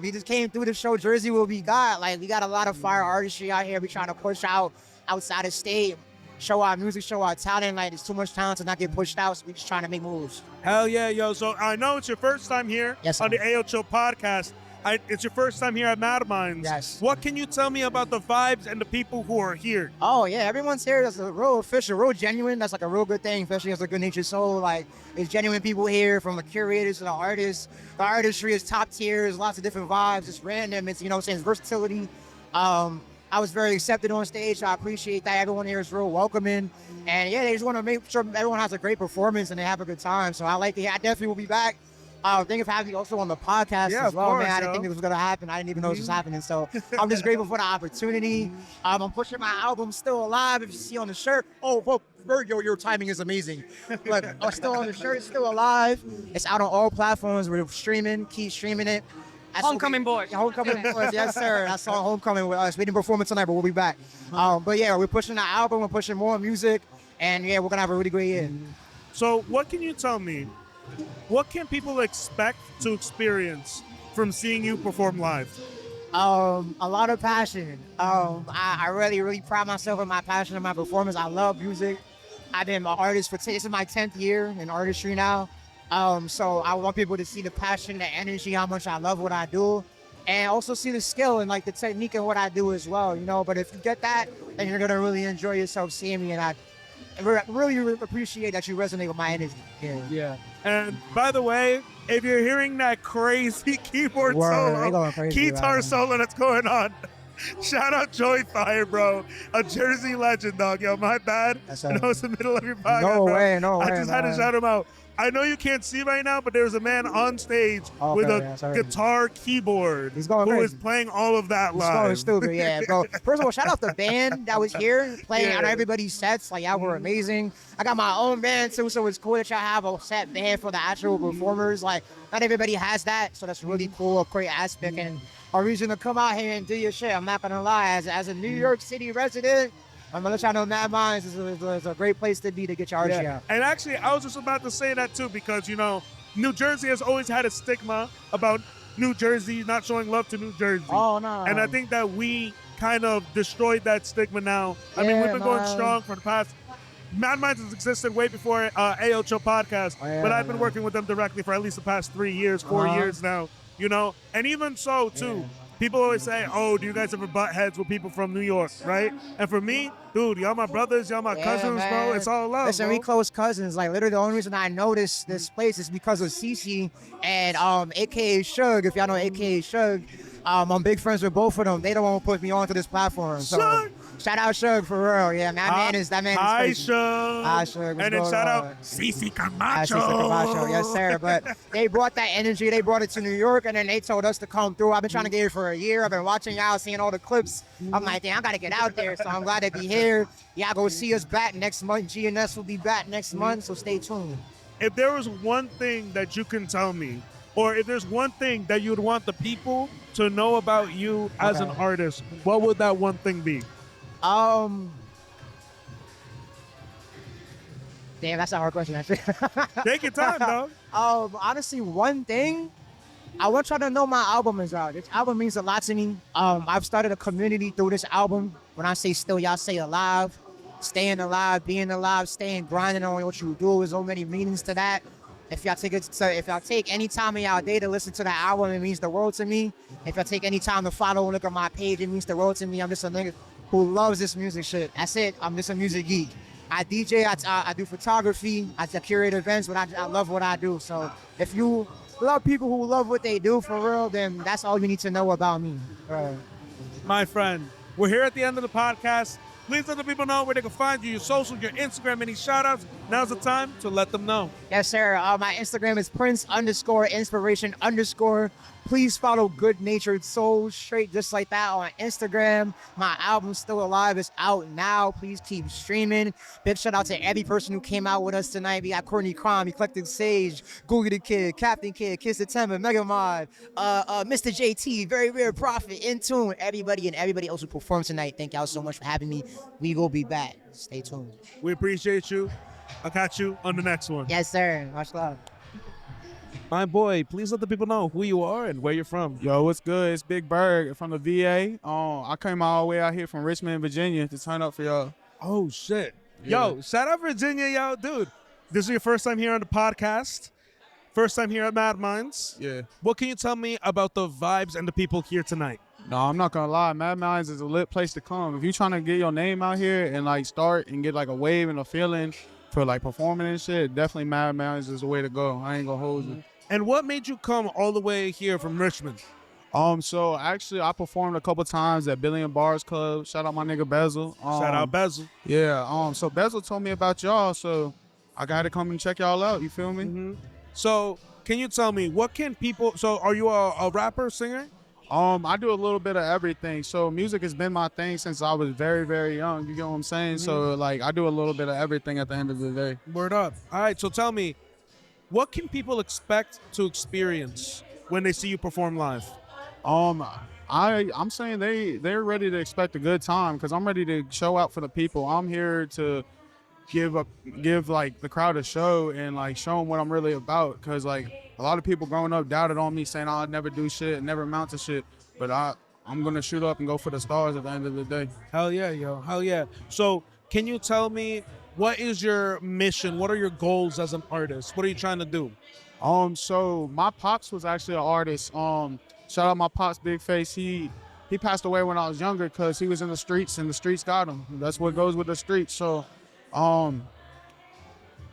We just came through to show Jersey what we got. Like, we got a lot of fire artistry out here. We trying to push out outside of state. Show our music, show our talent. Like, there's too much talent to not get pushed out, so we're just trying to make moves.
Hell yeah, yo. So I know it's your first time here on the Ayoo Chill Podcast. It's your first time here at MadMinds.
Yes.
What can you tell me about the vibes and the people who are here?
Oh, yeah, everyone's here. That's a real official, real genuine. That's like a real good thing, especially as a Good Natured Soul. Like, it's genuine people here, from the curators to the artists. The artistry is top tier. There's lots of different vibes. It's random. It's, you know what I'm saying, it's versatility. I was very accepted on stage, so I appreciate that. Everyone here is real welcoming. And yeah, they just want to make sure everyone has a great performance and they have a good time. So I like it. I definitely will be back. Thank you for having me also on the podcast as well, man. I didn't think it was gonna happen. I didn't even know it was happening. So I'm just grateful for the opportunity. I'm pushing my album Still Alive. If you see on the shirt, BURG, your timing is amazing. But still on the shirt, Still Alive. It's out on all platforms. We're streaming, keep streaming it.
Homecoming Boys.
Homecoming Boys, yes sir. That's on Homecoming with us. We didn't perform it tonight, but we'll be back. But yeah, we're pushing the album, we're pushing more music, and yeah, we're gonna have a really great year.
So what can you tell me? What can people expect to experience from seeing you perform live?
A lot of passion. I really, really pride myself in my passion and my performance. I love music. I've been an artist this is my 10th year in artistry now. So I want people to see the passion, the energy, how much I love what I do, and also see the skill and like the technique in what I do as well, you know. But if you get that, then you're gonna really enjoy yourself seeing me, and I really appreciate that you resonate with my energy.
Yeah. And by the way, if you're hearing that crazy keyboard solo, guitar solo that's going on, shout out JOYFIRE, bro. A Jersey legend, dog. Yo, my bad. I know it's the middle of your podcast.
No way.
I just had to shout him out. I know you can't see right now, but there's a man on stage with a guitar keyboard who is playing all of that live.
He's going stupid, yeah, bro. First of all, shout out the band that was here playing on everybody's sets. Like, y'all were amazing. I got my own band too, so it's cool that y'all have a set band for the actual performers. Like, not everybody has that, so that's really cool, a great aspect, and a reason to come out here and do your shit. I'm not gonna lie, as a New York City resident, I'm gonna let y'all know MadMinds is a great place to be to get your art out.
And actually, I was just about to say that too, because, you know, New Jersey has always had a stigma about New Jersey not showing love to New Jersey.
Oh, no.
And I think that we kind of destroyed that stigma now. I mean, we've been going strong for the past. MadMinds has existed way before Ayoo Chill Podcast, but I've been working with them directly for at least the past 3 years, 4 years now, you know? And even so, too, people always say, oh, do you guys ever butt heads with people from New York, right? And for me, dude, y'all my brothers, y'all my cousins,
man.
bro. It's all love,
Listen,
bro.
we close cousins. Like, literally, the only reason I noticed this place is because of Cece and AKA Shug. If y'all know AKA Shug, I'm big friends with both of them. They the one who put me onto this platform. So, shout out Shug for real. Yeah, that man is
Hi,
crazy.
Shug.
Hi, Shug.
And then shout out Cece Camacho.
Cece Camacho, yes, sir. But they brought that energy. They brought it to New York, and then they told us to come through. I've been trying to get here for a year. I've been watching y'all, seeing all the clips. I'm like, damn, I got to get out there. So I'm glad to be here. Y'all go see us back next month. GNS will be back next month, so stay tuned.
If there was one thing that you can tell me, or if there's one thing that you'd want the people to know about you as an artist, what would that one thing be?
Damn, that's a hard question, actually.
Take your time, dog.
Honestly, one thing, I want y'all to know my album is out. This album means a lot to me. I've started a community through this album. When I say still, y'all say alive. Staying alive, being alive, staying grinding on what you do. There's so many meanings to that. If y'all take any time in y'all day to listen to the album, it means the world to me. If y'all take any time to follow and look at my page, it means the world to me. I'm just a nigga who loves this music shit. That's it. I'm just a music geek. I DJ, I do photography, I curate events, but I love what I do. So if you love people who love what they do for real, then that's all you need to know about me.
My friend, we're here at the end of the podcast. Please let the people know where they can find you, your socials, your Instagram, any shout-outs. Now's the time to let them know.
Yes, sir. My Instagram is Prince_inspiration_. Please follow Good Natured Souls, straight just like that on Instagram. My album's still alive. It's out now. Please keep streaming. Big shout out to every person who came out with us tonight. We got Courtney Crime, Eclectic Sage, Googie the Kid, Captain Kid, Kiid September, Mega Mod, Mr. JT, Very Rare Prophet, In Tune, everybody and everybody else who performed tonight. Thank y'all so much for having me. We will be back. Stay tuned.
We appreciate you. I'll catch you on the next one.
Yes, sir. Much love.
My boy, please let the people know who you are and where you're from.
Yo, what's good? It's Big BURG from the VA. I came all the way out here from Richmond, Virginia to turn up for y'all.
Oh, shit.
Yeah.
Yo, shout out Virginia, yo. Dude, this is your first time here on the podcast. First time here at MadMinds.
Yeah.
What can you tell me about the vibes and the people here tonight?
No, I'm not gonna lie. MadMinds is a lit place to come. If you're trying to get your name out here and like start and get like a wave and a feeling for like performing and shit, definitely MadMinds is the way to go. I ain't gonna hold you.
And what made you come all the way here from Richmond?
So actually I performed a couple times at Billion Bars Club. Shout out my nigga Bezel.
Shout out Bezel.
Yeah. So Bezel told me about y'all, so I gotta come and check y'all out. You feel me?
So
can you tell me what can people? So, are you a rapper, singer?
I do a little bit of everything. So music has been my thing since I was very, very young. You get what I'm saying? So like I do a little bit of everything at the end of the day.
Word up. All right, so tell me, what can people expect to experience when they see you perform live?
I'm saying they're ready to expect a good time because I'm ready to show out for the people. I'm here to give like the crowd a show and like show them what I'm really about. Cause like a lot of people growing up doubted on me, saying I'd never do shit, never amount to shit. But I'm gonna shoot up and go for the stars at the end of the day.
Hell yeah, yo, hell yeah. So can you tell me, what is your mission? What are your goals as an artist? What are you trying to do?
So my pops was actually an artist. Shout out my pops, Big Face. He passed away when I was younger because he was in the streets and the streets got him. That's what goes with the streets. So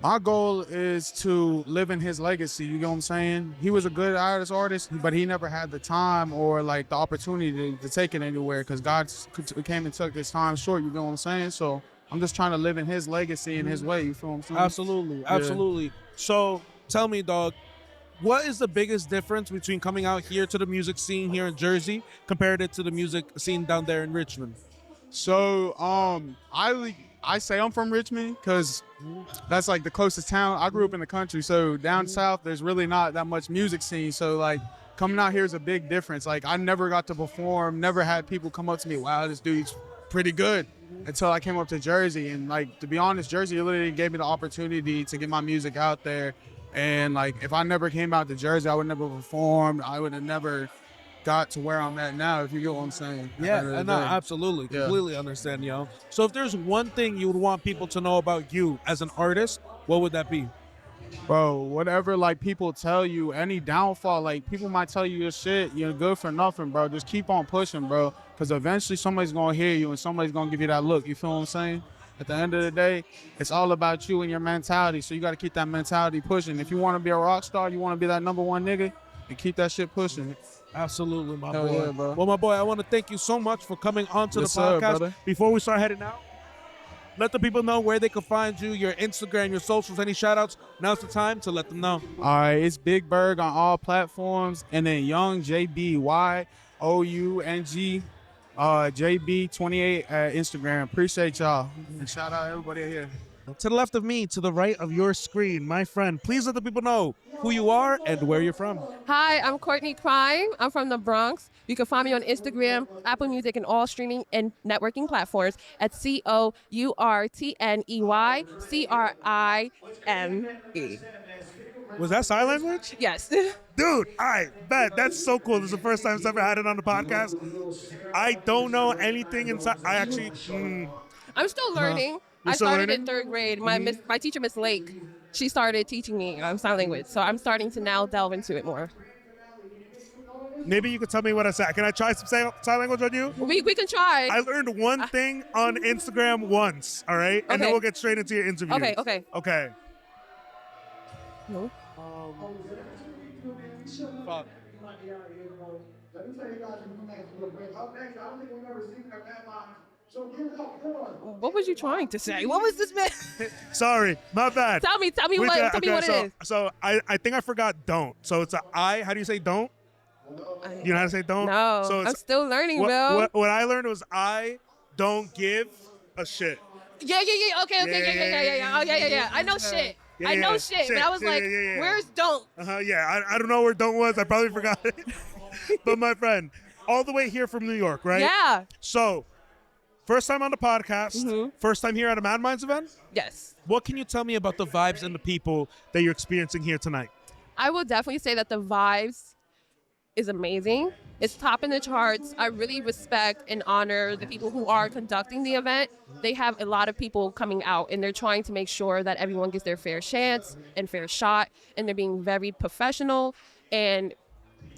my goal is to live in his legacy. You know what I'm saying? He was a good artist, but he never had the time or like the opportunity to take it anywhere because God came and took his time short. You know what I'm saying? So I'm just trying to live in his legacy in his way. You feel what I'm saying?
Absolutely, absolutely. So tell me, dog, what is the biggest difference between coming out here to the music scene here in Jersey compared to the music scene down there in Richmond?
So I say I'm from Richmond because that's like the closest town. I grew up in the country, so down south there's really not that much music scene. So like coming out here is a big difference. Like I never got to perform, never had people come up to me, wow, this dude's pretty good, until I came up to Jersey. And like, to be honest, Jersey literally gave me the opportunity to get my music out there. And like, if I never came out to Jersey, I would never performed. I would have never got to where I'm at now, if you get what I'm saying.
Yeah, no, absolutely.
Yeah.
Completely understand, yo. So if there's one thing you would want people to know about you as an artist, what would that be?
Bro, whatever like people tell you, any downfall, like people might tell you your shit, you're good for nothing, bro. Just keep on pushing, bro. Because eventually somebody's going to hear you and somebody's going to give you that look. You feel what I'm saying? At the end of the day, it's all about you and your mentality. So you got to keep that mentality pushing. If you want to be a rock star, you want to be that #1 nigga, and keep that shit pushing.
Absolutely, my
Hell
boy.
yeah, bro.
Well, my boy, I want to thank you so much for coming onto
Yes,
the
sir,
podcast.
brother.
Before we start heading out, let the people know where they can find you, your Instagram, your socials, any shout outs. Now's the time to let them know.
All right, it's Big Burg on all platforms, and then Young JB YOUNG JB28 at Instagram. Appreciate y'all, and shout out everybody here.
To the left of me, to the right of your screen, my friend, please let the people know who you are and where you're from.
Hi, I'm Courtney Crime. I'm from the Bronx. You can find me on Instagram, Apple Music, and all streaming and networking platforms at COURTNEYCRIME.
Was that sign language?
Yes.
Dude, I bet. That's so cool. This is the first time I've ever had it on the podcast. I don't know anything inside. I actually...
I'm still learning. I
still
started
learning?
in 3rd grade. My teacher, Miss Lake, she started teaching me sign language. So I'm starting to now delve into it more.
Maybe you could tell me what I said. Can I try some sign language on you?
We can try.
I learned one thing on Instagram once, all right? And then
Okay.
we'll get straight into your interview.
Okay.
Okay.
No.
Fuck.
What was you trying to say? What was this man?
Sorry, my bad.
Tell me what it is.
So I think I forgot don't. So it's a I. How do you say don't? You know how to say don't?
No,
So
I'm still learning,
what,
bro.
What I learned was I don't give a shit.
Yeah. Okay. Yeah. Oh, yeah. I know shit.
Yeah,
I know
yeah.
shit.
Shit.
But I was
Yeah,
like,
yeah.
where's don't?
Yeah, I don't know where don't was. I probably forgot it. But my friend, all the way here from New York, right?
Yeah.
So, first time on the podcast, first time here at a MadMinds event?
Yes.
What can you tell me about the vibes and the people that you're experiencing here tonight?
I will definitely say that the vibes is amazing. It's top in the charts. I really respect and honor the people who are conducting the event. They have a lot of people coming out and they're trying to make sure that everyone gets their fair chance and fair shot, and they're being very professional and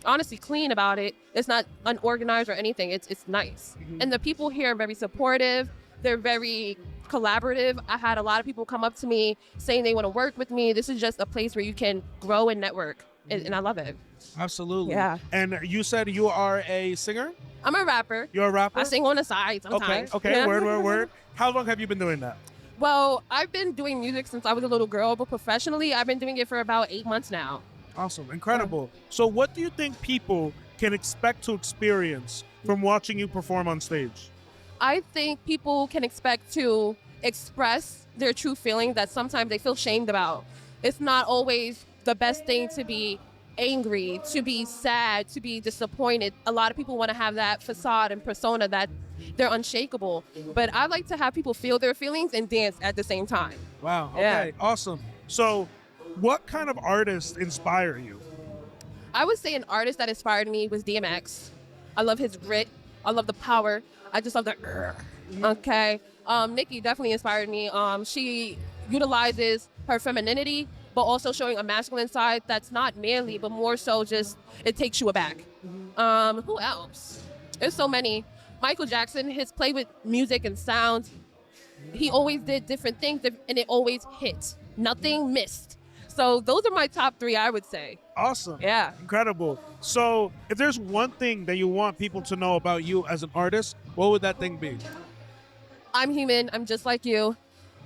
honestly clean about it. It's not unorganized or anything. It's nice. And the people here are very supportive. They're very collaborative. I had a lot of people come up to me saying they want to work with me. This is just a place where you can grow and network, and I love it.
Absolutely.
Yeah.
And you said you are a singer?
I'm a rapper.
You're a rapper?
I sing on the side sometimes.
Okay,
Yeah.
word. How long have you been doing that?
Well, I've been doing music since I was a little girl, but professionally, I've been doing it for about 8 months now.
Awesome. Incredible. So what do you think people can expect to experience from watching you perform on stage?
I think people can expect to express their true feelings that sometimes they feel shamed about. It's not always the best thing to be angry, to be sad, to be disappointed. A lot of people want to have that facade and persona that they're unshakable. But I like to have people feel their feelings and dance at the same time.
Wow. Okay.
Yeah.
Awesome. So what kind of artists inspire you?
I would say an artist that inspired me was DMX. I love his grit. I love the power. I just love the okay. Nicki definitely inspired me. She utilizes her femininity, but also showing a masculine side that's not manly, but more so just, it takes you aback. Who else? There's so many. Michael Jackson, his play with music and sound, he always did different things and it always hit. Nothing missed. So those are my top 3, I would say.
Awesome.
Yeah.
Incredible. So if there's one thing that you want people to know about you as an artist, what would that thing be?
I'm human. I'm just like you.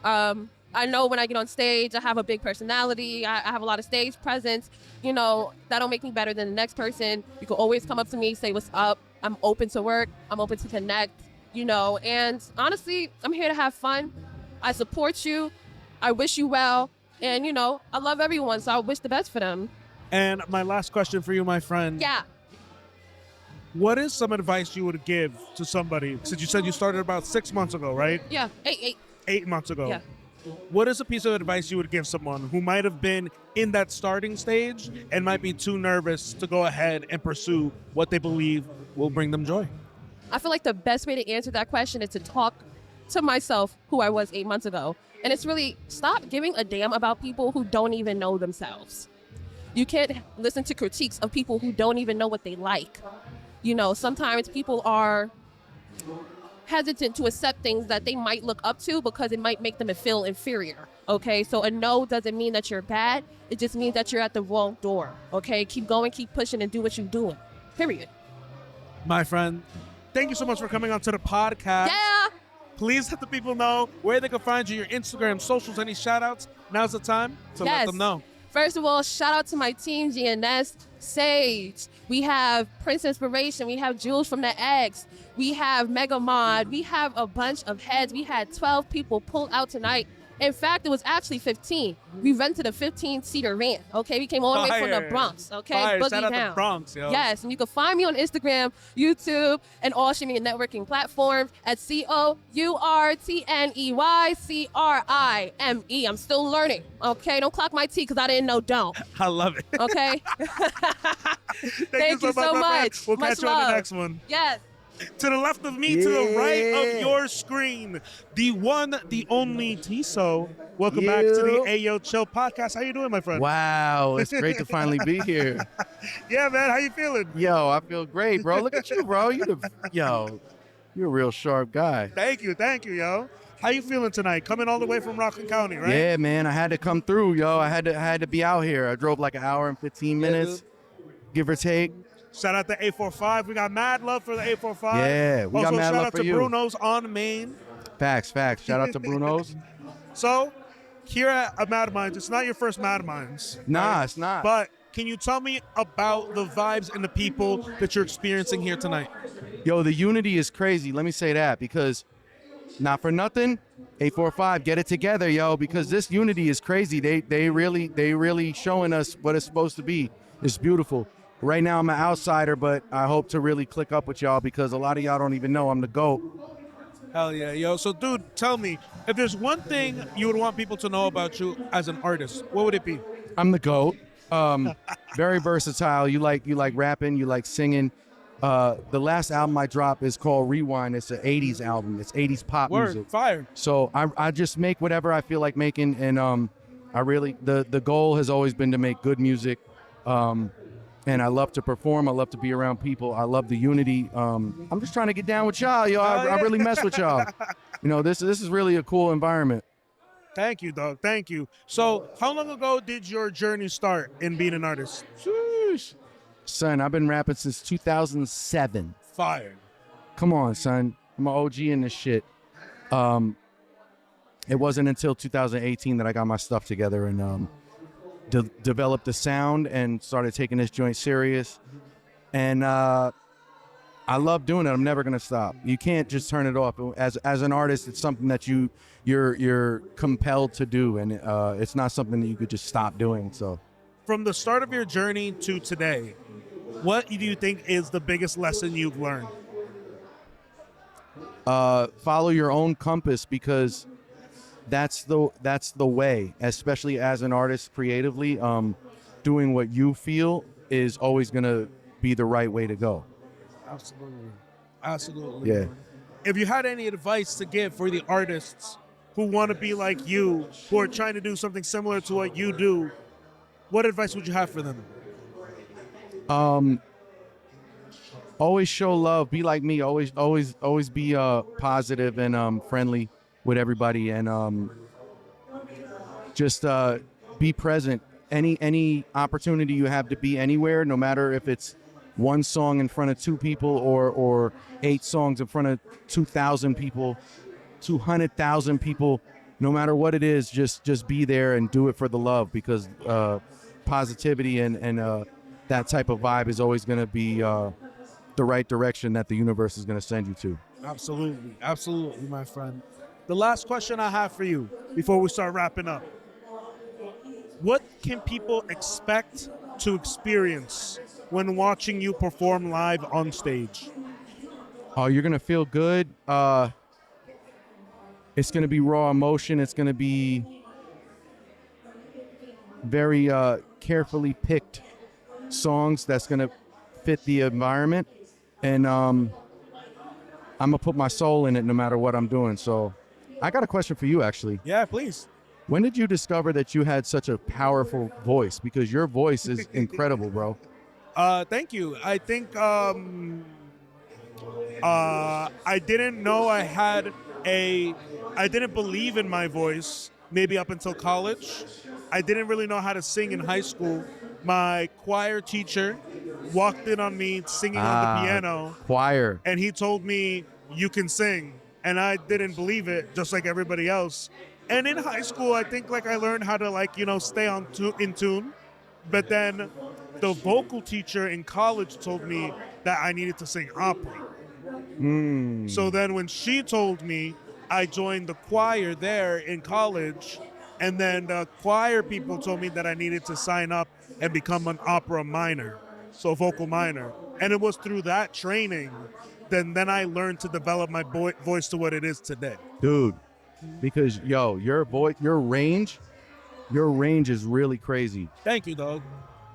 I know when I get on stage, I have a big personality. I have a lot of stage presence. You know, that don't make me better than the next person. You can always come up to me, say what's up. I'm open to work. I'm open to connect, you know. And honestly, I'm here to have fun. I support you. I wish you well. And, you know, I love everyone, so I wish the best for them.
And my last question for you, my friend.
Yeah.
What is some advice you would give to somebody? Since you said you started about 6 months ago, right?
Yeah, 8.
8 months ago.
Yeah.
What is a piece of advice you would give someone who might have been in that starting stage and might be too nervous to go ahead and pursue what they believe will bring them joy?
I feel like the best way to answer that question is to talk to myself who I was 8 months ago. And it's really stop giving a damn about people who don't even know themselves. You can't listen to critiques of people who don't even know what they like. You know, sometimes people are hesitant to accept things that they might look up to because it might make them feel inferior, okay? So a no doesn't mean that you're bad. It just means that you're at the wrong door, okay? Keep going, keep pushing, and do what you're doing, period.
My friend, thank you so much for coming on to the podcast.
Yeah!
Please let the people know where they can find you, your Instagram, socials, any shout-outs. Now's the time to let them know.
First of all, shout out to my team, GNS, Sage. We have Prince Inspiration. We have Jules from the X. We have Mega Mod. We have a bunch of heads. We had 12 people pull out tonight. In fact, it was actually 15. We rented a 15-seater van, okay? We came all the way from the Bronx, okay?
Fire.
Boogie
Shout out
down.
the Bronx, yo.
Yes, and you can find me on Instagram, YouTube, and all streaming and networking platforms at COURTNEYCRIME. I'm still learning, okay? Don't clock my T because I didn't know don't.
I love it.
Okay?
Thank you so
much.
friend. We'll
Much
catch you on
love.
the next one.
Yes.
To the left of me, to the right of your screen, the one, the only Tiso. Welcome back to the Ayoo Chill Podcast. How you doing, my friend?
Wow, it's great to finally be here.
Yeah, man. How you feeling?
Yo, I feel great, bro. Look at you, bro. You're a real sharp guy.
Thank you, yo. How you feeling tonight? Coming all the way from Rockland County, right?
Yeah, man. I had to come through, yo. I had to be out here. I drove like an hour and 15 minutes, give or take.
Shout out to 845. We got mad love for the 845.
Yeah, we got
also,
mad
shout
love
out
for
to
you.
Bruno's on Main.
Facts. Shout out to Bruno's.
So, here at MadMinds, it's not your first MadMinds.
Nah,
right?
it's not.
But can you tell me about the vibes and the people that you're experiencing here tonight?
Yo, the unity is crazy. Let me say that because not for nothing, 845, get it together, yo, because this unity is crazy. They really showing us what it's supposed to be. It's beautiful. Right now, I'm an outsider, but I hope to really click up with y'all because a lot of y'all don't even know I'm the GOAT.
Hell yeah, yo. So, dude, tell me, if there's one thing you would want people to know about you as an artist, what would it be?
I'm the GOAT. Very versatile. You like rapping, you like singing. The last album I dropped is called Rewind. It's an 80s album. It's 80s pop music.
Fire.
So I just make whatever I feel like making, and I really the goal has always been to make good music. And I love to perform. I love to be around people. I love the unity. I'm just trying to get down with y'all, yo. I really mess with y'all. You know, this is really a cool environment.
Thank you, dog. Thank you. So, how long ago did your journey start in being an artist?
Sheesh. Son, I've been rapping since 2007.
Fire.
Come on, son. I'm an OG in this shit. It wasn't until 2018 that I got my stuff together, and developed the sound and started taking this joint serious. And I love doing it. I'm never gonna stop. You can't just turn it off. As an artist, it's something that you're compelled to do, and it's not something that you could just stop doing. So,
from the start of your journey to today, what do you think is the biggest lesson you've learned?
Follow your own compass, because that's the way, especially as an artist creatively. Doing what you feel is always gonna be the right way to go.
Absolutely.
Yeah.
If you had any advice to give for the artists who want to be like you, who are trying to do something similar to what you do, what advice would you have for them?
Always show love. Be like me. Always be positive and friendly with everybody, and just be present. Any opportunity you have to be anywhere, no matter if it's one song in front of 2 people or 8 songs in front of 2,000 people, 200,000 people, no matter what it is, just be there and do it for the love, because positivity and that type of vibe is always going to be the right direction that the universe is going to send you to.
Absolutely, my friend. The last question I have for you before we start wrapping up: what can people expect to experience when watching you perform live on stage?
Oh, you're going to feel good. It's going to be raw emotion. It's going to be very carefully picked songs that's going to fit the environment. And I'm going to put my soul in it no matter what I'm doing. So I got a question for you, actually.
Yeah, please.
When did you discover that you had such a powerful voice? Because your voice is incredible, bro.
Thank you. I think I didn't know I didn't believe in my voice maybe up until college. I didn't really know how to sing in high school. My choir teacher walked in on me singing on the piano.
Choir.
And he told me, "You can sing." And I didn't believe it, just like everybody else. And in high school, I think I learned how to stay in tune. But then the vocal teacher in college told me that I needed to sing opera. So then when she told me, I joined the choir there in college. And then the choir people told me that I needed to sign up and become an opera minor, so vocal minor. And it was through that training then I learned to develop my voice to what it is today.
Dude, because your voice, your range is really crazy.
Thank you, dog.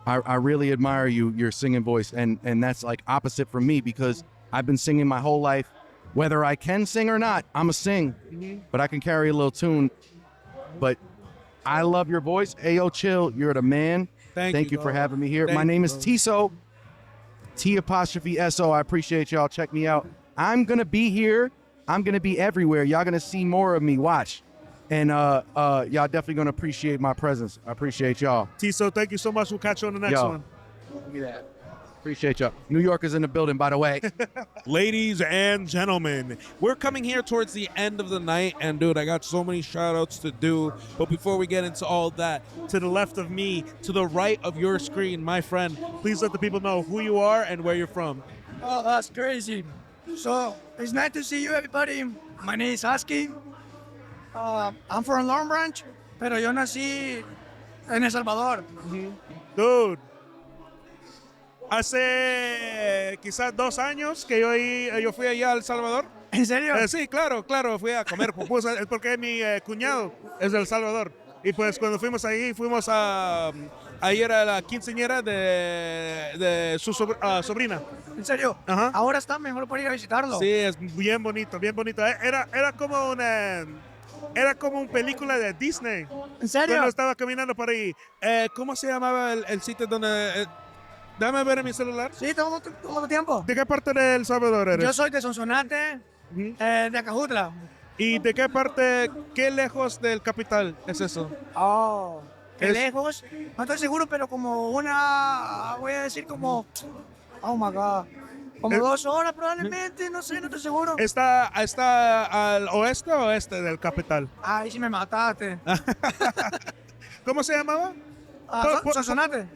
I really admire your singing voice, and that's like opposite from me, because I've been singing my whole life. Whether I can sing or not, I'm a sing, but I can carry a little tune. But I love your voice. Ayoo Chill, you're the man. Thank you for having me here. My name is Tiso, T''SO. I appreciate y'all. Check me out. I'm going to be here. I'm going to be everywhere. Y'all going to see more of me. Watch. And y'all definitely going to appreciate my presence. I appreciate y'all.
Tiso, thank you so much. We'll catch you on the next one.
Give me that. Appreciate y'all. New York is in the building, by the way.
Ladies and gentlemen, we're coming here towards the end of the night, and dude, I got so many shout outs to do. But before we get into all that, to the left of me, to the right of your screen, my friend, please let the people know who you are and where you're from.
Oh, that's crazy. So it's nice to see you, everybody. My name is Haske. I'm from Long Branch, pero yo nací en El Salvador.
Dude. Hace quizás 2 años que yo fui allá a El Salvador.
¿En serio?
Sí, claro, fui a comer pupusas, es porque mi cuñado es de El Salvador. Y pues cuando fuimos ahí, ahí era la quinceañera de su sobrina.
¿En serio?
Ajá.
Ahora está mejor por ir a visitarlo.
Sí, es bien bonito, bien bonito. Era como una película de Disney.
¿En serio?
Cuando estaba caminando por ahí. ¿Cómo se llamaba el sitio donde... Dame ver en mi celular.
Sí, todo tiempo.
¿De qué parte de El Salvador eres?
Yo soy de Sonsonate, de Acajutla.
¿Y de qué parte, qué lejos del capital es eso?
Oh, qué lejos. No estoy seguro, pero como voy a decir como, oh my God, como 2 horas probablemente, no sé, no estoy seguro.
¿Está al oeste o este del capital?
Ay, sí me mataste.
¿Cómo se llamaba?
Sonsonate.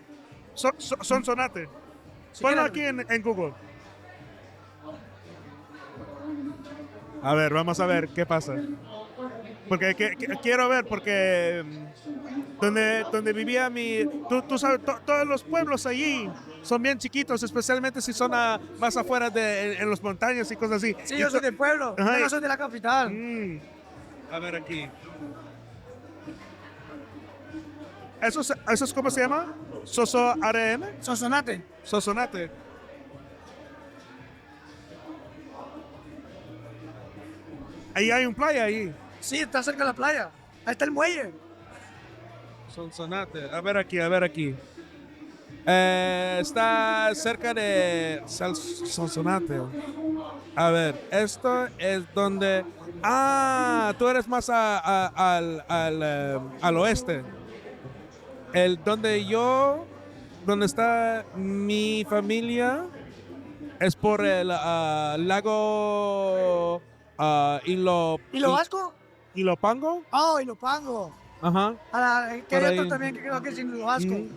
Sonsonate. Ponlo aquí en Google. A ver, vamos a ver qué pasa. Porque quiero ver, porque donde vivía tú sabes, todos los pueblos allí son bien chiquitos, especialmente si son más afuera en las montañas y cosas así.
Sí, yo soy del pueblo, yo no soy de la capital.
A ver aquí. ¿Eso es cómo se llama?
Sonsonate.
Sonsonate. Ahí hay un playa ahí.
Sí, está cerca de la playa. Ahí está el muelle.
Sonsonate. A ver aquí. Está cerca de Sonsonate. A ver, esto es donde... tú eres más al oeste. Donde está mi familia es por el lago
¿Ilopango?
¿Ilopango?
Oh, Ilopango.
Ajá.
Que hay otro también que creo que es Ilopango.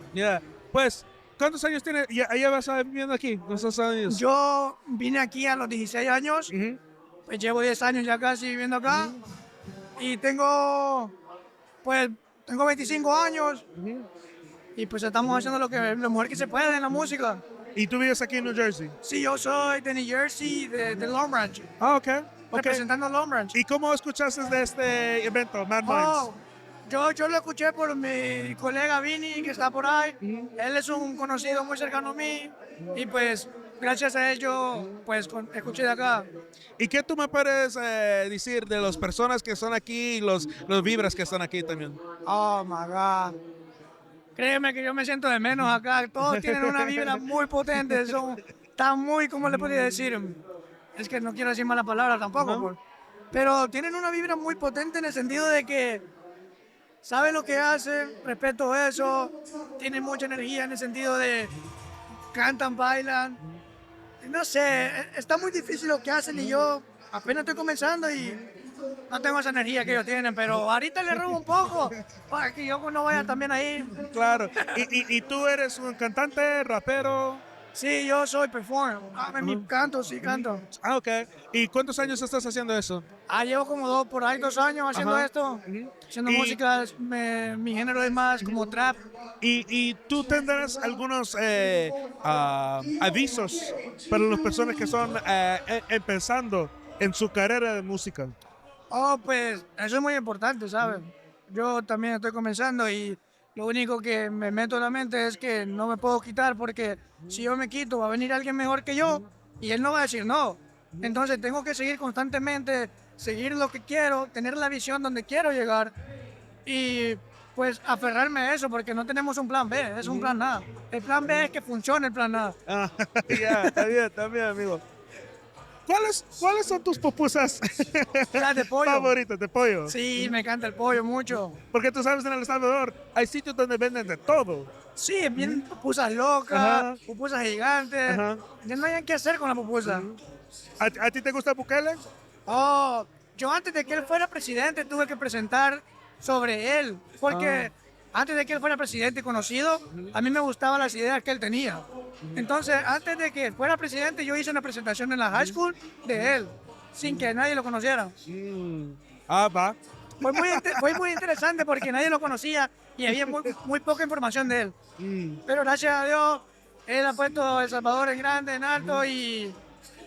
Pues, ¿cuántos años tienes? ¿Ya vas viviendo aquí? ¿Cuántos años?
Yo vine aquí a los 16 años. Pues llevo 10 años ya casi viviendo acá. Y tengo 25 años. Y pues estamos haciendo lo mejor que se puede en la música.
¿Y tú vives aquí en New Jersey?
Sí, yo soy de New Jersey, de Long Branch.
Ah, ok.
Representando Long Branch.
¿Y cómo escuchaste de este evento, MadMinds?
Yo lo escuché por mi colega Vini, que está por ahí. Él es un conocido muy cercano a mí. Y pues, gracias a él yo escuché de acá.
¿Y qué tú me puedes decir de las personas que están aquí y los vibras que están aquí también?
Oh, my God. Créeme que yo me siento de menos acá. Todos tienen una vibra muy potente. Están muy, ¿cómo le podría decir? Es que no quiero decir mala palabra tampoco. Pero tienen una vibra muy potente en el sentido de que saben lo que hacen, respeto eso, tienen mucha energía en el sentido de cantan, bailan. No sé, está muy difícil lo que hacen y yo apenas estoy comenzando y no tengo esa energía que ellos tienen, pero ahorita les robo un poco para que yo no vaya también ahí.
Claro. ¿Y tú eres un cantante, rapero?
Sí, yo soy performer. Canto.
Ah, ok. ¿Y cuántos años estás haciendo eso?
Llevo como 2 años haciendo esto. Haciendo música, mi género es más como trap.
¿Y tú tendrás algunos avisos para las personas que son empezando en su carrera de música?
Pues eso es muy importante, ¿sabes? Yo también estoy comenzando y lo único que me meto en la mente es que no me puedo quitar porque si yo me quito va a venir alguien mejor que yo y él no va a decir no. Entonces tengo que seguir constantemente, seguir lo que quiero, tener la visión donde quiero llegar y pues aferrarme a eso porque no tenemos un plan B, es un plan A. El plan B es que funcione el plan A.
Está bien, amigo. ¿Cuáles son tus pupusas
las de pollo
favoritas de pollo?
Sí, me encanta el pollo mucho.
Porque tú sabes, en El Salvador hay sitios donde venden de todo.
Sí, bien pupusas locas, pupusas gigantes. Ya no hay qué hacer con la pupusa.
¿A ti te gusta Bukele?
Yo antes de que él fuera presidente tuve que presentar sobre él, porque antes de que él fuera presidente y conocido, a mí me gustaban las ideas que él tenía. Entonces, antes de que fuera presidente, yo hice una presentación en la high school de él, sin que nadie lo conociera.
Va.
Fue muy interesante porque nadie lo conocía y había muy poca información de él. Pero gracias a Dios, él ha puesto El Salvador en grande, en alto y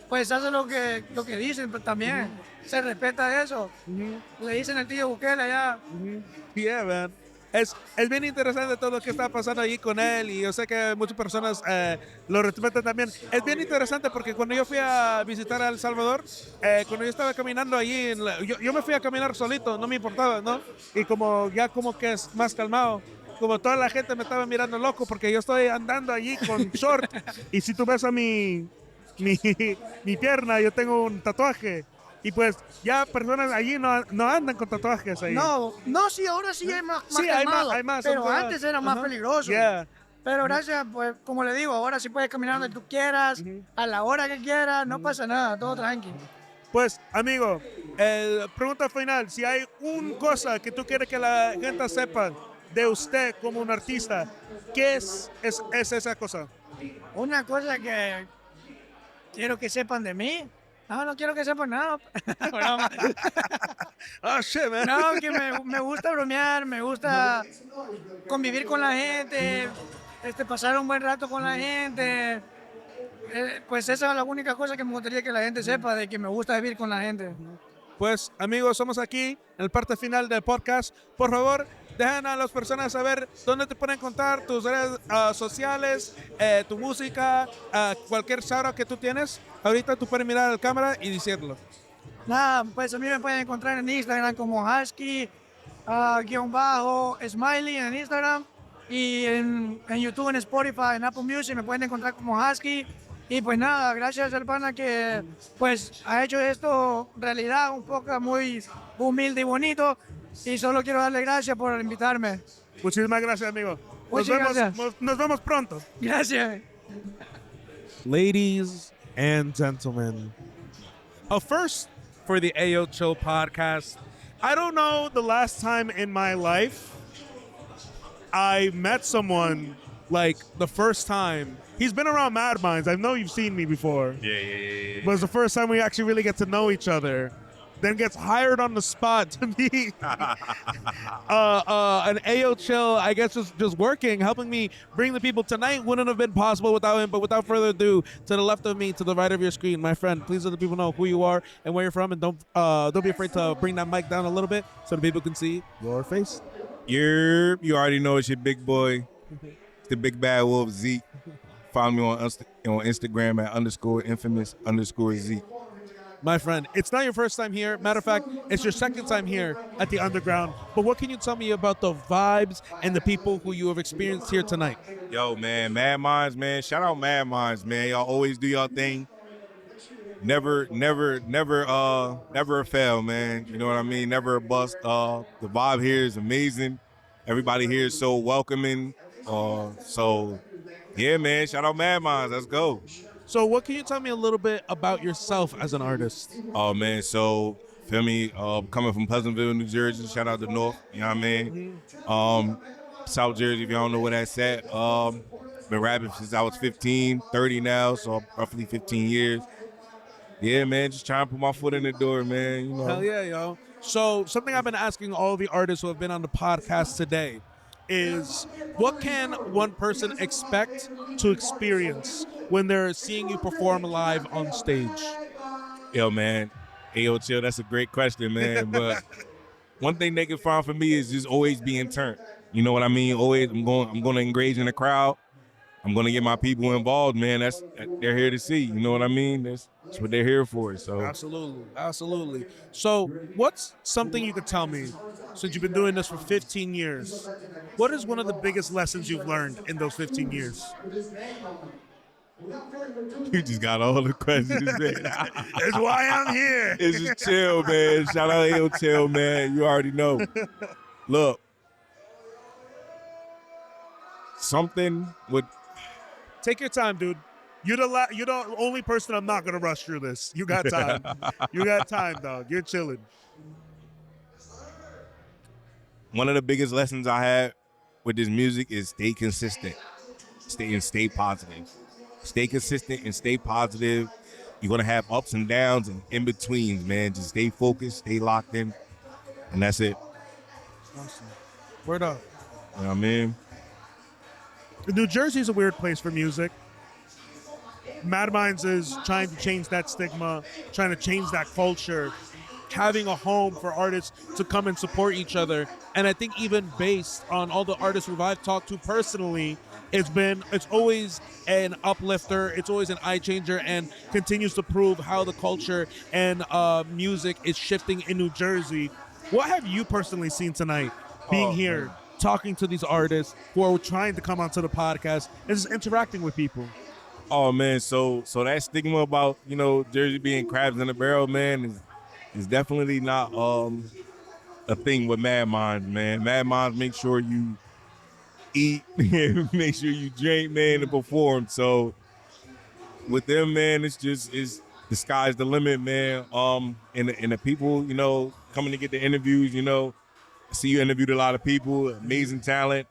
pues hace lo que dicen, pero también se respeta eso. Le dicen el tío Bukele allá.
Yeah, man. Es bien interesante todo lo que está pasando ahí con él y yo sé que muchas personas lo respetan también. Es bien interesante porque cuando yo fui a visitar a El Salvador, cuando yo estaba caminando allí, yo me fui a caminar solito, no me importaba, ¿no? Y como que es más calmado, como toda la gente me estaba mirando loco porque yo estoy andando allí con short y si tú ves a mi pierna, yo tengo un tatuaje. Y pues ya personas allí no andan con tatuajes ahí.
No, sí, ahora sí hay más calmado,
hay más.
Pero antes era más peligroso. Pero gracias, pues como le digo, ahora sí puedes caminar donde tú quieras, a la hora que quieras, no pasa nada, todo tranquilo.
Pues, amigo, pregunta final, si hay una cosa que tú quieres que la gente sepa de usted como un artista, ¿qué es esa cosa?
Una cosa que quiero que sepan de mí. No quiero que sepan nada. Broma.
Oh, shit, man.
No, que me gusta bromear, me gusta convivir con la gente, pasar un buen rato con la gente. Pues esa es la única cosa que me gustaría que la gente sepa, de que me gusta vivir con la gente.
Pues amigos, somos aquí en el parte final del podcast. Por favor, dejen a las personas saber dónde te pueden encontrar, tus redes sociales, tu música, cualquier shout que tú tienes. Ahorita tú puedes mirar a la cámara y decirlo.
Nada, pues a mí me pueden encontrar en Instagram como Haske, _Smiley en Instagram, y en YouTube, en Spotify, en Apple Music me pueden encontrar como Haske. Y pues nada, gracias al pana que pues ha hecho esto realidad, un poco muy humilde y bonito. Y solo quiero darle gracias por invitarme.
Muchísimas gracias, amigo. Nos vemos pronto.
Gracias.
Ladies and gentlemen, a first for the Ayoo Chill podcast.
I don't know the last time in my life I met someone like the first time. He's been around MadMinds. I know you've seen me before.
Yeah.
But it's the first time we actually really get to know each other. Then gets hired on the spot to be an Ayoo Chill, I guess just working, helping me bring the people. Tonight wouldn't have been possible without him, but without further ado, to the left of me, to the right of your screen, my friend, please let the people know who you are and where you're from, and don't be afraid to bring that mic down a little bit so the people can see your face.
You already know it's your big boy, the big bad wolf, ZEKE. Follow me on Instagram at _infamous_ZEKE.
My friend, it's not your first time here. Matter of fact, it's your second time here at the Underground. But what can you tell me about the vibes and the people who you have experienced here tonight?
Yo, man, MadMinds, man. Shout out MadMinds, man. Y'all always do y'all thing. Never a fail, man. You know what I mean? Never a bust. The vibe here is amazing. Everybody here is so welcoming. So, yeah, man. Shout out MadMinds. Let's go.
So what can you tell me a little bit about yourself as an artist?
Oh, man, so, feel me, coming from Pleasantville, New Jersey, shout out to North, you know what I mean? South Jersey, if y'all don't know where that's at. Been rapping since I was 15, 30 now, so roughly 15 years. Yeah, man, just trying to put my foot in the door, man, you know.
Hell yeah, yo. So something I've been asking all the artists who have been on the podcast today is, what can one person expect to experience when they're seeing you perform live on stage?
Yo, man, Ayoo Chill, that's a great question, man. But one thing they can find for me is just always being turned. You know what I mean? Always, I'm going to engage in the crowd. I'm going to get my people involved, man. They're here to see. You know what I mean? That's what they're here for. So
Absolutely. So what's something you could tell me, since you've been doing this for 15 years, what is one of the biggest lessons you've learned in those 15 years?
You just got all the questions, man.
That's why I'm here.
It's just chill, man. Shout out Ayoo Chill, man. You already know. Look, something would...
Take your time, dude. You're the only person I'm not going to rush through this. You got time. You got time, dog. You're chilling.
One of the biggest lessons I had with this music is stay consistent. Stay positive. Stay consistent and stay positive. You're going to have ups and downs and in-betweens, man. Just stay focused, stay locked in, and that's it.
Awesome. Word up.
You know what I mean?
New Jersey is a weird place for music. MadMinds is trying to change that stigma, trying to change that culture, having a home for artists to come and support each other. And I think even based on all the artists who I've talked to personally, it's always an uplifter, it's always an eye changer, and continues to prove how the culture and music is shifting in New Jersey. What have you personally seen tonight, being here, talking to these artists who are trying to come onto the podcast and just interacting with people?
Oh, man, so that stigma about, Jersey being crabs in a barrel, man, is definitely not a thing with MadMinds, man. MadMinds make sure you eat, make sure you drink, man, and perform. So with them, man, it's the sky's the limit, man. And the people, coming to get the interviews, see you interviewed a lot of people, amazing talent,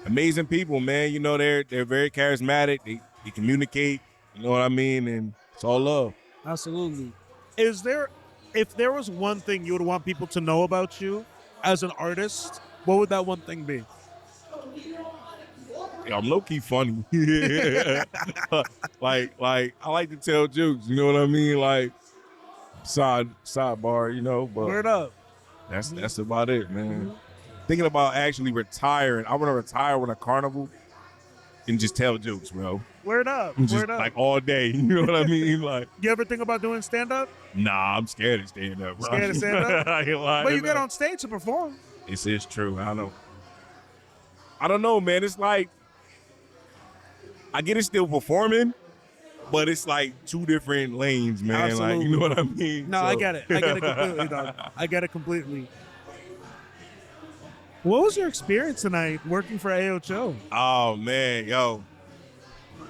amazing people, man. You know, they're very charismatic. They communicate, you know what I mean? And it's all love.
Absolutely. If there was one thing you would want people to know about you as an artist, what would that one thing be?
Yeah, I'm low-key funny. like I like to tell jokes, you know what I mean? Like sidebar, you know, but
Word up.
That's about it, man. Thinking about actually retiring. I want to retire with a carnival and just tell jokes, bro.
Word up.
Just,
Word up.
like all day, you know what I mean? Like,
You ever think about doing stand-up?
nah, I'm scared of stand up, bro.
Scared of stand-up?
I ain't lying,
But you get
man.
on stage to perform.
It's true. I don't know, man. It's like I get it still performing, but it's like two different lanes, man.
Absolutely.
Like, you know what I mean?
No, I get it. I get it completely, dog. I get it completely. What was your experience tonight working for Ayoo Chill?
Oh man, yo,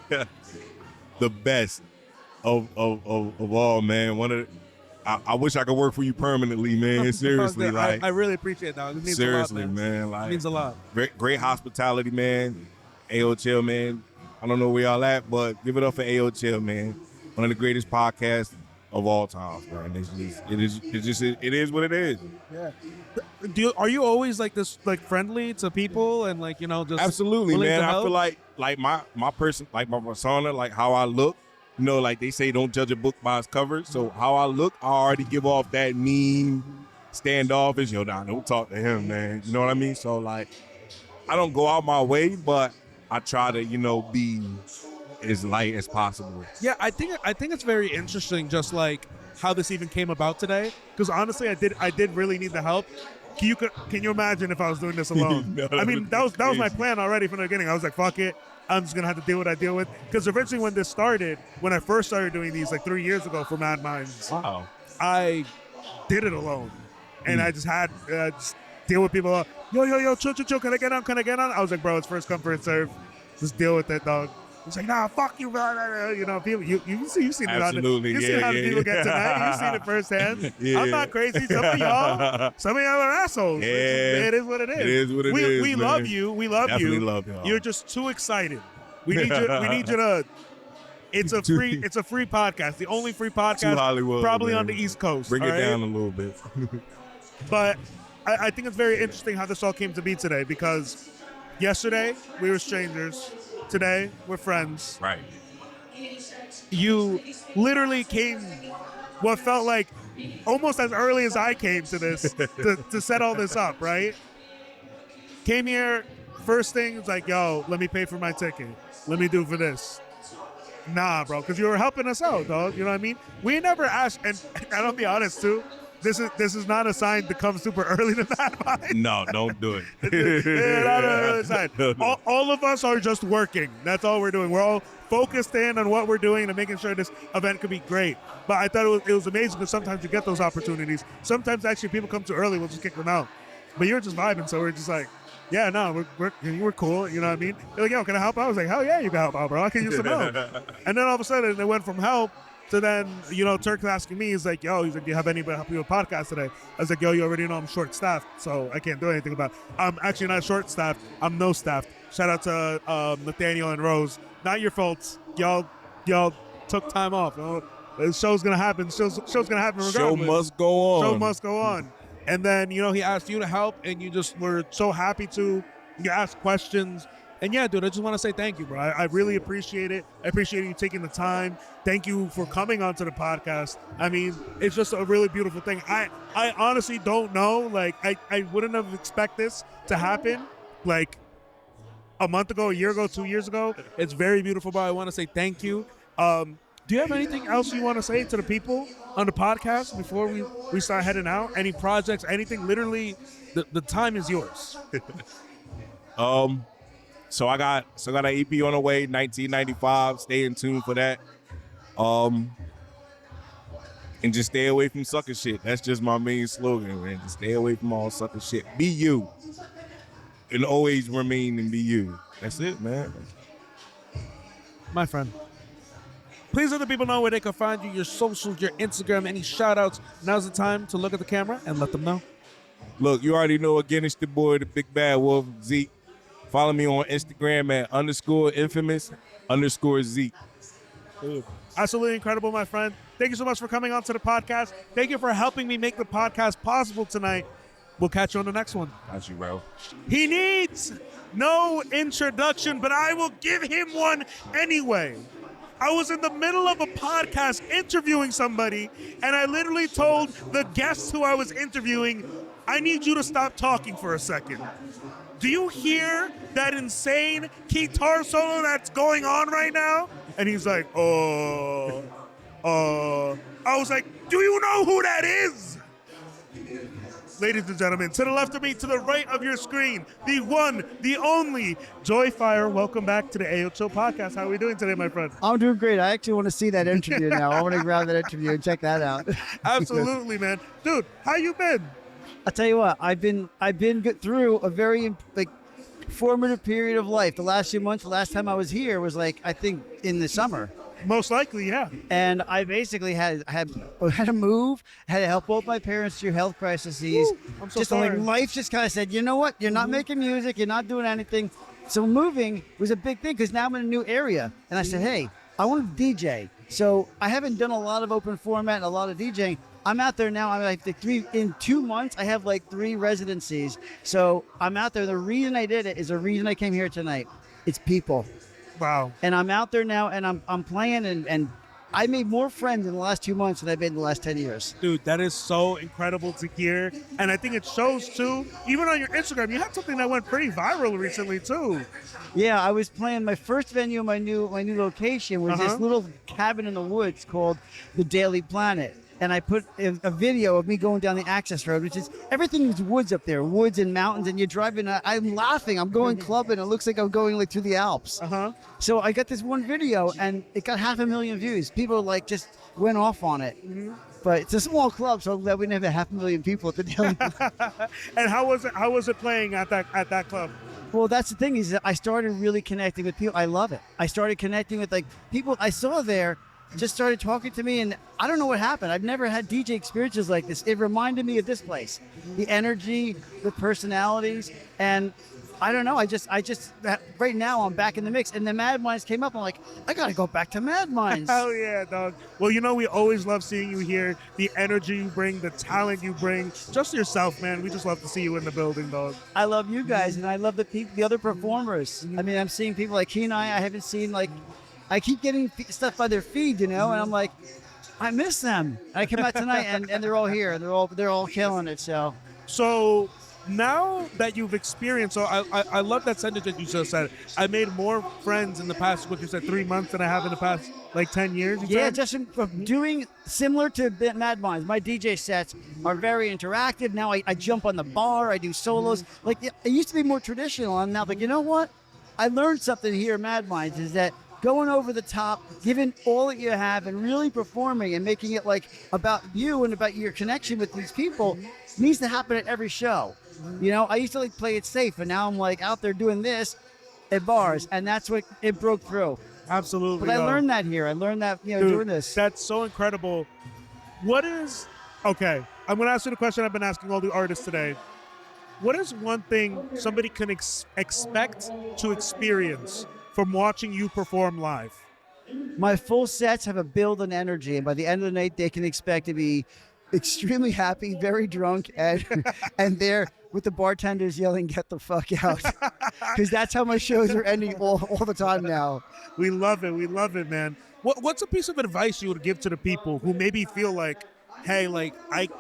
the best of all, man. I wish I could work for you permanently, man. Seriously, like
I really appreciate that. It means
seriously,
a lot,
man. Like,
it means a lot.
Great hospitality, man. Ayoo Chill, man. I don't know where y'all at, but give it up for Ayoo Chill, man. One of the greatest podcasts of all time, man. It is what it is.
Yeah. Are you always like this, like friendly to people and like, you know, just
Absolutely,
willing
man.
to
I
help?
feel like my person, like my persona, like how I look. You know, like they say, don't judge a book by its cover. So how I look, I already give off that mean, standoffish. Yo, nah, don't talk to him, man. You know what I mean? So like, I don't go out my way, but I try to, you know, be as light as possible.
Yeah, I think it's very interesting, just like how this even came about today. Because honestly, I did really need the help. Can you imagine if I was doing this alone?
No,
I mean, that was my
crazy.
plan already from the beginning. I was like, fuck it, I'm just gonna have to deal with what I deal with. Because eventually, when this started, when I first started doing these like 3 years ago for MadMinds,
wow,
I did it alone, and I just had just deal with people. Yo, chill, can I get on? I was like, bro, it's first come first serve. Just deal with that, dog. It's like, nah, fuck you, bro. You know, people, you've seen it.
Absolutely,
You've seen how the people get tonight. You've seen it firsthand. I'm not crazy. Some of y'all are assholes.
Yeah.
It is what it is.
It is what it is,
We
man.
love you. We love
Definitely
you.
love y'all.
You're just too excited. We need you to. It's a free podcast. The only free podcast
Too Hollywood,
probably
man.
on the East Coast.
Bring
all
it
right?
down a little bit.
But I think it's very interesting how this all came to be today, because yesterday we were strangers. Today we're friends.
Right.
You literally came what felt like almost as early as I came to this to set all this up, right? Came here, first thing, it's like, yo, let me pay for my ticket. Let me do for this. Nah, bro, because you were helping us out, dog. You know what I mean? We never asked, and I'll be honest too, this is not a sign to come super early to that.
No, don't do it.
Yeah, not an early sign. All of us are just working. That's all we're doing. We're all focused in on what we're doing and making sure this event could be great. But I thought it was amazing because sometimes you get those opportunities. Sometimes actually people come too early, we'll just kick them out. But you're just vibing, so we're just like, yeah, no, we're cool. You know what I mean? They're like, yo, can I help out? I was like, hell yeah, you can help out, bro. I can use some help. And then all of a sudden, it went from help to then, you know, Turk's asking me, he's like, do you have anybody help you with a podcast today? I was like, yo, you already know I'm short-staffed, so I can't do anything about it. I'm actually not short-staffed. I'm no-staffed. Shout out to Nathaniel and Rose. Not your faults. Y'all took time off. The show's going to happen. Show's going to happen regardless.
Show must go on.
Show must go on. And then, you know, he asked you to help, and you just were so happy to. You ask questions. And yeah, dude, I just want to say thank you, bro. I really appreciate it. I appreciate you taking the time. Thank you for coming onto the podcast. I mean, it's just a really beautiful thing. I honestly don't know. Like, I wouldn't have expected this to happen, like, a month ago, a year ago, 2 years ago. It's very beautiful, bro. I want to say thank you. Do you have anything else you want to say to the people on the podcast before we start heading out? Any projects, anything? Literally, the time is yours.
So I got an EP on the way, 1995. Stay in tune for that. And just stay away from sucker shit. That's just my main slogan, man. Just stay away from all sucker shit. Be you. And always remain and be you. That's it, man.
My friend. Please let the people know where they can find you, your socials, your Instagram, any shout outs. Now's the time to look at the camera and let them know.
Look, you already know again, it's the boy, the big bad wolf, Zeke. Follow me on Instagram at _infamous_Zeke.
Absolutely incredible, my friend. Thank you so much for coming on to the podcast. Thank you for helping me make the podcast possible tonight. We'll catch you on the next one.
Got you, bro.
He needs no introduction, but I will give him one anyway. I was in the middle of a podcast interviewing somebody, and I literally told the guest who I was interviewing, I need you to stop talking for a second. Do you hear that insane guitar solo that's going on right now? And he's like, I was like, do you know who that is? Ladies and gentlemen, to the left of me, to the right of your screen, the one, the only, JOYFIRE. Welcome back to the Ayoo Chill Podcast. How are we doing today, my friend?
I'm doing great. I actually want to see that interview now. I want to grab that interview and check that out.
Absolutely, man. Dude, how you been?
I'll tell you what, I've been through a very formative period of life. The last few months, the last time I was here was I think in the summer.
Most likely, yeah.
And I basically had to move, had to help both my parents through health crises.
I'm so sorry.
Life just kind of said, you know what? You're not making music. You're not doing anything. So moving was a big thing because now I'm in a new area. And I said, hey, I want to DJ. So I haven't done a lot of open format and a lot of DJing. I'm out there now. I'm in 2 months, I have 3 residencies. So I'm out there. The reason I did it is the reason I came here tonight. It's people.
Wow.
And I'm out there now, and I'm playing, and I made more friends in the last 2 months than I've made in the last 10 years.
Dude, that is so incredible to hear. And I think it shows, too. Even on your Instagram, you had something that went pretty viral recently, too.
Yeah, I was playing my first venue, my new location was this little cabin in the woods called the Daily Planet. And I put a video of me going down the access road, which is everything is woods up there, woods and mountains, and you're driving. I'm laughing. I'm going clubbing. It looks like I'm going through the Alps. So I got this one video, and it got 500,000 views. People just went off on it. But it's a small club, so that we didn't have 500,000 people at the Daily.
And how was it playing at that club?
Well, that's the thing is that I started really connecting with people. I love it. I started connecting with people I saw there. Just started talking to me, and I don't know what happened. I've never had DJ experiences like this. It reminded me of this place. The energy, the personalities, and I don't know. I just right now I'm back in the mix, and the MadMinds came up. I'm like, I gotta go back to MadMinds.
Hell yeah, dog. Well, we always love seeing you here. The energy you bring, the talent you bring, just yourself, man. We just love to see you in the building, dog.
I love you guys, and I love the other performers. I mean, I'm seeing people like Keeni. I haven't seen I keep getting stuff by their feed, and I'm like, I miss them. I come out tonight, and they're all here. They're all killing it. So
now that you've experienced, I love that sentence that you just said. I made more friends in the past, what you said, 3 months than I have in the past 10 years.
Yeah, just doing similar to MadMinds. My DJ sets are very interactive. Now I jump on the bar. I do solos. It used to be more traditional. I'm now you know what? I learned something here at MadMinds is that going over the top, giving all that you have, and really performing and making it about you and about your connection with these people needs to happen at every show. I used to play it safe, and now I'm out there doing this at bars, and that's what it broke through.
Absolutely.
But I learned that here. I learned that doing this.
That's so incredible. Okay, I'm going to ask you the question I've been asking all the artists today. What is one thing somebody can expect to experience from watching you perform live?
My full sets have a build and energy, and by the end of the night, they can expect to be extremely happy, very drunk, and there with the bartenders yelling, "Get the fuck out," because that's how my shows are ending all the time now.
We love it. We love it, man. What's a piece of advice you would give to the people who maybe feel like, hey,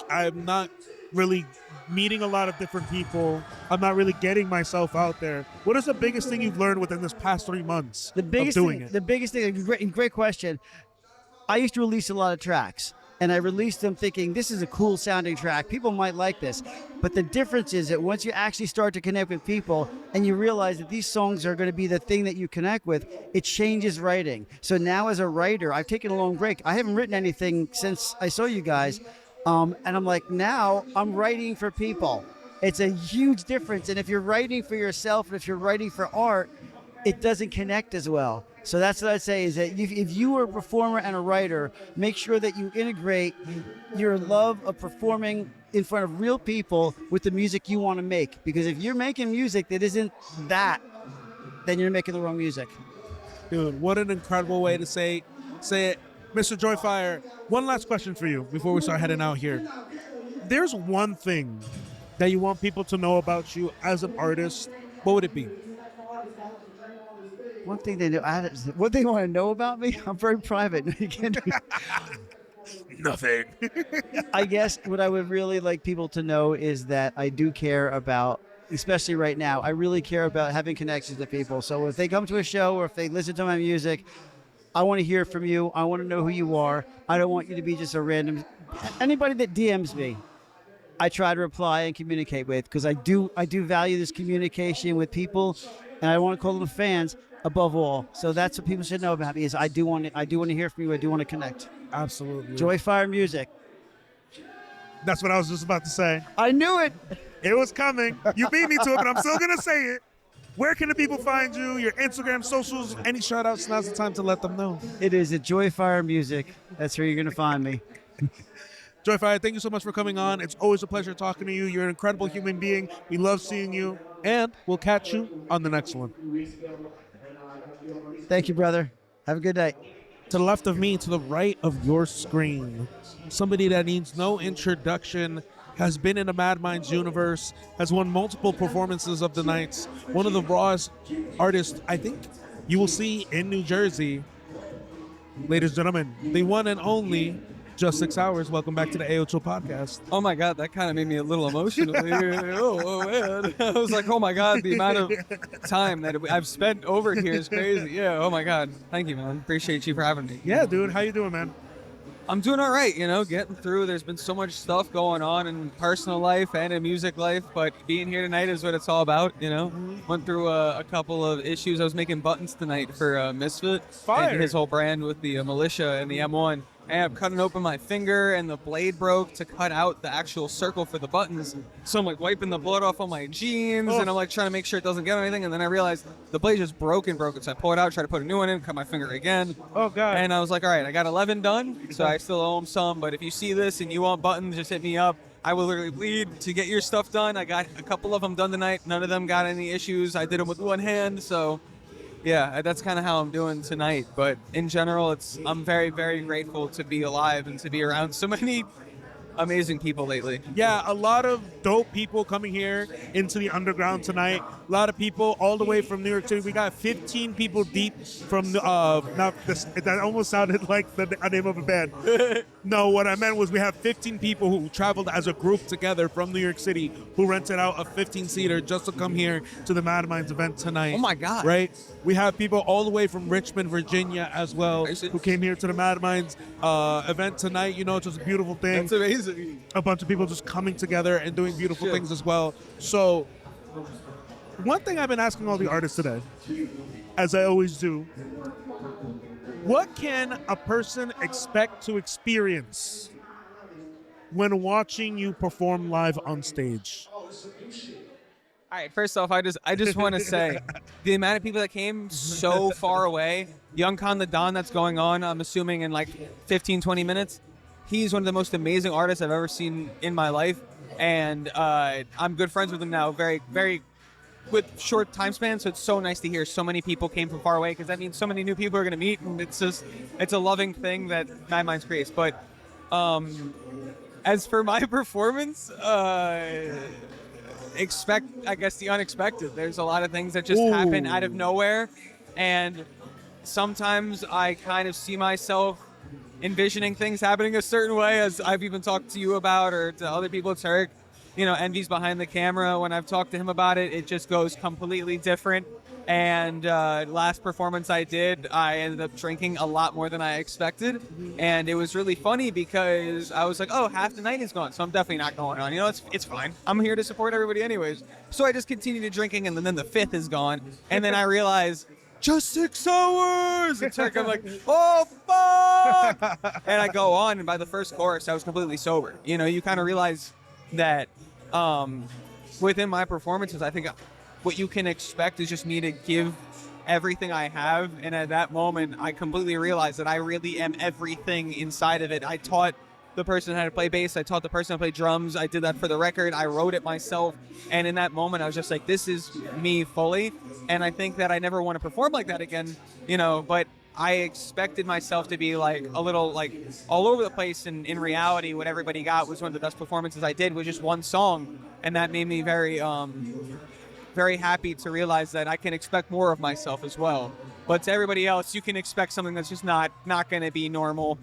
I'm not really meeting a lot of different people. I'm not really getting myself out there. What is the biggest thing you've learned within this past 3 months of doing it?
The biggest thing, great question. I used to release a lot of tracks, and I released them thinking, this is a cool sounding track. People might like this. But the difference is that once you actually start to connect with people and you realize that these songs are going to be the thing that you connect with, it changes writing. So now as a writer, I've taken a long break. I haven't written anything since I saw you guys. And I'm now I'm writing for people. It's a huge difference. And if you're writing for yourself, and if you're writing for art, it doesn't connect as well. So that's what I'd say is that if you are a performer and a writer, make sure that you integrate your love of performing in front of real people with the music you want to make. Because if you're making music that isn't that, then you're making the wrong music.
Dude, what an incredible way to say it. Mr. JOYFIRE, one last question for you before we start heading out here. There's one thing that you want people to know about you as an artist. What would it be?
One thing they know, what they want to know about me, I'm very private. You can't do
nothing.
I guess what I would really like people to know is that I do care about, especially right now, I really care about having connections to people. So if they come to a show or if they listen to my music, I want to hear from you. I want to know who you are. I don't want you to be just a random, anybody that DMs me, I try to reply and communicate with, because I do value this communication with people, and I want to call them fans above all. So that's what people should know about me, is I do want to hear from you. I do want to connect.
Absolutely.
JOYFIRE Music.
That's what I was just about to say.
I knew it.
It was coming. You beat me to it, but I'm still going to say it. Where can the people find you? Your Instagram, socials, any shout outs? Now's the time to let them know.
It is at JOYFIRE Music. That's where you're going to find me.
JOYFIRE, thank you so much for coming on. It's always a pleasure talking to you. You're an incredible human being. We love seeing you. And we'll catch you on the next one.
Thank you, brother. Have a good night.
To the left of me, to the right of your screen, somebody that needs no introduction, has been in the MadMinds universe, has won multiple performances of the nights, one of the rawest artists I think you will see in New Jersey. Ladies and gentlemen, the one and only Just 6 Hours. Welcome back to the Ayoo Chill Podcast.
Oh my God, that kind of made me a little emotional. Oh man, I was like, oh my God, the amount of time that I've spent over here is crazy. Yeah, oh my God, thank you, man. Appreciate you for having me.
Yeah, dude, how you doing, man?
I'm doing all right, getting through. There's been so much stuff going on in personal life and in music life, but being here tonight is what it's all about, Went through a couple of issues. I was making buttons tonight for Misfit.
Fire.
And his whole brand with the Militia and the M1. And I'm cutting open my finger, and the blade broke to cut out the actual circle for the buttons. So I'm like wiping the blood off on my jeans, and I'm like trying to make sure it doesn't get anything. And then I realized the blade just broken. So I pull it out, try to put a new one in, cut my finger again.
Oh God!
And I was like, all right, I got 11 done, so I still owe him some. But if you see this and you want buttons, just hit me up. I will literally bleed to get your stuff done. I got a couple of them done tonight. None of them got any issues. I did them with one hand, so. Yeah, that's kind of how I'm doing tonight. But in general, I'm very, very grateful to be alive and to be around so many amazing people lately.
Yeah, a lot of dope people coming here into the underground tonight. A lot of people all the way from New York City. We got 15 people deep from that almost sounded like the name of a band. No, what I meant was we have 15 people who traveled as a group together from New York City who rented out a 15-seater just to come here to the MadMinds event tonight.
Oh my God.
Right? We have people all the way from Richmond, Virginia as well who came here to the MadMinds event tonight. It's just a beautiful thing.
That's amazing.
A bunch of people just coming together and doing beautiful things as well. So one thing I've been asking all the artists today, as I always do, what can a person expect to experience when watching you perform live on stage?
All right, first off, I just want to say the amount of people that came so far away, Young Con the Don that's going on, I'm assuming in like 15, 20 minutes. He's one of the most amazing artists I've ever seen in my life, and I'm good friends with him now, very, very, with short time span, so it's so nice to hear so many people came from far away, because that means so many new people are going to meet, and it's a loving thing that MadMinds creates. But as for my performance, expect, I guess, the unexpected. There's a lot of things that just happen out of nowhere, and sometimes I kind of see myself envisioning things happening a certain way, as I've even talked to you about, or to other people. Turk, Envy's behind the camera. When I've talked to him about it, it just goes completely different. And last performance I did, I ended up drinking a lot more than I expected. And it was really funny because I was like, oh, half the night is gone, so I'm definitely not going on. It's fine. I'm here to support everybody anyways. So I just continued drinking, and then the fifth is gone. And then I realized, just 6 hours! And I'm like, oh, fuck! And I go on, and by the first chorus, I was completely sober. You kind of realize that within my performances, I think what you can expect is just me to give everything I have. And at that moment, I completely realized that I really am everything inside of it. I taught the person how to play bass. I taught the person how to play drums. I did that for the record. I wrote it myself. And in that moment, I was just like, this is me fully. And I think that I never want to perform like that again, you know, but I expected myself to be like a little like all over the place. And in reality, what everybody got was one of the best performances I did with just one song. And that made me very, very happy to realize that I can expect more of myself as well. But to everybody else, you can expect something that's just not going to be normal.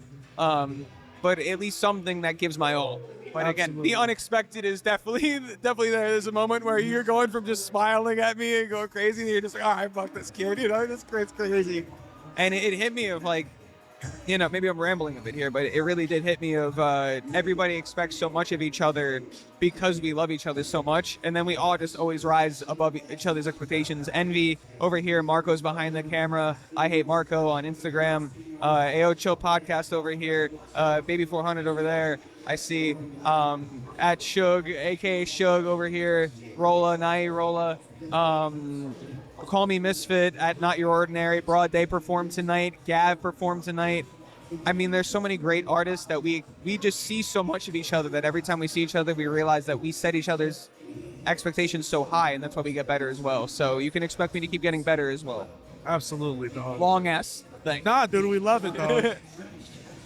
But at least something that gives my all. But again, the unexpected is definitely there. There's a moment where you're going from just smiling at me and going crazy, and you're just like, all right, fuck this kid, you know, this kid's crazy. And it hit me of like, you know, maybe I'm rambling a bit here, but it really did hit me of everybody expects so much of each other because we love each other so much. And then we all just always rise above each other's expectations. Envy over here, Marco's behind the camera. I Hate Marco on Instagram. Ayoo Chill Podcast over here. Baby 400 over there. I see at Shug, aka Shug over here. Rolla, Nai Rolla. Call Me Misfit at Not Your Ordinary. Broad Day performed tonight. Gav performed tonight. I mean, there's so many great artists that we just see so much of each other that every time we see each other, we realize that we set each other's expectations so high, and that's why we get better as well. So you can expect me to keep getting better as well.
Absolutely, dog.
Long ass thing.
Nah, dude, we love it, dog.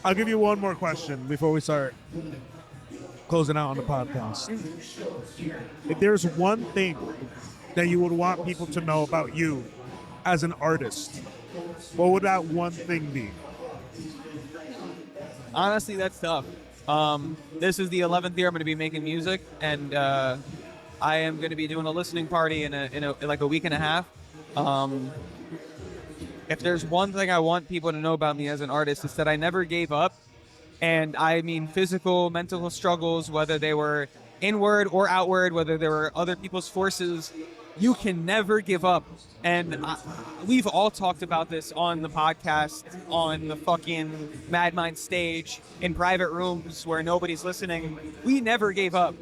I'll give you one more question before we start closing out on the podcast. If there's one thing that you would want people to know about you as an artist, what would that one thing be?
Honestly, that's tough. This is the 11th year I'm going to be making music, and I am going to be doing a listening party in like a week and a half. If there's one thing I want people to know about me as an artist, it's that I never gave up. And I mean physical, mental struggles, whether they were inward or outward, whether there were other people's forces, you can never give up. And we've all talked about this on the podcast, on the fucking MadMinds stage, in private rooms where nobody's listening. We never gave up.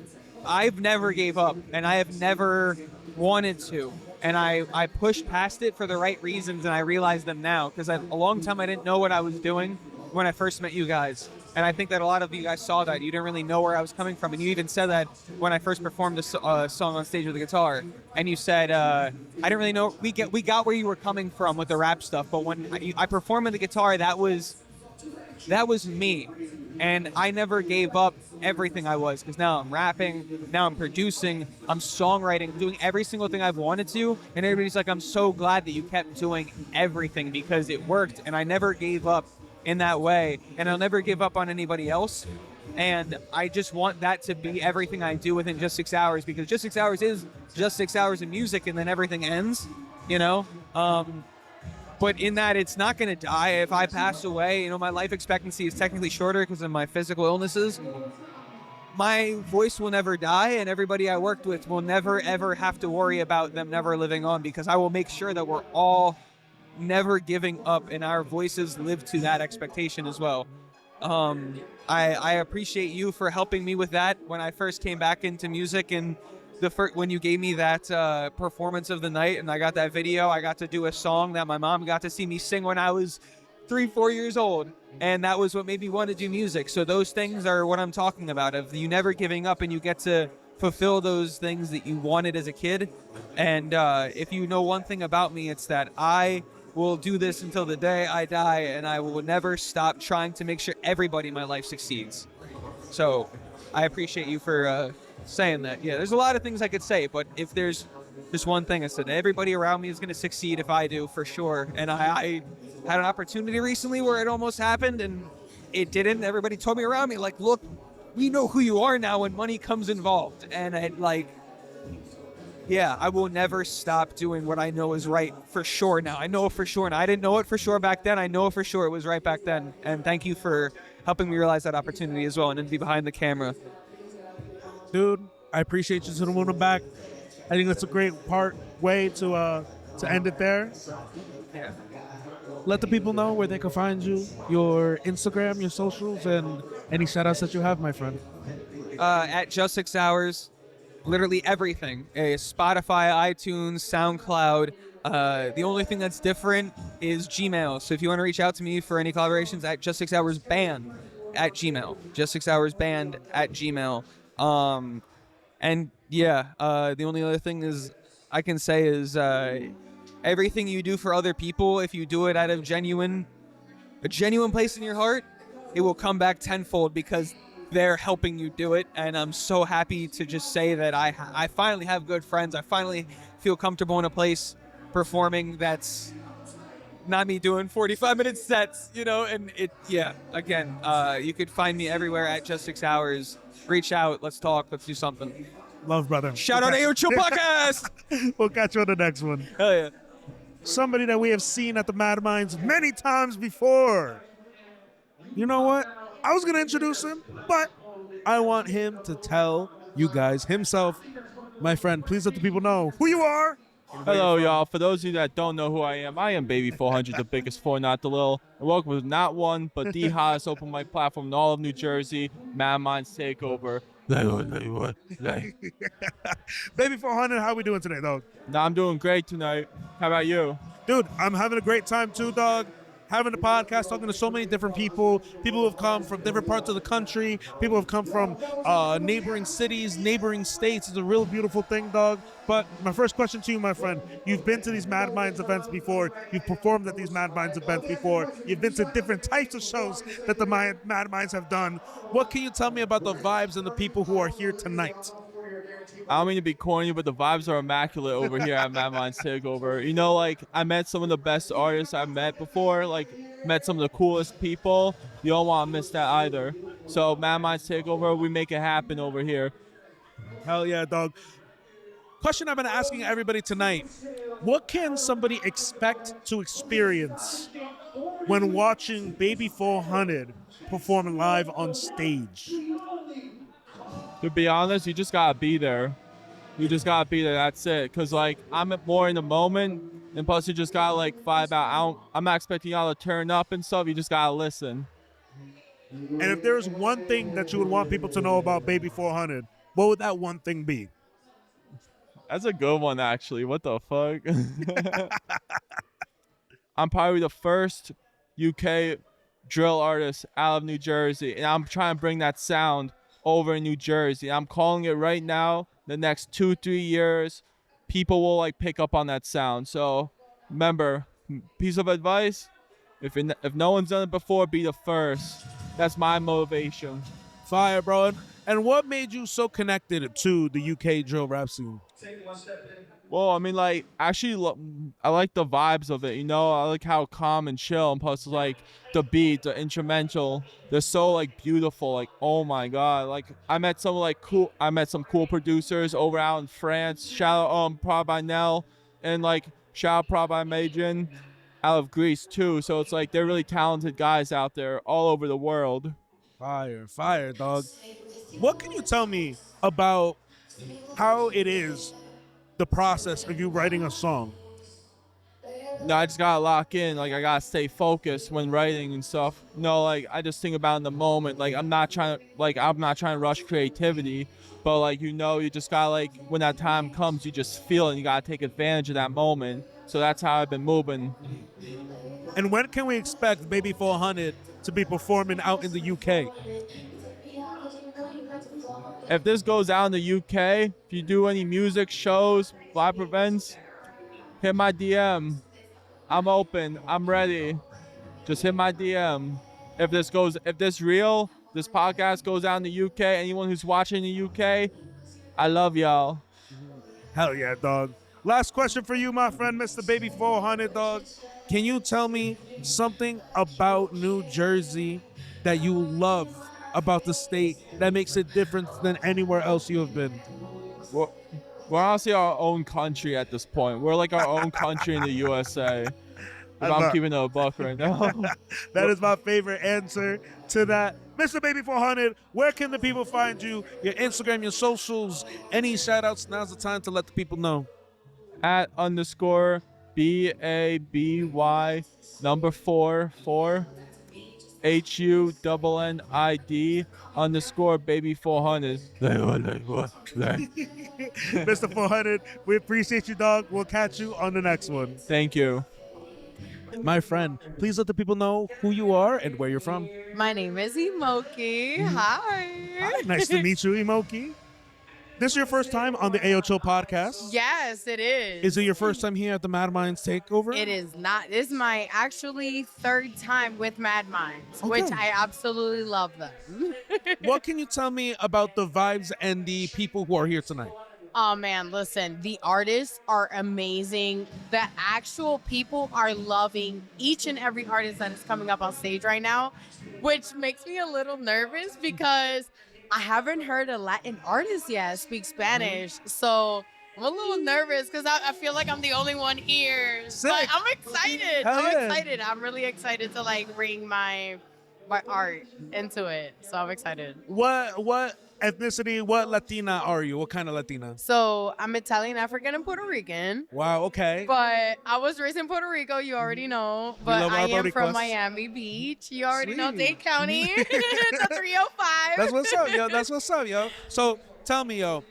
I've never gave up, and I have never wanted to. And I pushed past it for the right reasons, and I realize them now, because a long time I didn't know what I was doing when I first met you guys. And I think that a lot of you guys saw that. You didn't really know where I was coming from. And you even said that when I first performed a song on stage with the guitar. And you said, I didn't really know. We got where you were coming from with the rap stuff. But when I performed with the guitar, that was me. And I never gave up everything I was. Because now I'm rapping, now I'm producing, I'm songwriting, doing every single thing I've wanted to. And everybody's like, I'm so glad that you kept doing everything because it worked. And I never gave up in that way, and I'll never give up on anybody else. And I just want that to be everything I do within just 6 hours, because just 6 hours is just 6 hours of music, and then everything ends, you know. But in that, it's not going to die. If I pass away, you know, my life expectancy is technically shorter because of my physical illnesses. My voice will never die, and everybody I worked with will never ever have to worry about them never living on, because I will make sure that we're all never giving up, and our voices live to that expectation as well. I appreciate you for helping me with that when I first came back into music, and when you gave me that performance of the night and I got that video, I got to do a song that my mom got to see me sing when I was 3-4 years old, and that was what made me want to do music. So those things are what I'm talking about, of you never giving up, and you get to fulfill those things that you wanted as a kid. And if you know one thing about me, it's that I will do this until the day I die, and I will never stop trying to make sure everybody in my life succeeds. So I appreciate you for saying that. Yeah, there's a lot of things I could say, but if there's just one thing, I said everybody around me is going to succeed if I do, for sure. And I had an opportunity recently where it almost happened, and it didn't. Everybody told me around me, like, look, we know who you are now when money comes involved. And yeah, I will never stop doing what I know is right, for sure now. I know it for sure, and I didn't know it for sure back then. I know for sure it was right back then. And thank you for helping me realize that opportunity as well, and then be behind the camera.
Dude, I appreciate you to the moon and back. I think that's a great way to end it there.
Yeah.
Let the people know where they can find you, your Instagram, your socials, and any shout-outs that you have, my friend.
At Just 6 Hours. Literally everything. Spotify, iTunes, SoundCloud,
The only thing that's different is Gmail. So if you want to reach out to me for any collaborations, at just6hoursband at Gmail. Just6hoursband at Gmail. And yeah, the only other thing is I can say is everything you do for other people, if you do it out of a genuine place in your heart, it will come back tenfold because they're helping you do it. And I'm so happy to just say that I finally have good friends. I finally feel comfortable in a place performing that's not me doing 45-minute sets, you know. And again, you could find me everywhere at Just 6 Hours. Reach out, let's talk, let's do something.
Love, brother.
Shout out Ayoo Chill Podcast.
We'll catch you on the next one.
Hell yeah.
Somebody that we have seen at the MadMinds many times before. You know what? I was going to introduce him, but I want him to tell you guys himself. My friend, please let the people know who you are.
Hello, y'all. For those of you that don't know who I am Baby 400, the biggest four, not the little. And welcome to not one, but the hottest open mic platform in all of New Jersey, MadMinds Takeover.
Baby 400, how we doing today, dog?
Nah, I'm doing great tonight. How about you?
Dude, I'm having a great time too, dog. Having a podcast, talking to so many different people. People who have come from different parts of the country. People who have come from neighboring cities, neighboring states. It's a real beautiful thing, dog. But my first question to you, my friend, you've been to these MadMinds events before. You've performed at these MadMinds events before. You've been to different types of shows that the MadMinds have done. What can you tell me about the vibes and the people who are here tonight?
I don't mean to be corny, but the vibes are immaculate over here at MadMinds Takeover. You know, like, I met some of the best artists I've met before, like, met some of the coolest people. You don't want to miss that either. So, MadMinds Takeover, we make it happen over here.
Hell yeah, dog. Question I've been asking everybody tonight. What can somebody expect to experience when watching Baby 400 perform live on stage?
To be honest, you just gotta be there. You just gotta be there, that's it. Cause like, I'm more in the moment, and plus you just gotta like vibe out. I'm not expecting y'all to turn up and stuff, you just gotta listen.
And if there's one thing that you would want people to know about Baby 400, what would that one thing be?
That's a good one, actually. What the fuck? I'm probably the first UK drill artist out of New Jersey, and I'm trying to bring that sound over in New Jersey. I'm calling it right now. The next 2-3 years, people will like pick up on that sound. So remember, piece of advice: if no one's done it before, be the first. That's my motivation.
Fire, bro. And what made you so connected to the UK drill rap scene?
Well, I mean, like, actually, I like the vibes of it, you know? I like how calm and chill, and plus, like, the beat, the instrumental, they're so, like, beautiful. Like, oh, my God. Like, I met some cool producers over out in France. Shout out Prod by Nell, and, like, shout out Prod by Majin out of Greece, too. So it's, like, they're really talented guys out there all over the world.
Fire, dog. What can you tell me about how it is, the process of you writing a song?
No, I just gotta lock in. Like, I gotta stay focused when writing and stuff. No, like, I just think about it in the moment. Like, I'm not trying to rush creativity, but like, you know, you just gotta, like, when that time comes, you just feel it and you gotta take advantage of that moment. So that's how I've been moving.
And when can we expect Baby 400 to be performing out in the UK?
If this goes out in the UK, if you do any music shows, live events, hit my DM. I'm open. I'm ready. Just hit my DM. If this podcast goes out in the UK, anyone who's watching the UK, I love y'all.
Hell yeah, dog. Last question for you, my friend, Mr. Baby 400, dog. Can you tell me something about New Jersey that you love about the state that makes it different than anywhere else you have been?
We're honestly our own country at this point. We're like our own country in the USA. If I'm keeping a buck right now.
That is my favorite answer to that. Mr. Baby 400, where can the people find you? Your Instagram, your socials, any shout outs? Now's the time to let the people know.
@_BABY 4. HUNNID_baby400.
Mr. 400, we appreciate you, dog. We'll catch you on the next one.
Thank you.
My friend, please let the people know who you are and where you're from.
My name is Ybk. Hi.
Nice to meet you, Ybk. This is your first time on the Ayoo Chill Podcast?
Yes, it is.
Is it your first time here at the MadMinds Takeover?
It is not. This is my actually third time with MadMinds, which I absolutely love them.
What can you tell me about the vibes and the people who are here tonight?
Oh man, listen, the artists are amazing. The actual people are loving each and every artist that is coming up on stage right now, which makes me a little nervous because I haven't heard a Latin artist yet speak Spanish. So I'm a little nervous because I feel like I'm the only one here.
Sick.
But I'm excited.
Hell
I'm
yeah.
excited. I'm really excited to like bring my art into it. So I'm excited.
What ethnicity, what Latina are you? What kind of Latina?
So I'm Italian, African, and Puerto Rican.
Wow, okay.
But I was raised in Puerto Rico, you already know. But
love
I
our
am
Boricuas.
from Miami Beach. You already know
Sweet.
Dade County, the 305.
That's what's up, yo. That's what's up, yo. So tell me, yo,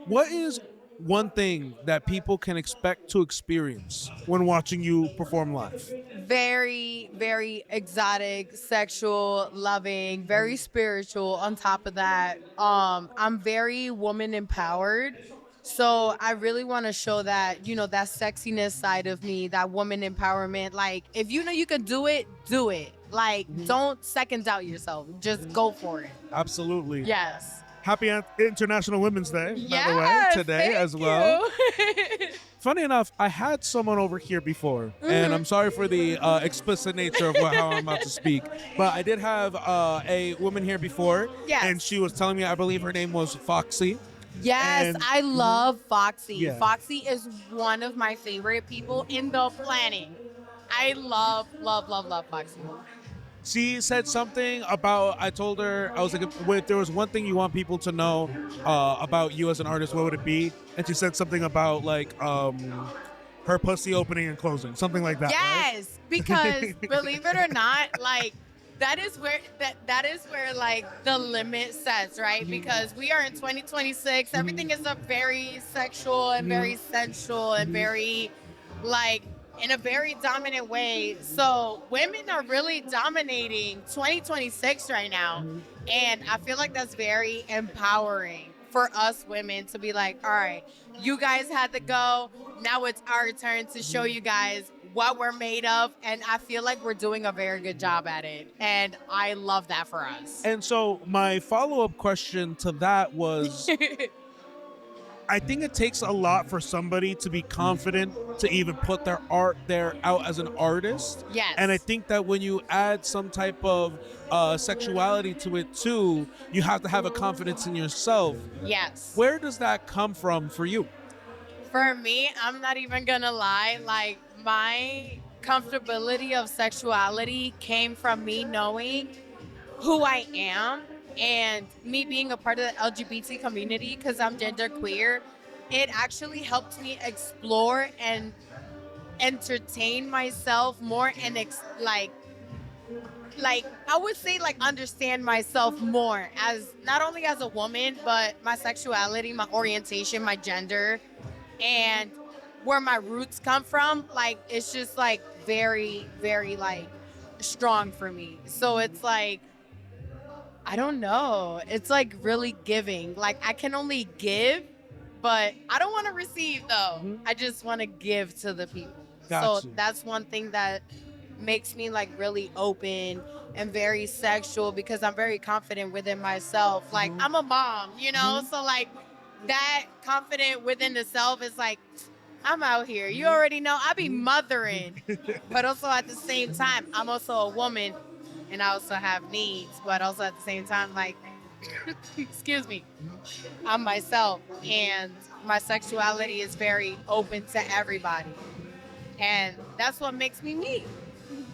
what is one thing that people can expect to experience when watching you perform live?
Very, very exotic, sexual, loving, very spiritual. On top of that, I'm very woman empowered. So I really want to show that, you know, that sexiness side of me, that woman empowerment. Like, if you know you can do it, do it. Like, don't second doubt yourself. Just go for it.
Absolutely.
Yes.
Happy International Women's Day, by the way,
Yes,
today
thank
as well.
you.
Funny enough, I had someone over here before, and I'm sorry for the explicit nature of how I'm about to speak, but I did have a woman here before, and she was telling me, I believe her name was Foxy.
Yes,
And-
I love Foxy.
Yeah.
Foxy is one of my favorite people in the planet. I love, love, love, love Foxy.
She said something about, I told her, I was like, if there was one thing you want people to know about you as an artist, what would it be? And she said something about like her pussy opening and closing, something like that.
Yes,
right?
because believe it or not, like that is where like the limit sets, right? Because we are in 2026. Everything is a very sexual and very sensual and very like in a very dominant way. So women are really dominating 2026 right now. And I feel like that's very empowering for us women to be like, all right, you guys had to go. Now it's our turn to show you guys what we're made of. And I feel like we're doing a very good job at it. And I love that for us.
And so my follow-up question to that was, I think it takes a lot for somebody to be confident to even put their art there out as an artist.
Yes.
And I think that when you add some type of sexuality to it too, you have to have a confidence in yourself.
Yes.
Where does that come from for you?
For me, I'm not even gonna lie, like my comfortability of sexuality came from me knowing who I am and me being a part of the LGBT community because I'm genderqueer. It actually helped me explore and entertain myself more and like I would say like understand myself more as not only as a woman, but my sexuality, my orientation, my gender, and where my roots come from. Like it's just like very, very like strong for me. So it's like, I don't know. It's like really giving. Like I can only give, but I don't want to receive though. I just want to give to the people.
Got
So
you.
that's one thing that makes me like really open and very sexual because I'm very confident within myself. Like I'm a mom, you know? So like that confident within the self is like, I'm out here. You already know I be mothering, but also at the same time, I'm also a woman and I also have needs, but also at the same time, like, excuse me, I'm myself and my sexuality is very open to everybody. And that's what makes me me.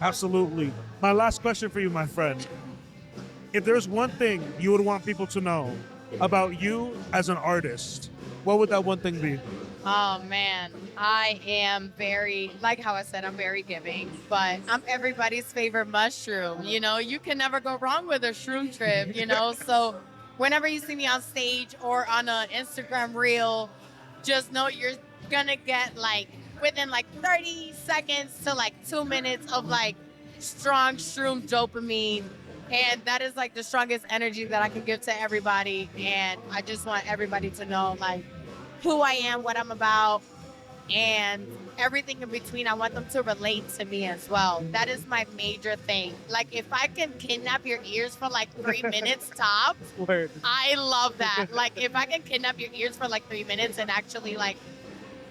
Absolutely. My last question for you, my friend. If there's one thing you would want people to know about you as an artist, what would that one thing be?
Oh man, I am very, like how I said, I'm very giving, but I'm everybody's favorite mushroom. You know, you can never go wrong with a shroom trip, you know? So whenever you see me on stage or on an Instagram reel, just know you're gonna get like within like 30 seconds to like 2 minutes of like strong shroom dopamine. And that is like the strongest energy that I can give to everybody. And I just want everybody to know like who I am, what I'm about, and everything in between. I want them to relate to me as well. That is my major thing. Like if I can kidnap your ears for like 3 minutes tops, I love that. Like if I can kidnap your ears for like 3 minutes and actually like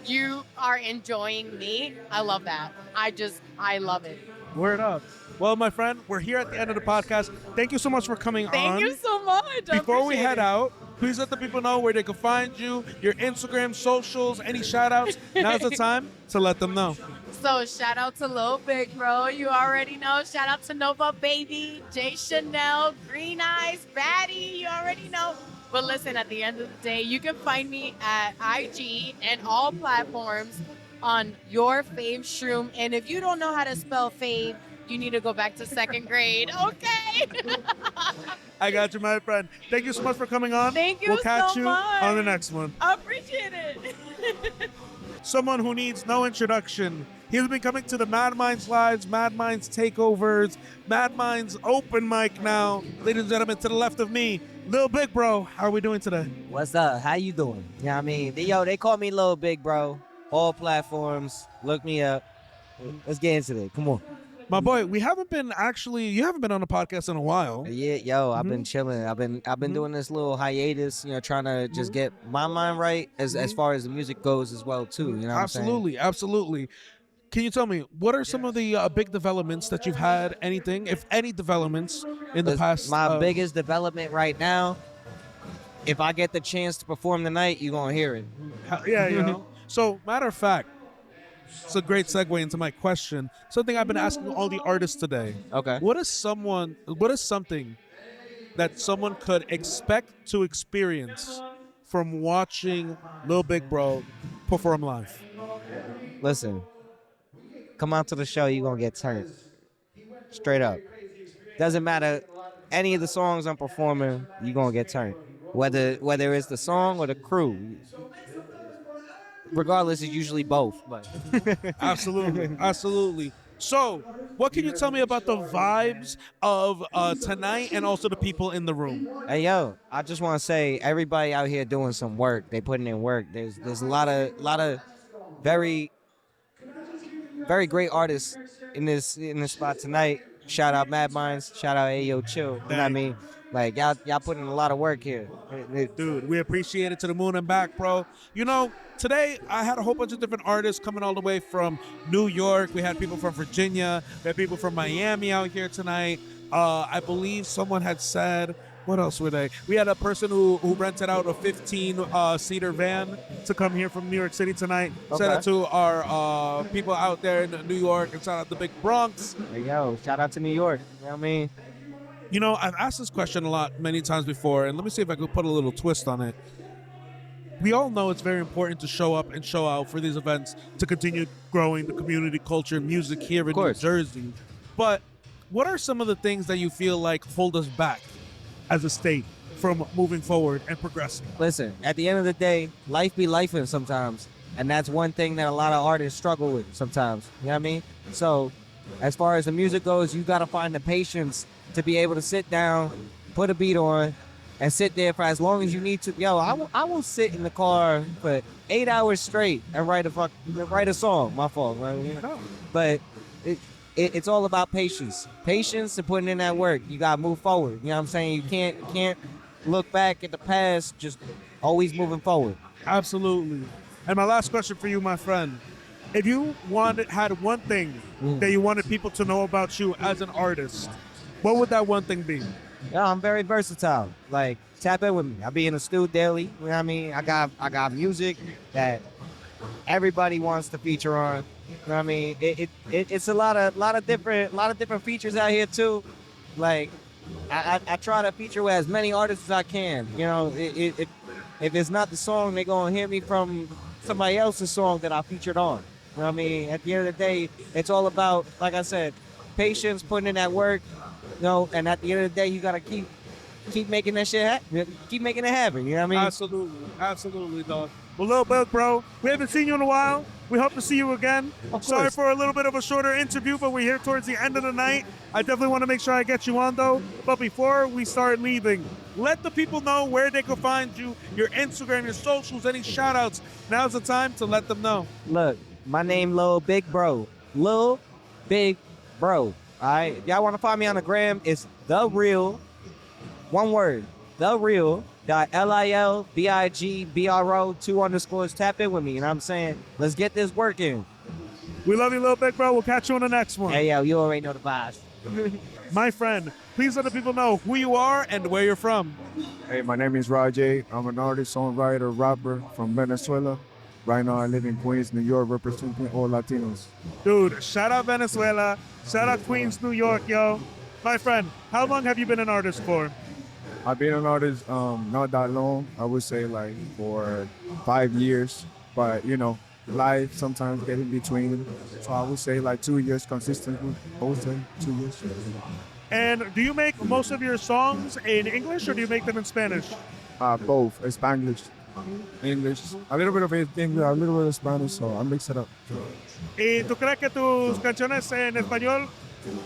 you are enjoying me, I love that. I love it.
Word up. Well, my friend, we're here at the end of the podcast. Thank you so much for coming on.
Thank you so much.
Before we head out, please let the people know where they can find you, your Instagram, socials, any shout outs. Now's the time to let them know.
So shout out to Lil Big Bro, you already know. Shout out to Nova Baby, J Chanel, Green Eyes, Batty, you already know. But listen, at the end of the day, you can find me at IG and all platforms on your Fave Shroom. And if you don't know how to spell Fave, you need to go back to 2nd grade, okay?
I got you, my friend. Thank you so much for coming on.
Thank you
We'll catch
so
you
much.
on the next one.
I appreciate it.
Someone who needs no introduction. He's been coming to the MadMinds Lives, MadMinds Takeovers, MadMinds Open Mic now. Ladies and gentlemen, to the left of me, Lil Big Bro. How are we doing today?
What's up? How you doing? You know what I mean? They call me Lil Big Bro. All platforms. Look me up. Let's get into it. Come on.
My boy, you haven't been on a podcast in a while.
Yeah, yo, I've been chilling. I've been doing this little hiatus, you know, trying to just get my mind right as far as the music goes as well too. You know what I'm saying?
Absolutely. Can you tell me what are some of the big developments that you've had? Anything, if any, developments in the past?
My biggest development right now. If I get the chance to perform tonight, you're gonna hear it.
Yeah, you know. So, matter of fact, it's a great segue into my question. Something I've been asking all the artists today.
Okay.
What is something that someone could expect to experience from watching Lil Big Bro perform live?
Listen, come out to the show, you're gonna get turned. Straight up. Doesn't matter any of the songs I'm performing, you're gonna get turned. Whether it's the song or the crew. Regardless, it's usually both. But
Absolutely. So, what can you tell me about the vibes of tonight and also the people in the room?
Hey, yo, I just want to say everybody out here doing some work. They putting in work. There's a lot of very, very great artists in this spot tonight. Shout out MadMinds. Shout out Ayoo Chill. You know what I mean? Like, y'all putting in a lot of work here.
Dude, we appreciate it to the moon and back, bro. You know, today I had a whole bunch of different artists coming all the way from New York. We had people from Virginia. We had people from Miami out here tonight. I believe someone had said, what else were they? We had a person who rented out a 15-seater van to come here from New York City tonight.
Okay.
Shout out to our people out there in New York, and shout out the big Bronx.
Hey, yo, shout out to New York. You know what I mean?
You know, I've asked this question many times before, and let me see if I could put a little twist on it. We all know it's very important to show up and show out for these events to continue growing the community culture and music here in New Jersey. But what are some of the things that you feel like hold us back as a state from moving forward and progressing?
Listen, at the end of the day, life be lifing sometimes. And that's one thing that a lot of artists struggle with sometimes. You know what I mean? So as far as the music goes, you got to find the patience to be able to sit down, put a beat on, and sit there for as long as you need to. Yo, I will sit in the car for 8 hours straight and write a song. My fault, right? But it's all about patience. Patience and putting in that work. You gotta move forward. You know what I'm saying? You can't look back at the past. Just always moving forward.
Absolutely. And my last question for you, my friend. If you had one thing that you wanted people to know about you as an artist, what would that one thing be?
Yeah, I'm very versatile. Like, tap in with me. I be in the studio daily. You know what I mean? I got music that everybody wants to feature on. You know what I mean? It's a lot of different features out here too. Like, I try to feature with as many artists as I can. You know, if it's not the song, they gonna hear me from somebody else's song that I featured on. You know what I mean? At the end of the day, it's all about, like I said, patience, putting in that work, you know, and at the end of the day, you gotta keep making that shit happen. Keep making it happen, you know what I mean?
Absolutely, dog. Well, Lil Big Bro, we haven't seen you in a while. We hope to see you again. Sorry for a little bit of a shorter interview, but we're here towards the end of the night. I definitely want to make sure I get you on, though. But before we start leaving, let the people know where they can find you, your Instagram, your socials, any shout-outs. Now's the time to let them know.
Look, my name Lil Big Bro. Lil Big Bro. All right? If y'all want to find me on the gram, it's The Real, one word, The Real. LILBIGBRO 2 underscores. Tap in with me, you know what I'm saying? Let's get this working.
We love you, Lil Big Bro. We'll catch you on the next one.
Hey, yo, you already know the vibes.
My friend, please let the people know who you are and where you're from.
Hey, my name is Rajay. I'm an artist, songwriter, rapper from Venezuela. Right now I live in Queens, New York, representing all Latinos.
Dude, shout out Venezuela. Shout out Queens, New York, yo. My friend, how long have you been an artist for?
I've been an artist not that long. I would say like for 5 years, but you know, life sometimes get in between. So I would say like 2 years consistently. I would say 2 years.
And do you make most of your songs in English or do you make them in Spanish?
Both, Spanglish, English, a little bit of English, a little bit of Spanish, so I mix it up.
¿Y tú crees que tus canciones en español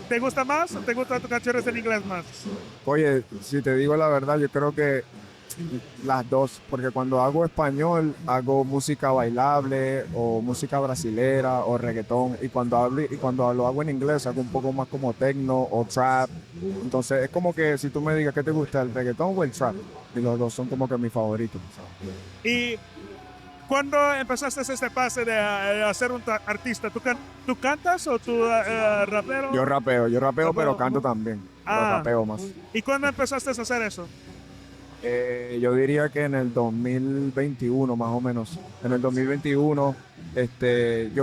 te gustan más o te gustan tus canciones en inglés más?
Oye, si te digo la verdad, yo creo que las dos, porque cuando hago español, hago música bailable o música brasilera o reggaetón, y cuando lo hago en inglés, hago un poco más como techno o trap. Entonces es como que si tú me digas qué te gusta, el reggaetón o el trap, y los dos son como que mis favoritos.
¿Y cuándo empezaste este pase de ser un artista? ¿Tú cantas o tú rapero?
Yo rapeo, pero canto también. Pero rapeo más.
¿Y cuándo empezaste a hacer eso?
Yo diría que en el 2021 más o menos. En el 2021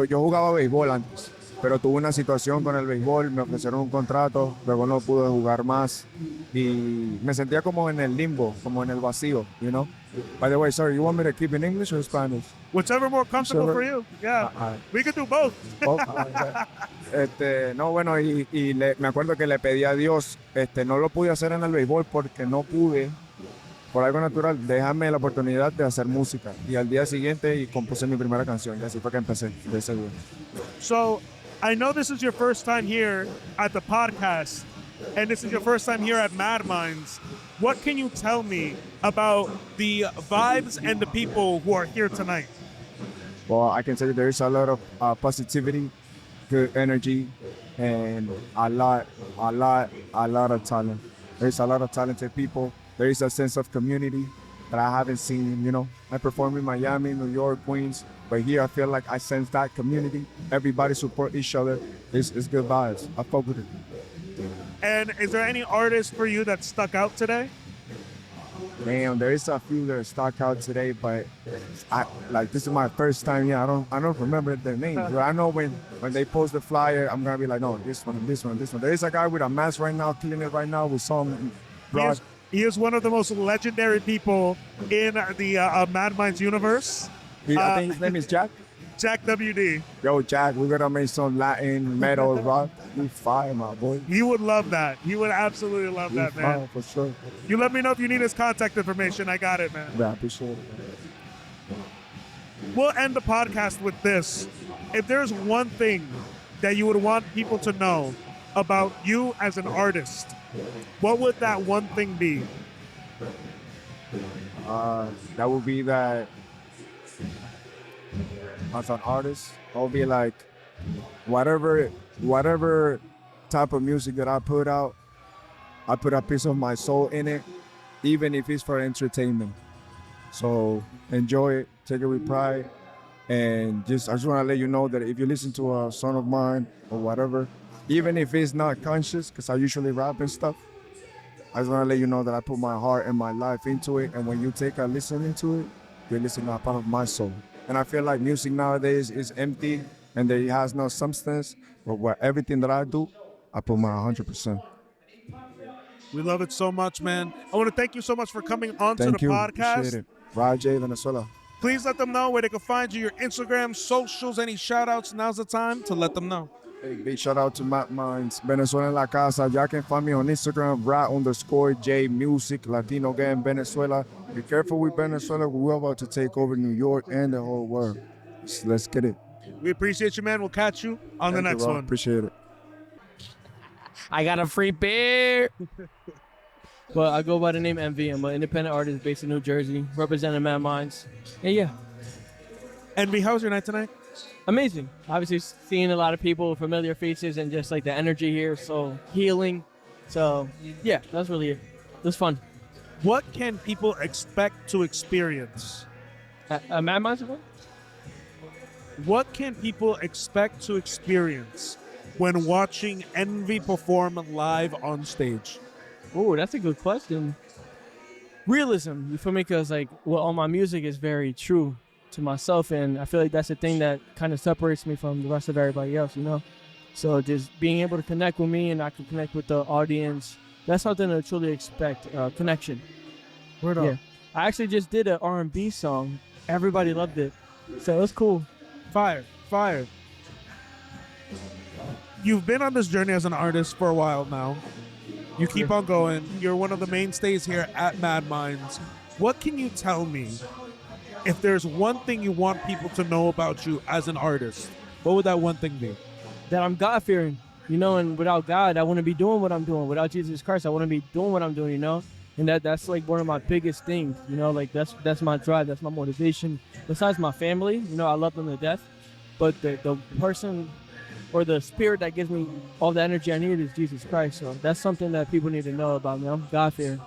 yo jugaba béisbol antes, pero tuve una situación con el béisbol, me ofrecieron un contrato, luego no pude jugar más y me sentía como en el limbo, como en el vacío, you know? By the way, sorry, you want me to keep in English or Spanish?
Whichever more comfortable for you. Yeah, we can do both.
No, bueno, me acuerdo que le pedí a Dios, no lo pude hacer en el béisbol porque no pude. Por algo natural, déjame la oportunidad de hacer música. Y al día siguiente compuse mi primera canción. Y así fue que empecé de ese día.
So, I know this is your first time here at the podcast, and this is your first time here at MadMinds. What can you tell me about the vibes and the people who are here tonight?
Well, I can tell you there is a lot of positivity, good energy, and a lot of talent. There's a lot of talented people. There is a sense of community that I haven't seen, you know. I perform in Miami, New York, Queens, but here I feel like I sense that community. Everybody support each other. It's good vibes. I fuck with it.
And is there any artist for you that stuck out today?
Damn, there is a few that stuck out today, but this is my first time here. I don't remember their names. But I know when they post the flyer, I'm gonna be like, no, this one. There is a guy with a mask right now, killing it right now with some broad.
He is one of the most legendary people in the MadMinds universe.
I think his name is Jack.
Jack WD.
Yo, Jack, we're gonna make some Latin metal rock. We fire, my boy.
He would love that. He would absolutely love that, man.
For sure.
You let me know if you need his contact information. I got it, man.
Yeah, I appreciate it.
We'll end the podcast with this. If there's one thing that you would want people to know about you as an artist, what would that one thing be?
That would be that as an artist, I'll be like, whatever type of music that I put out, I put a piece of my soul in it, even if it's for entertainment. So enjoy it, take it with pride, and I just want to let you know that if you listen to a song of mine or whatever, even if it's not conscious, because I usually rap and stuff, I just want to let you know that I put my heart and my life into it, and when you take a listen into it, you're listening to a part of my soul. And I feel like music nowadays is empty and that it has no substance, but everything that I do, I put my 100%.
We love it so much, man. I want to thank you so much for coming on to the
Thank you.
podcast.
Appreciate it. Rajay, Venezuela.
Please let them know where they can find you, your Instagram, socials, any shout outs. Now's the time to let them know.
Hey, big shout out to MadMinds, Venezuela en la casa. Y'all can find me on Instagram, rat_J Music, Latino Gang Venezuela. Be careful with Venezuela. We're about to take over New York and the whole world. So let's get it.
We appreciate you, man. We'll catch you on the
Thank you,
next
bro.
one.
Appreciate it.
I got a free beer.
Well, I go by the name MV. I'm an independent artist based in New Jersey, representing MadMinds. And yeah.
Envy, how was your night tonight?
Amazing. Obviously, seeing a lot of people, familiar faces, and just like the energy here, so healing. So yeah, that's really it. It was fun.
What can people expect to experience?
MadMinds?
What can people expect to experience when watching Envy perform live on stage?
Oh, that's a good question. Realism, you feel me? Because like, well, all my music is very true to myself, and I feel like that's the thing that kind of separates me from the rest of everybody else, you know? So just being able to connect with me and I can connect with the audience, that's something to truly expect, connection.
Word up.
Yeah. I actually just did an R&B song. Everybody loved it. So it was cool.
Fire, fire. You've been on this journey as an artist for a while now. You keep on going. You're one of the mainstays here at MadMinds. What can you tell me if there's one thing you want people to know about you as an artist? What would that one thing be?
That I'm God-fearing, you know, and without God, I wouldn't be doing what I'm doing. Without Jesus Christ, I wouldn't be doing what I'm doing, you know? And that's like one of my biggest things, you know, like that's my drive, that's my motivation. Besides my family, you know, I love them to death. But the person or the spirit that gives me all the energy I need is Jesus Christ. So that's something that people need to know about me. I'm God-fearing.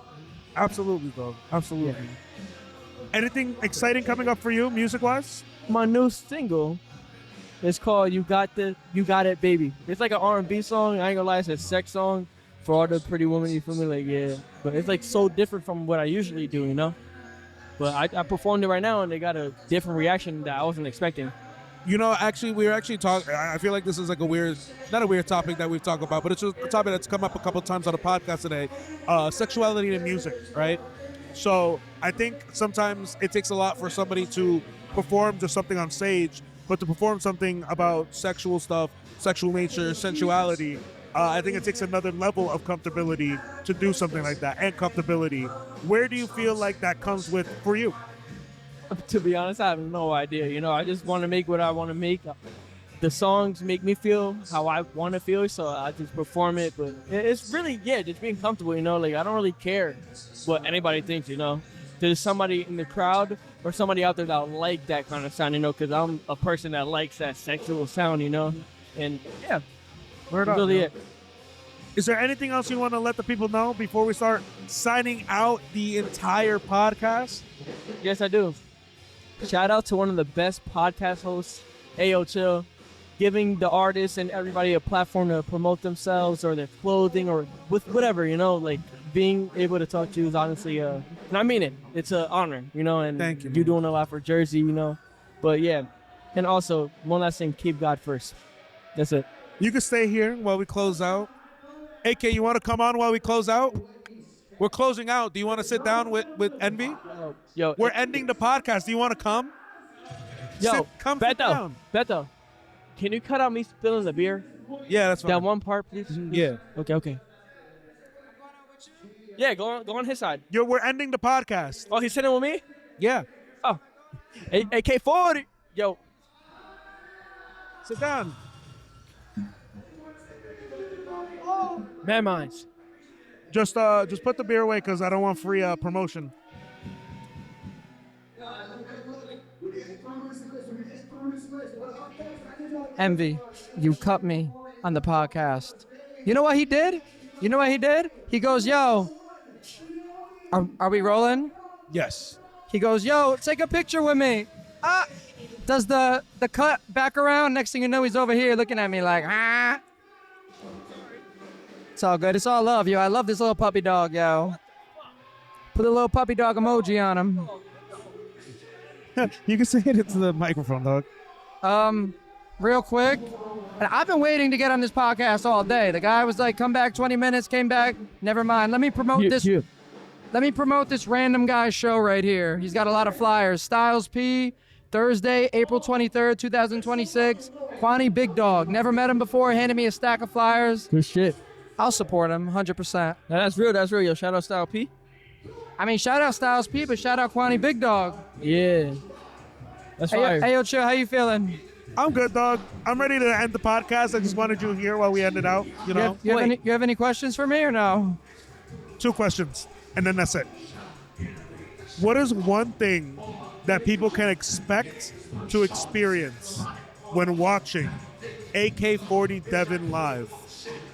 Absolutely, bro. Absolutely. Yeah. Anything exciting coming up for you, music-wise?
My new single is called You Got It, Baby. It's like an R&B song. I ain't gonna lie, it's a sex song for all the pretty women, you feel me? Like, yeah. But it's like so different from what I usually do, you know? But I performed it right now and they got a different reaction that I wasn't expecting.
You know, actually, we were actually talking. I feel like this is like not a weird topic that we've talked about, but it's just a topic that's come up a couple times on the podcast today. Sexuality in music, right? So I think sometimes it takes a lot for somebody to perform just something on stage, but to perform something about sexual stuff, sexual nature, sensuality, I think it takes another level of comfortability to do something like that, and comfortability. Where do you feel like that comes with for you?
To be honest, I have no idea. You know, I just want to make what I want to make. The songs make me feel how I want to feel, so I just perform it. But it's really, yeah, just being comfortable, you know? Like, I don't really care what anybody thinks, you know? There's somebody in the crowd or somebody out there that like that kind of sound, you know? Because I'm a person that likes that sexual sound, you know? And, yeah,
Word
that's
up,
really
bro.
it.
Is there anything else you want to let the people know before we start signing out the entire podcast?
Yes, I do. Shout out to one of the best podcast hosts, Ayoo Chill, giving the artists and everybody a platform to promote themselves or their clothing or with whatever, you know, like being able to talk to you is honestly, and I mean it, it's an honor, you know, and
thank you,
you're doing a lot for Jersey, you know, but yeah. And also, one last thing, keep God first. That's it.
You can stay here while we close out. AK, you want to come on while we close out? We're closing out. Do you want to sit down with Envy?
Yo,
we're ending the podcast. Do you want to come?
Yo,
come
Beto,
sit down.
Beto, can you cut out me spilling the beer?
Yeah, that's fine.
That one part, please.
Yeah.
Okay. Yeah, go on his side.
We're ending the podcast.
Oh, he's sitting with me?
Yeah.
Oh, AK-40. Yo.
Sit down.
MadMinds.
Just put the beer away because I don't want free promotion.
Envy, you cut me on the podcast. You know what he did? He goes, yo, are we rolling?
Yes.
He goes, yo, take a picture with me. Does the cut back around? Next thing you know, he's over here looking at me like, ah. It's all good. It's all love, yo. I love this little puppy dog, yo. Put a little puppy dog emoji on him.
You can say it into the microphone, dog.
Real quick. And I've been waiting to get on this podcast all day. The guy was like, come back 20 minutes, came back. Never mind. Let me promote this. Let let me promote this random guy's show right here. He's got a lot of flyers. Styles P, Thursday, April 23rd, 2026. Kwani Big Dog. Never met him before. Handed me a stack of flyers.
Good shit.
I'll support him 100%.
Now, that's real. That's real. Yo, shout out Style P.
I mean, shout out Styles P, but shout out Kwani Big Dog.
Yeah. That's fire.
Hey, yo, Chill, how you feeling?
I'm good, dog. I'm ready to end the podcast. I just wanted you here while we end it out. You know.
You have any questions for me or no?
2 questions, and then that's it. What is one thing that people can expect to experience when watching AK-40 Devin live?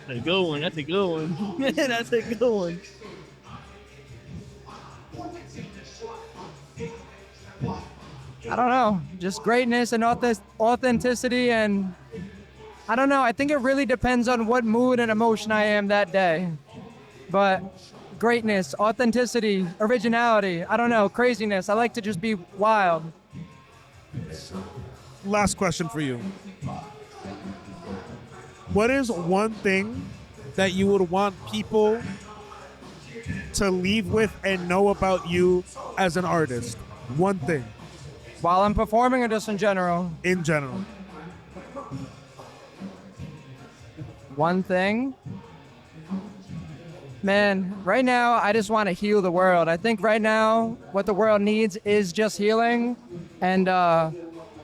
That's a good one. That's a good one. That's a good one.
I don't know. Just greatness and authenticity, and I don't know. I think it really depends on what mood and emotion I am that day. But greatness, authenticity, originality, I don't know, craziness. I like to just be wild.
Last question for you. What is one thing that you would want people to leave with and know about you as an artist? One thing.
While I'm performing or just in general?
In general.
One thing? Man, right now, I just want to heal the world. I think right now, what the world needs is just healing. And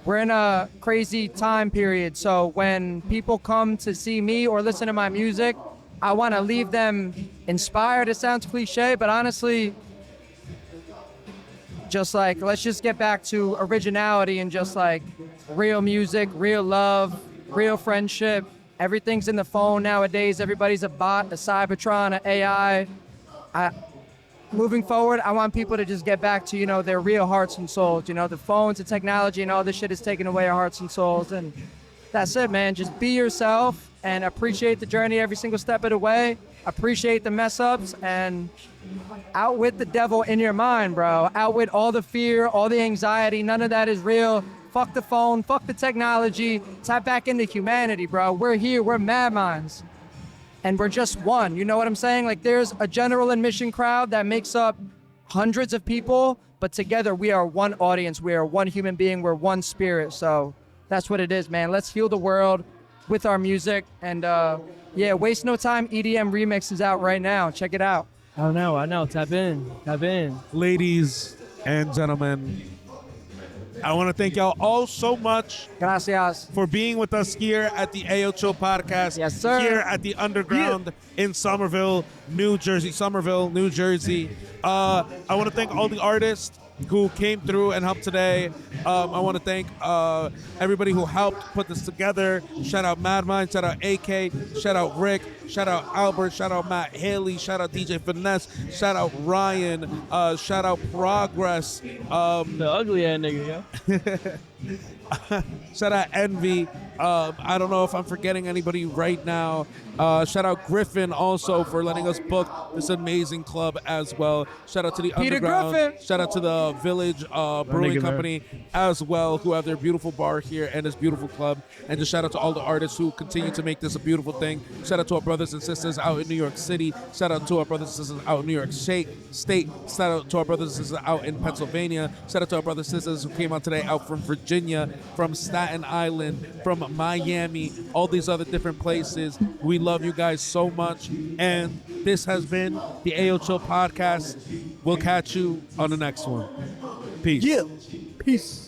we're in a crazy time period. So when people come to see me or listen to my music, I want to leave them inspired. It sounds cliche, but honestly, just like, let's just get back to originality and just like real music, real love, real friendship. Everything's in the phone nowadays. Everybody's a bot, a Cybertron, an AI. Moving forward, I want people to just get back to, their real hearts and souls. The phones and technology and all this shit is taking away our hearts and souls. And that's it, man. Just be yourself and appreciate the journey every single step of the way. Appreciate the mess ups and outwit the devil in your mind, bro. Outwit all the fear, all the anxiety. None of that is real. Fuck the phone, fuck the technology. Tap back into humanity, bro. We're here, we're MadMinds. And we're just one, you know what I'm saying? Like there's a general admission crowd that makes up hundreds of people, but together we are one audience. We are one human being, we're one spirit. So that's what it is, man. Let's heal the world with our music. And yeah, Waste No Time EDM Remix is out right now. Check it out.
I know. Tap in.
Ladies and gentlemen, I want to thank y'all all so much.
Gracias.
For being with us here at the Ayoo Chill Podcast.
Yes, sir.
Here at the Underground in Somerville, New Jersey. I want to thank all the artists who came through and helped today. I want to thank everybody who helped put this together. Shout out MadMinds, shout out AK, shout out Rick, shout out Albert, shout out Matt Haley, shout out DJ Finesse, shout out Ryan, shout out Progress.
The ugly ass nigga, yo.
Shout out Envy. I don't know if I'm forgetting anybody right now. Shout out Griffin also for letting us book this amazing club as well. Shout out to the
Peter
Underground.
Griffin.
Shout out to the Village Brewing Company as well, who have their beautiful bar here and this beautiful club. And just shout out to all the artists who continue to make this a beautiful thing. Shout out to our brothers and sisters out in New York City. Shout out to our brothers and sisters out in New York State. Shout out to our brothers and sisters out in Pennsylvania. Shout out to our brothers and sisters who came out today out from Virginia, from Staten Island, from Miami, all these other different places. We love you guys so much. And this has been the Ayoo Chill Podcast. We'll catch you on the next one. Peace.
Yeah. Peace.